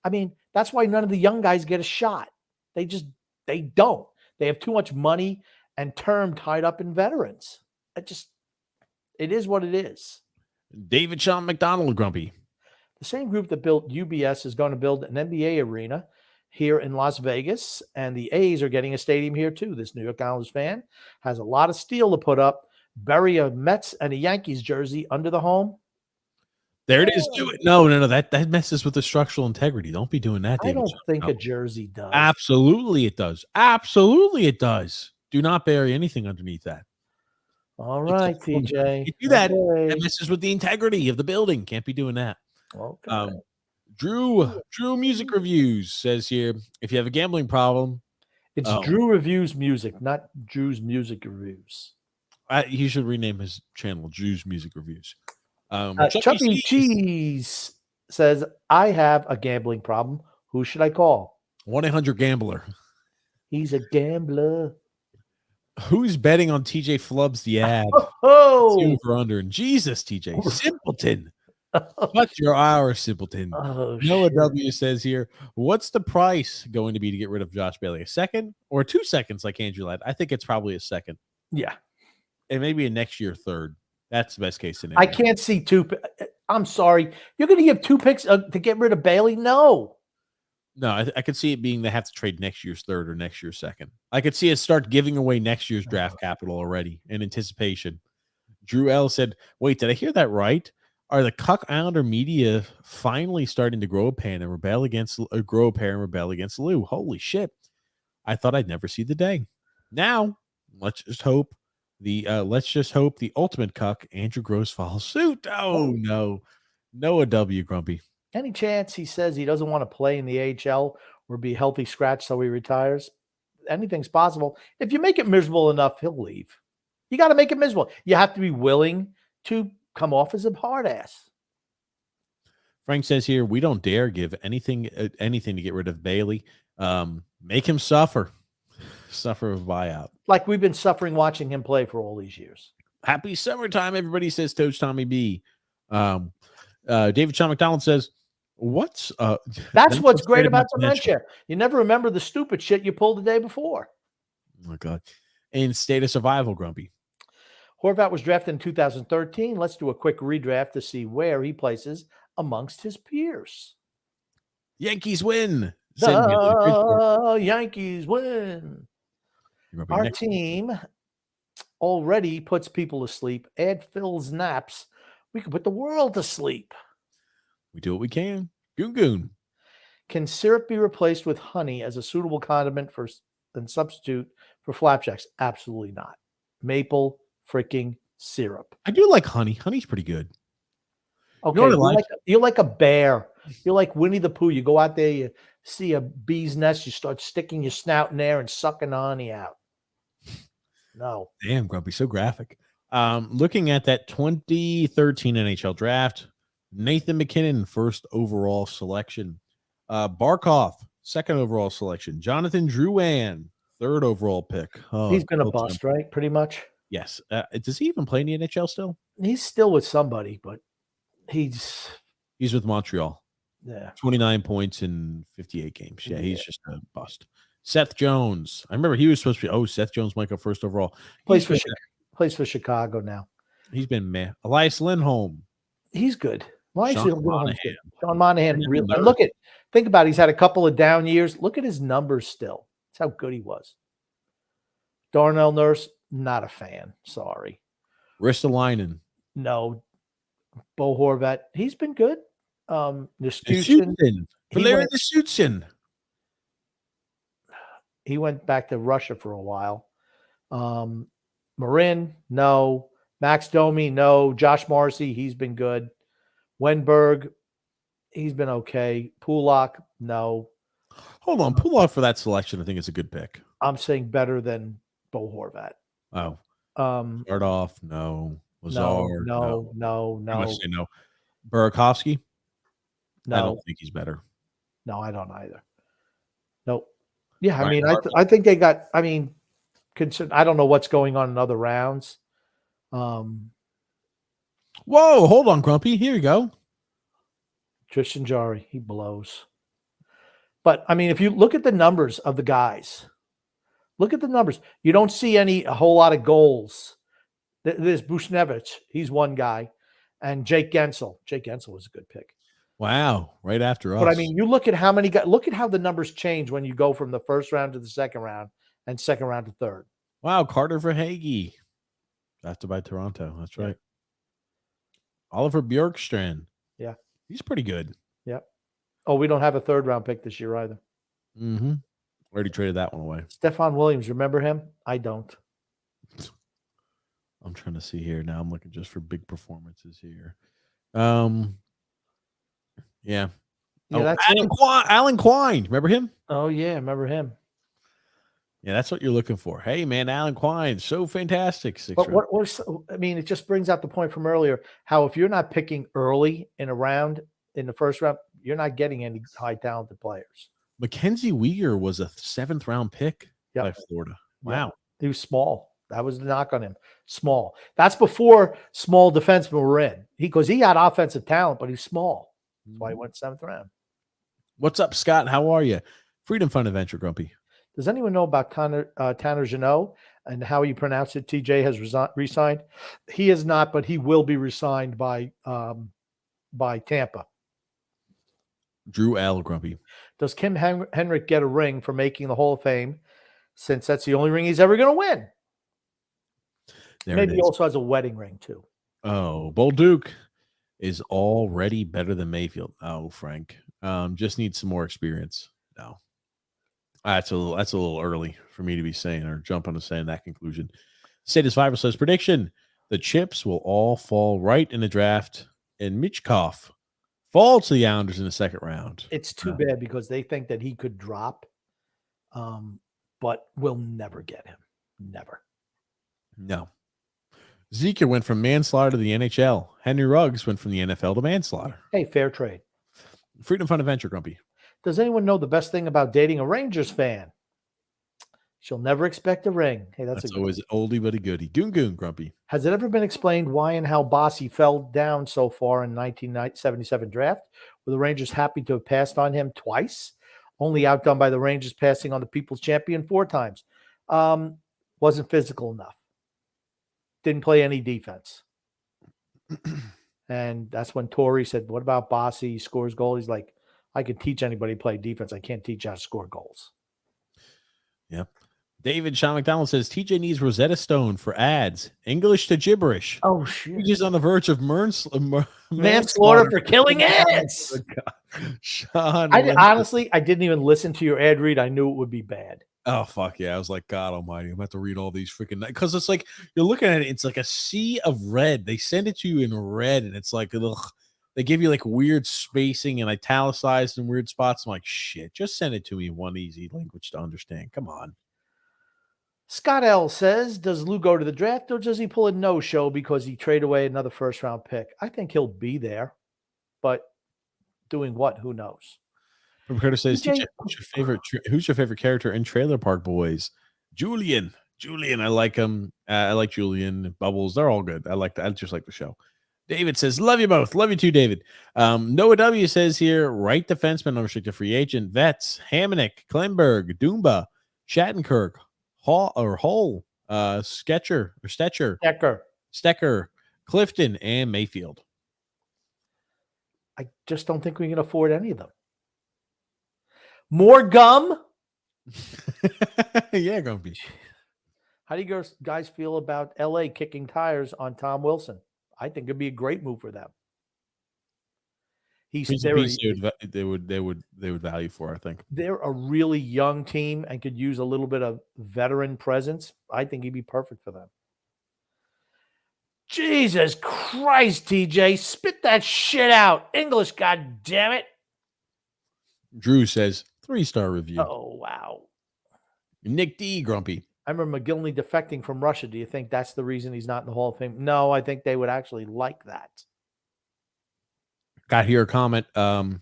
I mean, that's why none of the young guys get a shot. They don't. They have too much money and term tied up in veterans. It is what it is. David Sean McDonald, Grumpy. The same group that built UBS is going to build an NBA arena here in Las Vegas, and the A's are getting a stadium here too. This New York Islanders fan has a lot of steel to put up, bury a Mets and a Yankees jersey under the home. There it is. Do it. No. That messes with the structural integrity. Don't be doing that, David. I don't think a jersey does. Absolutely it does. Absolutely it does. Do not bury anything underneath that. All right, TJ. You do that. Okay. That messes with the integrity of the building. Can't be doing that. Okay. Drew Music Reviews says here, if you have a gambling problem. It's Drew Reviews Music, not Drew's Music Reviews. He should rename his channel Drew's Music Reviews. Chuck E. Cheese says, I have a gambling problem. Who should I call? 1-800-GAMBLER. He's a gambler. Who's betting on TJ Flubs the ad? Over under. And Jesus, TJ. Simpleton. What's your hour, Simpleton? Noah W says here, what's the price going to be to get rid of Josh Bailey? A second or 2 seconds like Andrew Ladd? I think it's probably a second. Yeah. And maybe a next year third. That's the best case scenario. I can't see two. I'm sorry. You're going to give 2 picks to get rid of Bailey? No. No, I could see it being they have to trade next year's third or next year's second. I could see it start giving away next year's draft capital already in anticipation. Drew L said, wait, did I hear that right? Are the Cuck Islander media finally starting to grow a pair and rebel against Lou? Holy shit. I thought I'd never see the day. Now, let's just hope the ultimate cuck, Andrew Gross, follows suit. Oh, no. Noah W, Grumpy. Any chance he says he doesn't want to play in the AHL or be healthy scratch so he retires? Anything's possible. If you make it miserable enough, he'll leave. You got to make it miserable. You have to be willing to come off as a hard ass. Frank says here, we don't dare give anything to get rid of Bailey. Make him suffer a buyout. Like we've been suffering watching him play for all these years. Happy summertime, everybody, says Coach Tommy B. David Sean McDonald says, that's what's great about dementia. You never remember the stupid shit you pulled the day before. Oh, my God. In state of survival, Grumpy. Horvat was drafted in 2013. Let's do a quick redraft to see where he places amongst his peers. Yankees win. The Yankees win. Our team already puts people to sleep. Add Phil's naps. We can put the world to sleep. We do what we can. Goon. Can syrup be replaced with honey as a suitable condiment and substitute for flapjacks? Absolutely not. Maple freaking syrup. I do like honey. Honey's pretty good. Okay, you're like a bear. You're like Winnie the Pooh. You go out there, you see a bee's nest, you start sticking your snout in there and sucking the honey out. No. Damn, Grumpy, so graphic. Looking at that 2013 NHL draft, Nathan McKinnon, first overall selection. Barkov, second overall selection. Jonathan Drouin, third overall pick. Oh, he's been a bust, right? Pretty much. Yes. Does he even play in the NHL still? He's still with somebody, but he's with Montreal. Yeah. 29 points in 58 games. Yeah, he's just a bust. Seth Jones. I remember he was supposed to be. Seth Jones might go first overall. Plays for Chicago now. He's been meh. Elias Lindholm. He's good. Well, Sean Monahan. Sean Monahan. Think about it. He's had a couple of down years. Look at his numbers still. That's how good he was. Darnell Nurse, not a fan. Sorry. Ristolainen. No. Bo Horvat. He's been good. Nasution. He went back to Russia for a while. Marin, no. Max Domi, no. Josh Morrissey, he's been good. Wenberg, he's been okay. Pulak, no. Hold on. Pulak for that selection, I think it's a good pick. I'm saying better than Bo Horvat. Oh. Start off, no. Lazar, no. I must say no. Burakovsky? No. I don't think he's better. No, I don't either. Nope. Yeah, I mean, I think they got, I mean, I don't know what's going on in other rounds. Whoa, hold on, Grumpy. Here you go. Tristan Jarry, he blows. But, I mean, if you look at the numbers of the guys, look at the numbers. You don't see a whole lot of goals. There's Bushnevich. He's one guy. And Jake Gensel. Jake Gensel was a good pick. Wow, right after us. But, I mean, you look at how many guys. Look at how the numbers change when you go from the first round to the second round and second round to third. Wow, Carter Verhaeghe. Drafted by Toronto. That's right. Oliver Bjorkstrand. Yeah. He's pretty good. Yeah. Oh, we don't have a third round pick this year either. Mm-hmm. Already traded that one away. Stephon Williams, remember him? I don't. I'm trying to see here now. I'm looking just for big performances here. Yeah. That's Alan Quine. Remember him? Oh, yeah. Remember him. Yeah, that's what you're looking for. Hey, man, Alan Quine, so fantastic. But it just brings out the point from earlier, how if you're not picking early in a round, in the first round, you're not getting any high talented players. Mackenzie Weegar was a 7th round pick by Florida. Wow. Yep. He was small. That was the knock on him. Small. That's before small defensemen were in. Because he had offensive talent, but he's small. That's why he went 7th round. What's up, Scott? How are you? Freedom Fund Adventure, Grumpy. Does anyone know about Tanner Jeannot and how you pronounce it? TJ has resigned. He is not, but he will be resigned by Tampa. Drew L. Grumpy. Does Kim Henrik get a ring for making the Hall of Fame, since that's the only ring he's ever going to win? Maybe he also has a wedding ring too. Oh, Bolduc is already better than Mayfield. Oh, Frank. Just needs some more experience. No. That's a little early for me to be saying or jump on saying that conclusion. Status Fiverr says prediction: the chips will all fall right in the draft, and Michkov fall to the Islanders in the second round. It's too bad because they think that he could drop, but we'll never get him. Never. No. Zeke went from manslaughter to the NHL. Henry Ruggs went from the NFL to manslaughter. Hey, fair trade. Freedom Fund Adventure, Grumpy. Does anyone know the best thing about dating a Rangers fan? She'll never expect a ring. Hey, that's always an oldie but a goodie. Goon, Grumpy. Has it ever been explained why and how Bossy fell down so far in 1977 draft? Were the Rangers happy to have passed on him twice? Only outdone by the Rangers passing on the People's Champion 4 times. Wasn't physical enough. Didn't play any defense. And that's when Torrey said, what about Bossy? He scores goals. He's like, I can teach anybody to play defense. I can't teach how to score goals. Yep. David Sean McDonald says TJ needs Rosetta Stone for ads. English to gibberish. Oh, shit. He's on the verge of manslaughter for killing ads. Sean, I didn't even listen to your ad read. I knew it would be bad. Oh, fuck yeah. I was like, God almighty, I'm going to have to read all these freaking... Because it's like, you're looking at it, it's like a sea of red. They send it to you in red, and it's like, ugh. They give you like weird spacing and italicized in weird spots. I'm like, shit, just send it to me in one easy language to understand. Come on. Scott L says, does Lou go to the draft or does he pull a no-show because he traded away another first-round pick? I think he'll be there. but doing what? Who knows? From Curtis says, TJ, who's your favorite character in Trailer Park Boys? Julian. I like him. I like Julian. Bubbles. They're all good. I just like the show. David says, love you both. Love you too, David. Noah W says here, right defenseman, unrestricted free agent, Vets, Hamonic, Klemberg, Doomba, Shattenkirk, Hull, Stecker, Clifton, and Mayfield. I just don't think we can afford any of them. More gum? Yeah, gonna be. How do you guys feel about LA kicking tires on Tom Wilson? I think it'd be a great move for them. They would value for, I think. They're a really young team and could use a little bit of veteran presence. I think he'd be perfect for them. Jesus Christ, TJ, spit that shit out. English, God damn it. Drew says 3-star review. Oh, wow. Nick D, grumpy. I remember McGillney defecting from Russia. Do you think that's the reason he's not in the Hall of Fame? No, I think they would actually like that. Got here a comment for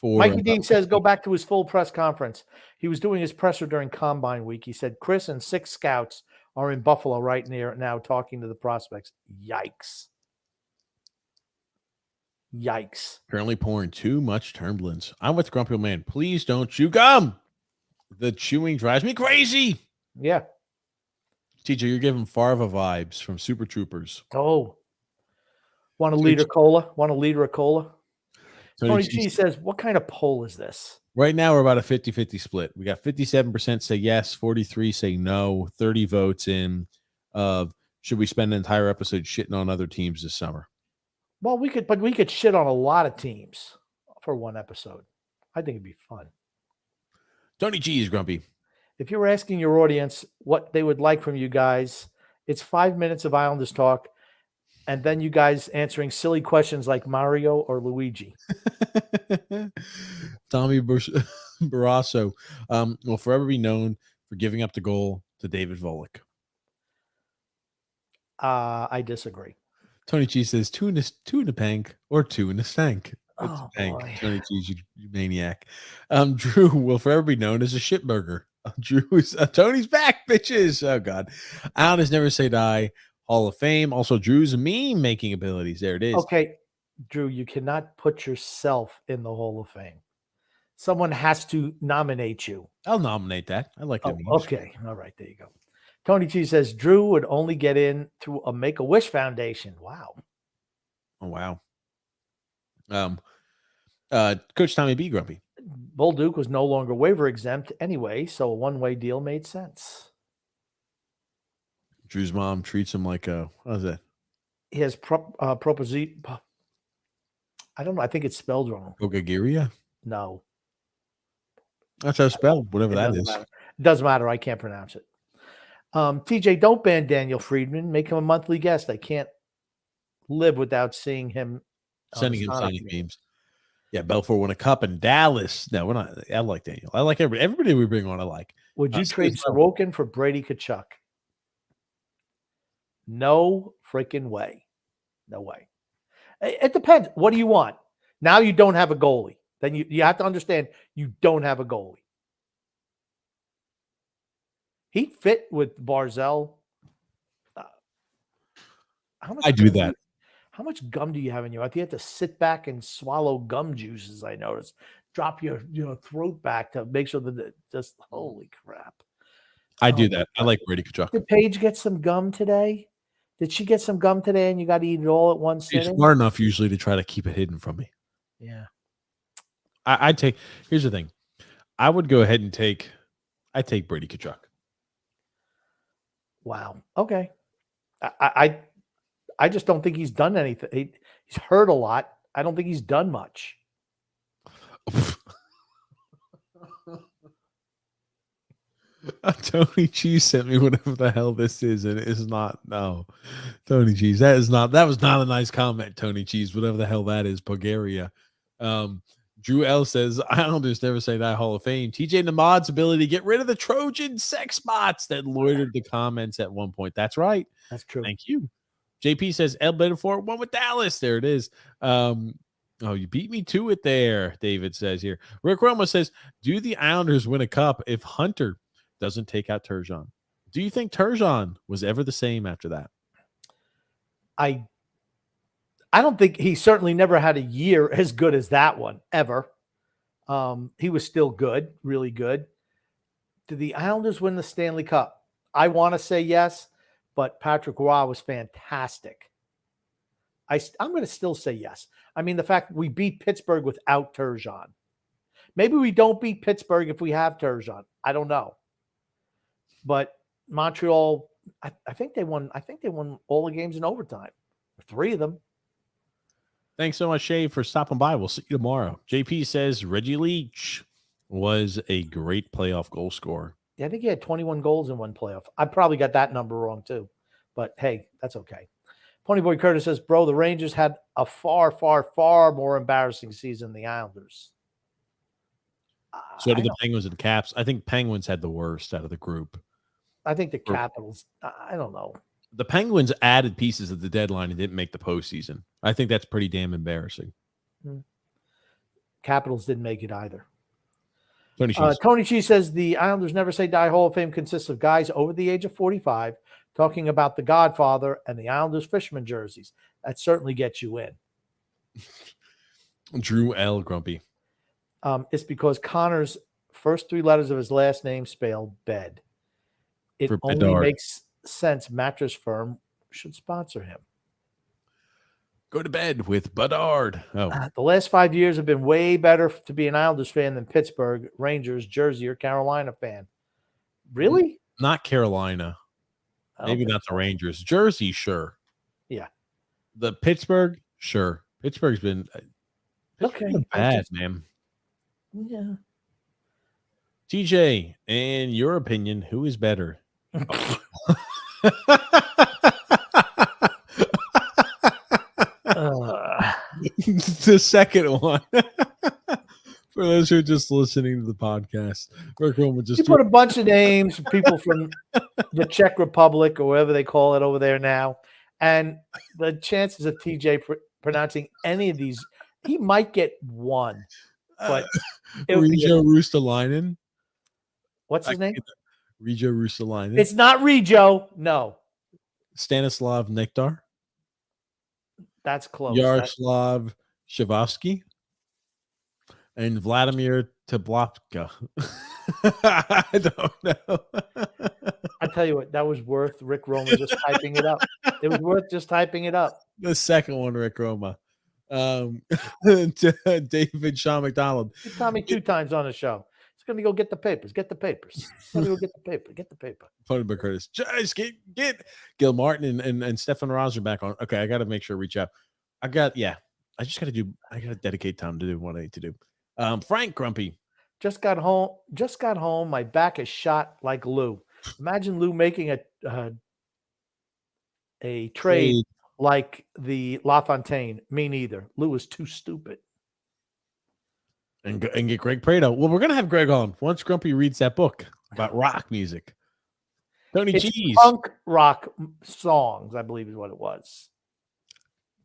Mikey Dean says, go back to his full press conference. He was doing his presser during Combine Week. He said, Chris and 6 scouts are in Buffalo right now talking to the prospects. Yikes. Currently pouring too much turbulence. I'm with Grumpy Old Man. Please don't chew gum. The chewing drives me crazy. Yeah. TJ, you're giving Farva vibes from Super Troopers. Oh. Want a liter of cola? Tony G says, what kind of poll is this? Right now, we're about a 50-50 split. We got 57% say yes, 43 say no, 30 votes in of should we spend an entire episode shitting on other teams this summer? Well, we could shit on a lot of teams for one episode. I think it'd be fun. Tony G is grumpy. If you were asking your audience what they would like from you guys, it's 5 minutes of Islanders talk, and then you guys answering silly questions like Mario or Luigi. Tommy Barrasso will forever be known for giving up the goal to David Volek. I disagree. Tony G says two in the pank or 2 in the stank. Oh, boy. Tony G, you maniac. Drew will forever be known as a shitburger. Tony's back, bitches. Oh God, Islanders never say die. Hall of Fame. Also, Drew's meme making abilities. There it is. Okay, Drew, you cannot put yourself in the Hall of Fame. Someone has to nominate you. I'll nominate that. I like that. Okay, all right, there you go. Tony G says Drew would only get in through a Make-A-Wish Foundation. Wow. Oh wow. Coach Tommy B. grumpy. Bull Duke was no longer waiver exempt anyway, so a one-way deal made sense. Drew's mom treats him like a, what is that? He has proposition. I don't know. I think it's spelled wrong. Ogagiria? No. That's how it's spelled, whatever that is. It doesn't matter. I can't pronounce it. TJ, don't ban Daniel Friedman. Make him a monthly guest. I can't live without seeing him. Sending him signing memes. Yeah, Belfort won a cup in Dallas. No, we're not. I like Daniel. I like everybody. Everybody we bring on, I like. Would you trade Sorokin for Brady Tkachuk? No freaking way. No way. It depends. What do you want? Now you don't have a goalie. Then you have to understand you don't have a goalie. He'd fit with Barzell. I do that. How much gum do you have in you? I think you have to sit back and swallow gum juices, I noticed. Drop your throat back to make sure that just, holy crap. I do that. I like Brady Tkachuk. Did Paige get some gum today? Did she get some gum today and you got to eat it all at once? She's smart enough usually to try to keep it hidden from me. Yeah. I'd take, here's the thing. I would go ahead and take Brady Tkachuk. Wow. Okay. I just don't think he's done anything. He's hurt a lot. I don't think he's done much. Tony Cheese sent me whatever the hell this is, and it is not. No, Tony Cheese. That was not a nice comment, Tony Cheese. Whatever the hell that is, Bulgaria. Drew L says, Islanders never say die Hall of Fame. TJ Namad's ability to get rid of the Trojan sex bots that loitered the comments at one point. That's right. That's true. Thank you. JP says El Benfort won with Dallas. There it is. Oh, you beat me to it there, David says here. Rick Roma says, do the Islanders win a cup if Hunter doesn't take out Turgeon? Do you think Turgeon was ever the same after that? I don't think he certainly never had a year as good as that one, ever. He was still good, really good. Did the Islanders win the Stanley Cup? I want to say yes, but Patrick Roy was fantastic. I'm going to still say yes. I mean, the fact we beat Pittsburgh without Turgeon. Maybe we don't beat Pittsburgh if we have Turgeon. I don't know. But Montreal, I think they won. I think they won all the games in overtime, 3 of them. Thanks so much, Shay, for stopping by. We'll see you tomorrow. JP says Reggie Leach was a great playoff goal scorer. Yeah, I think he had 21 goals in one playoff. I probably got that number wrong too, but hey, that's okay. Ponyboy Curtis says, bro, the Rangers had a far, far, far more embarrassing season than the Islanders. So did the Penguins and the Caps. I think Penguins had the worst out of the group. I think the Capitals, I don't know. The Penguins added pieces at the deadline and didn't make the postseason. I think that's pretty damn embarrassing. Capitals didn't make it either. Tony Cheese says the Islanders Never Say Die Hall of Fame consists of guys over the age of 45 talking about The Godfather and the Islanders fisherman jerseys. That certainly gets you in. Drew L. Grumpy. It's because Connor's first 3 letters of his last name spell bed. It only makes sense Mattress Firm should sponsor him. Go to bed with Bedard. The last 5 years have been way better to be an Islanders fan than Pittsburgh, Rangers, Jersey, or Carolina fan. Really? Not Carolina. Maybe not the Rangers. Jersey, sure. Yeah. The Pittsburgh, sure. Pittsburgh's been bad, man. Yeah. TJ, in your opinion, who is better? The second one. For those who are just listening to the podcast, you put a bunch of names, people from the Czech Republic or whatever they call it over there now, and the chances of TJ pronouncing any of these, he might get one. But Rijo Rustalainen. What's his name? Rijo Rustalainen. It's not Rijo. No. Stanislav Nektar. That's close. Yaroslav Shavovsky. And Vladimir Tablopka. I don't know. I tell you what, that was worth Rick Roma just typing it up. It was worth just typing it up. The second one, Rick Roma. David Sean McDonald. He told me 2 times on the show. He's going to go get the papers. Get the papers. He's going to go get the paper. Get the paper. Tony Curtis. Just get Gil Martin and Stefan Roser back on. Okay, I got to make sure to reach out. I got to dedicate time to do what I need to do. Frank Grumpy. Just got home. My back is shot like Lou. Imagine Lou making a trade like the LaFontaine. Me neither. Lou is too stupid. And get Greg Prado. Well, we're gonna have Greg on once Grumpy reads that book about rock music. Tony Cheese. Punk rock songs, I believe is what it was.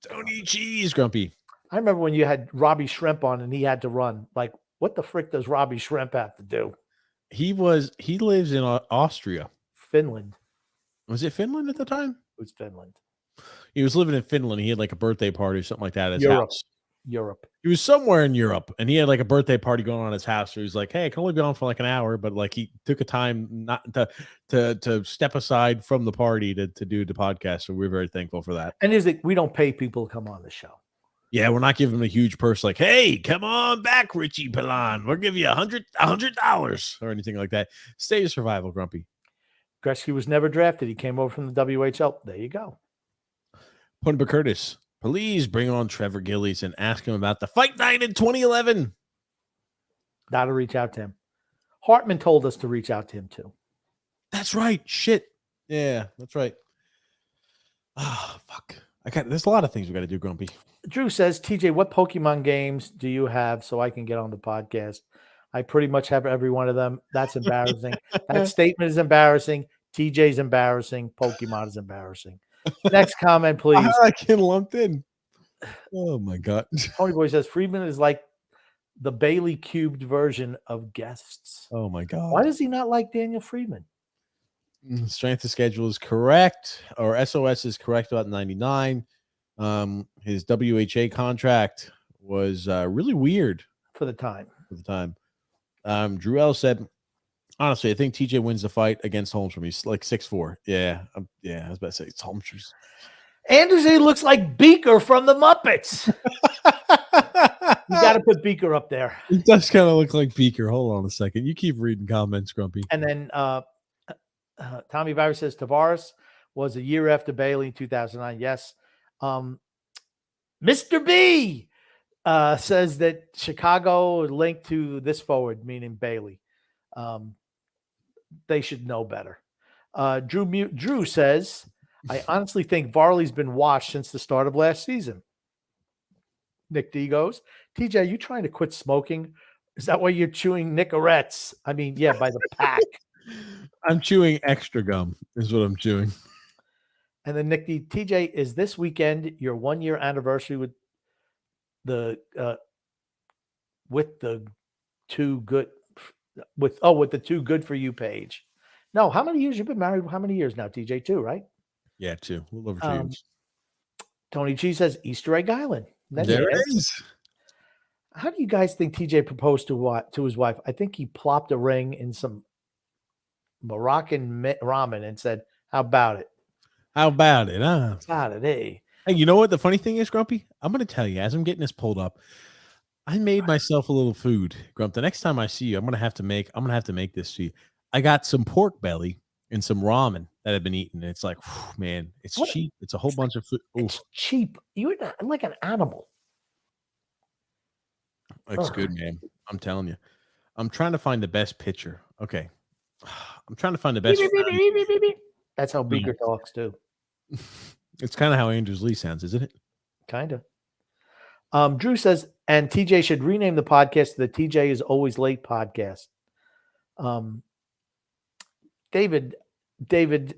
Tony Cheese, Grumpy. I remember when you had Robbie Shrimp on and he had to run. Like, what the frick does Robbie Shrimp have to do? He lives in Austria. Finland. Was it Finland at the time? It was Finland. He was living in Finland. He had like a birthday party or something like that at his house. Europe. He was somewhere in Europe and he had like a birthday party going on at his house. So he was like, hey, I can only be on for like an hour, but like he took a time not to step aside from the party to do the podcast. So we're very thankful for that. And we don't pay people to come on the show. Yeah, we're not giving him a huge purse like, hey, come on back, Richie Pilon. We'll give you $100 or anything like that. Stay a survival, Grumpy. Gretzky was never drafted. He came over from the WHL. There you go. Punba Curtis, please bring on Trevor Gillies and ask him about the fight night in 2011. That'll reach out to him. Hartman told us to reach out to him too. That's right. Shit. Yeah, that's right. Oh, fuck. There's a lot of things we got to do, Grumpy. Drew says, TJ, what Pokemon games do you have so I can get on the podcast? I pretty much have every one of them. That's embarrassing. That statement is embarrassing. TJ's embarrassing. Pokemon is embarrassing. Next comment, please. I get lumped in. Oh my God. Tony Boy says Friedman is like the Bailey cubed version of guests. Oh my God. Why does he not like Daniel Friedman? Strength of schedule is correct, or SOS is correct about 99. His WHA contract was really weird for the time. Drew L said, honestly, I think TJ wins the fight against Holmstrom. He's like 6'4". Yeah, I was about to say it's Holmstrom's. Anderson looks like Beaker from the Muppets. You got to put Beaker up there. It does kind of look like Beaker. Hold on a second. You keep reading comments, Grumpy. And then Tommy Bauer says Tavares was a year after Bailey in 2009. Yes. Mr. B says that Chicago linked to this forward, meaning Bailey. They should know better. Drew says, I honestly think Varley's been washed since the start of last season. Nick D goes, TJ, are you trying to quit smoking? Is that why you're chewing Nicorettes? I mean, yeah, by the pack. I'm chewing extra gum is what I'm chewing. And then Nick D, TJ, is this weekend your 1 year anniversary with the too good for you page? No, how many years you've been married? How many years now, TJ? 2, right? Yeah, 2. A little over 2 years. Tony G says Easter Egg Island. There it is. How do you guys think TJ proposed to his wife? I think he plopped a ring in some Moroccan ramen and said, "How about it? How about it? Huh? About it, hey." Hey, you know what the funny thing is, Grumpy? I'm going to tell you, as I'm getting this pulled up, I made myself a little food. Grump, the next time I see you, I'm going to have to make this to you. I got some pork belly and some ramen that I've been eating. And it's like, whew, man, it's cheap. It's a whole bunch of food. It's cheap. You're like an animal. It's good, man. I'm telling you. I'm trying to find the best picture. Okay. I'm trying to find the best. That's how Beaker talks too. It's kind of how Andrews Lee sounds, isn't it? Kind of. Drew says, and TJ should rename the podcast to the TJ is Always Late podcast. David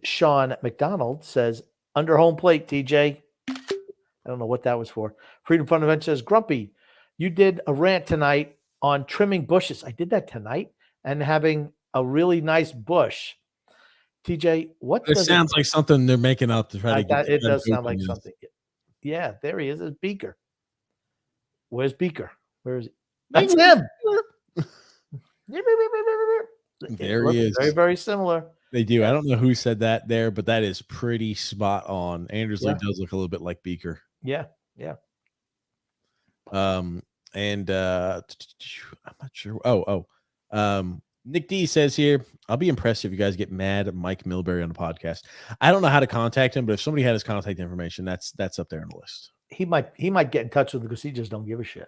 Sean McDonald says, under home plate, TJ. I don't know what that was for. Freedom Fundamental says, Grumpy, you did a rant tonight on trimming bushes. I did that tonight and having a really nice bush. TJ, what it sounds like something they're making up to try to get it does sound like something. Yeah, there he is. It's Beaker. Where's Beaker? Where is he? That's him. There he is. Very, very similar. They do. I don't know who said that there, but that is pretty spot on. Andrews Lee does look a little bit like Beaker. Yeah. And I'm not sure. Nick D says here, I'll be impressed if you guys get mad at Mike Milbury on the podcast. I don't know how to contact him, but if somebody had his contact information, that's up there on the list. He might get in touch with him because he just don't give a shit.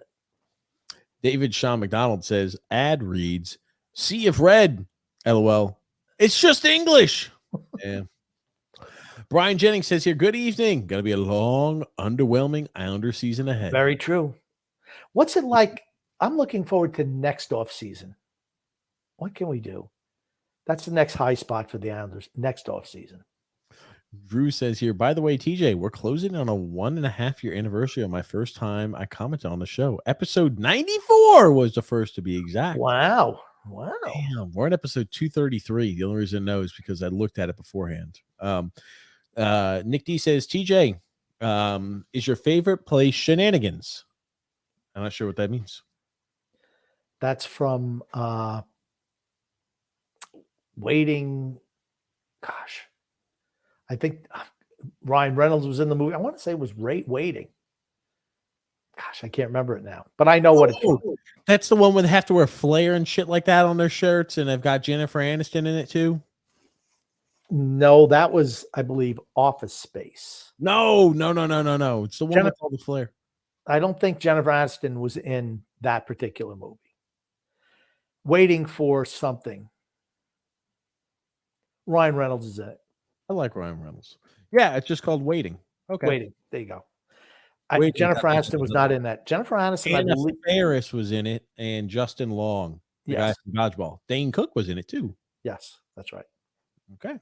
David Sean McDonald says, ad reads, Sea of Red. LOL. It's just English. Yeah. Brian Jennings says here, good evening. Gonna be a long, underwhelming Islander season ahead. Very true. What's it like? I'm looking forward to next off season. What can we do? That's the next high spot for the Islanders next off season. Drew says here, by the way, TJ, we're closing on a 1.5 year anniversary of my first time I commented on the show. Episode 94 was the first to be exact. Wow. Damn, we're at episode 233. The only reason I know is because I looked at it beforehand. Nick D says, TJ, is your favorite place Shenanigans? I'm not sure what that means. That's from Waiting. Gosh, I think Ryan Reynolds was in the movie. I want to say it was Waiting. Gosh, I can't remember it now, but I know what it's from. That's the one where they have to wear flair and shit like that on their shirts, and they've got Jennifer Aniston in it too. No, that was, I believe, Office Space. No. It's the one with all the flair. I don't think Jennifer Aniston was in that particular movie. Waiting for something. Ryan Reynolds is in it. I like Ryan Reynolds. Yeah, it's just called Waiting. Okay. Waiting. There you go. Jennifer Aniston was not in that. Jennifer Aniston, Anna Faris was in it, and Justin Long, the guy from Dodgeball. Dane Cook was in it too. Yes, that's right. Okay.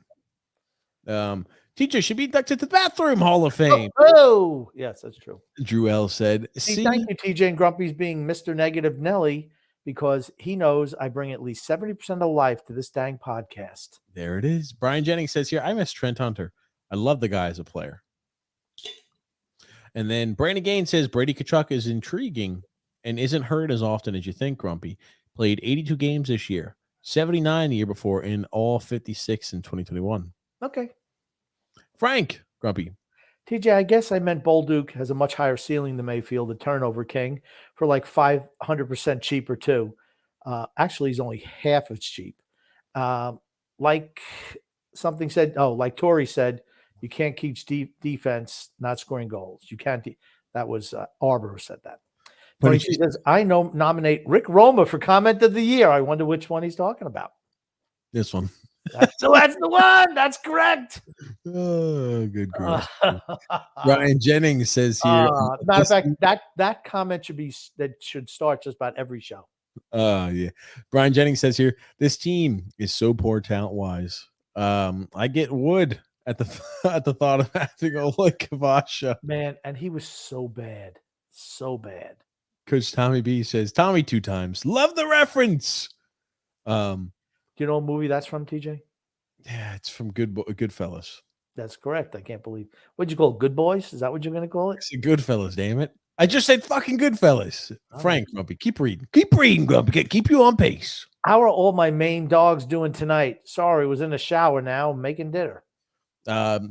TJ should be inducted to the Bathroom Hall of Fame. Oh, yes, that's true. Drew L said, thank you, TJ and Grumpy's being Mr. Negative Nelly, because he knows I bring at least 70% of life to this dang podcast. There it is. Brian Jennings says here, I miss Trent Hunter. I love the guy as a player. And then Brandon Gaines says Brady Tkachuk is intriguing and isn't hurt as often as you think, Grumpy. Played 82 games this year, 79 the year before, in all 56 in 2021. Okay. Frank, Grumpy. TJ, I guess I meant Bolduc has a much higher ceiling than Mayfield, the turnover king, for like 500% cheaper too. Actually, he's only half as cheap. Like something said, like Tori said, you can't teach defense not scoring goals. You can't. That was Arbor who said that. Tony says, I nominate Rick Roma for comment of the year. I wonder which one he's talking about. This one. So that's the one. That's correct. Oh, good grief. Brian Jennings says here. Matter of fact, that comment should start just about every show. Yeah. Brian Jennings says here, this team is so poor talent wise. I get wood at the thought of having Oleg Kavasha. Man, and he was so bad. So bad. Coach Tommy B says, Tommy 2 times. Love the reference. Do you know what movie that's from, TJ? Yeah, it's from Goodfellas. That's correct. I can't believe. What'd you call it? Good Boys? Is that what you're going to call it? It's Goodfellas, damn it. I just said fucking Goodfellas. Frank, Grumpy, keep reading. Keep reading, Grumpy. Keep you on pace. How are all my Maine dogs doing tonight? Sorry, was in the shower now making dinner.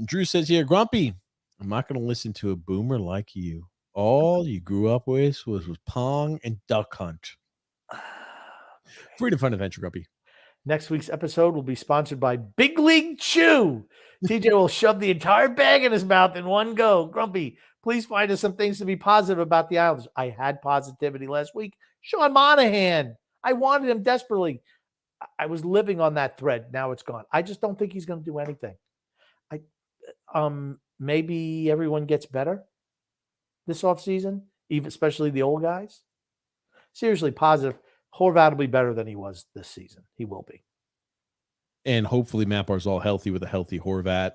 Drew says here, Grumpy, I'm not going to listen to a boomer like you. All you grew up with was Pong and Duck Hunt. Freedom Fun Adventure, Grumpy. Next week's episode will be sponsored by Big League Chew. TJ will shove the entire bag in his mouth in one go. Grumpy, please find us some things to be positive about the Islanders. I had positivity last week. Sean Monahan. I wanted him desperately. I was living on that thread. Now it's gone. I just don't think he's going to do anything. Maybe everyone gets better this offseason, even especially the old guys. Seriously, positive. Horvat will be better than he was this season. He will be. And hopefully Matt Barzal healthy with a healthy Horvat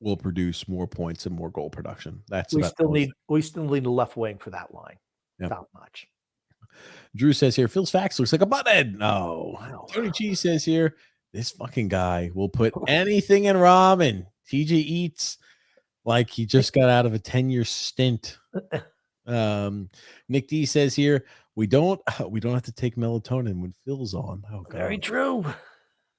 will produce more points and more goal production. We still need a left wing for that line. Yep. Not much. Drew says here, Phil's Fax looks like a butthead. No. Wow. Tony G says here, this fucking guy will put anything in ramen. TJ eats like he just got out of a 10-year stint. Nick D says here, we don't have to take melatonin when Phil's on. Oh, God. Very true.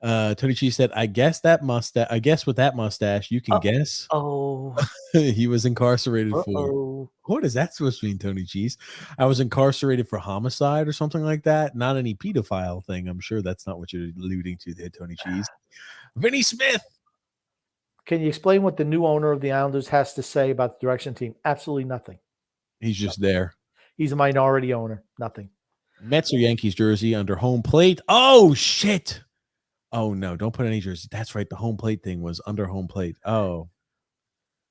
Tony Cheese said, I guess with that mustache, you can guess. Oh, he was incarcerated for. What is that supposed to mean, Tony Cheese? I was incarcerated for homicide or something like that. Not any pedophile thing. I'm sure that's not what you're alluding to there, Tony Cheese. Vinny Smith. Can you explain what the new owner of the Islanders has to say about the direction team? Absolutely nothing. He's just there. He's a minority owner. Nothing. Mets or Yankees jersey under home plate. Oh, shit. Oh, no. Don't put any jersey. That's right. The home plate thing was under home plate. Oh.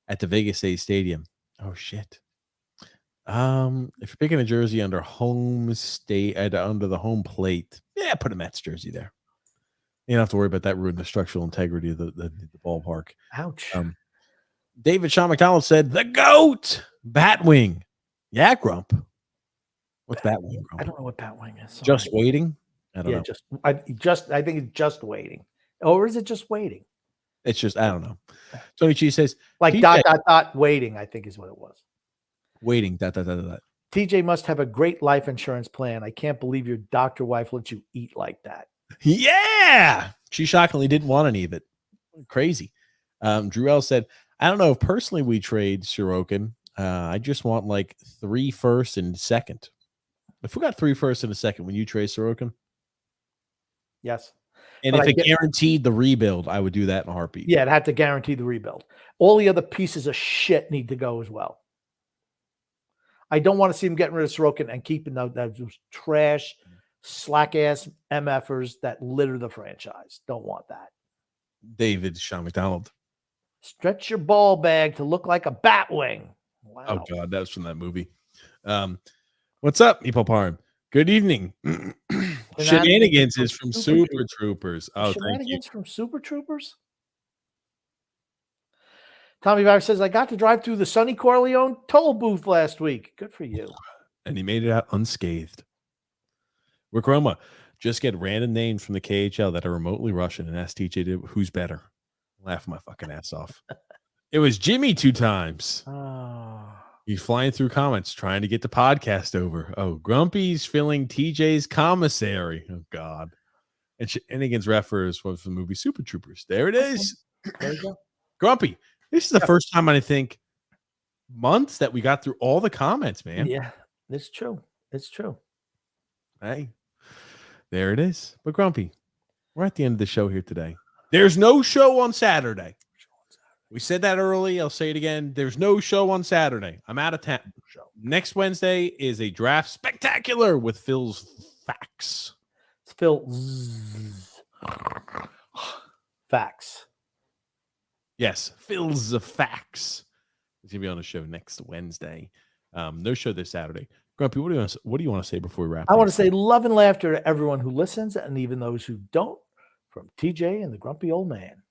At the Vegas A's Stadium. Oh, shit. If you're picking a jersey under home state, under the home plate, yeah, put a Mets jersey there. You don't have to worry about that ruining the structural integrity of the ballpark. Ouch. David Sean McDonald said, the GOAT, Batwing. Yeah, Grump. What's Batwing, Grump? I don't know what Batwing is. Just waiting? I don't know. I think it's just waiting. Or is it just waiting? It's just, I don't know. Tony Cheese says, like waiting, I think is what it was. Waiting, TJ must have a great life insurance plan. I can't believe your doctor wife lets you eat like that. Yeah. She shockingly didn't want any of it. Crazy. Drew L said, I don't know if personally we trade Sorokin. I just want like 3 firsts and second. If we got 3 firsts and a second, when you trade Sorokin? Yes. And if it guaranteed the rebuild, I would do that in a heartbeat. Yeah, it had to guarantee the rebuild. All the other pieces of shit need to go as well. I don't want to see him getting rid of Sorokin and keeping those trash, slack-ass MFers that litter the franchise. Don't want that. David Sean McDonald. Stretch your ball bag to look like a Batwing. Wow. Oh, God, that was from that movie. What's up, Epo Parm? Good evening. Shenanigans is from Super Troopers. Oh, thank you. From Super Troopers? Tommy Bauer says, I got to drive through the Sonny Corleone toll booth last week. Good for you. And he made it out unscathed. Rick Roma, just get random names from the KHL that are remotely Russian and ask TJ who's better. Laugh my fucking ass off. It was Jimmy 2 times. Oh. He's flying through comments trying to get the podcast over. Oh, Grumpy's filling TJ's commissary. Oh, God. And Shenanigans refers was the movie Super Troopers. There it is. There you go. Grumpy, this is the first time I think months that we got through all the comments, man. Yeah, it's true. It's true. Hey, there it is. But Grumpy, we're at the end of the show here today. There's no show on Saturday. We said that early. I'll say it again. There's no show on Saturday. I'm out of town. Next Wednesday is a draft spectacular with Phil's facts. It's Phil's facts. Yes, Phil's facts. He's gonna be on the show next Wednesday. No show this Saturday. Grumpy, what do you want to say before we wrap? I want to say love and laughter to everyone who listens and even those who don't. From TJ and the Grumpy Old Man.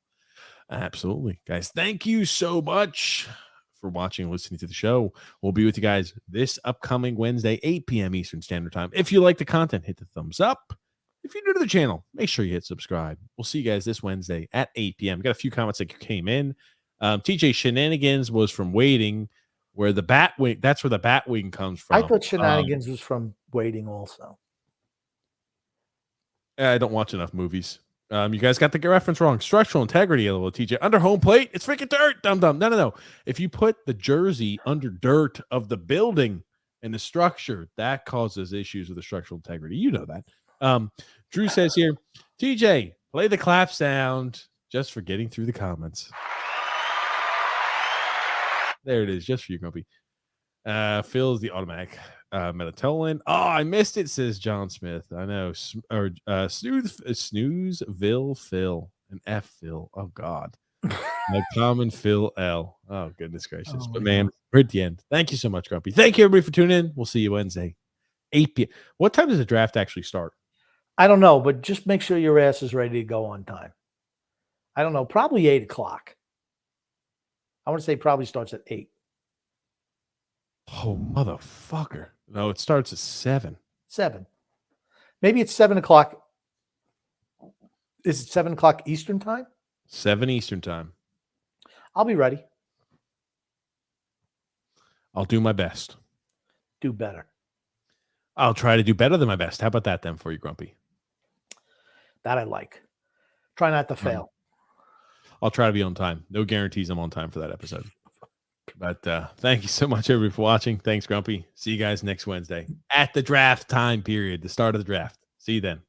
Absolutely, guys. Thank you so much for watching and listening to the show. We'll be with you guys this upcoming Wednesday, 8 p.m. Eastern Standard Time. If you like the content, hit the thumbs up. If you're new to the channel, make sure you hit subscribe. We'll see you guys this Wednesday at 8 p.m. Got a few comments that came in. TJ Shenanigans was from waiting, where the bat wing. That's where the bat wing comes from. I thought Shenanigans was from waiting also. I don't watch enough movies. You guys got the reference wrong. Structural integrity, a little TJ. Under home plate, it's freaking dirt. Dum-dum. No. If you put the jersey under dirt of the building and the structure, that causes issues with the structural integrity. You know that. Drew says here, TJ, play the clap sound just for getting through the comments. There it is, just for you, Grumpy. Phil's the automatic melatonin. Oh, I missed it, says John Smith. I know. Snoozeville Phil and F Phil. Oh, God. Common Phil L. Oh, goodness gracious. But, man, we're at the end. Thank you so much, Grumpy. Thank you, everybody, for tuning in. We'll see you Wednesday, 8 p.m. What time does the draft actually start? I don't know, but just make sure your ass is ready to go on time. I don't know. Probably 8 o'clock. I want to say probably starts at 8. Oh, motherfucker. No, it starts at 7. 7. Maybe it's 7 o'clock. Is it 7 o'clock Eastern time? 7 Eastern time. I'll be ready. I'll do my best. Do better. I'll try to do better than my best. How about that then for you, Grumpy? That I like. Try not to fail. I'll try to be on time. No guarantees I'm on time for that episode. But thank you so much, everybody, for watching. Thanks, Grumpy. See you guys next Wednesday at the draft time period, the start of the draft. See you then.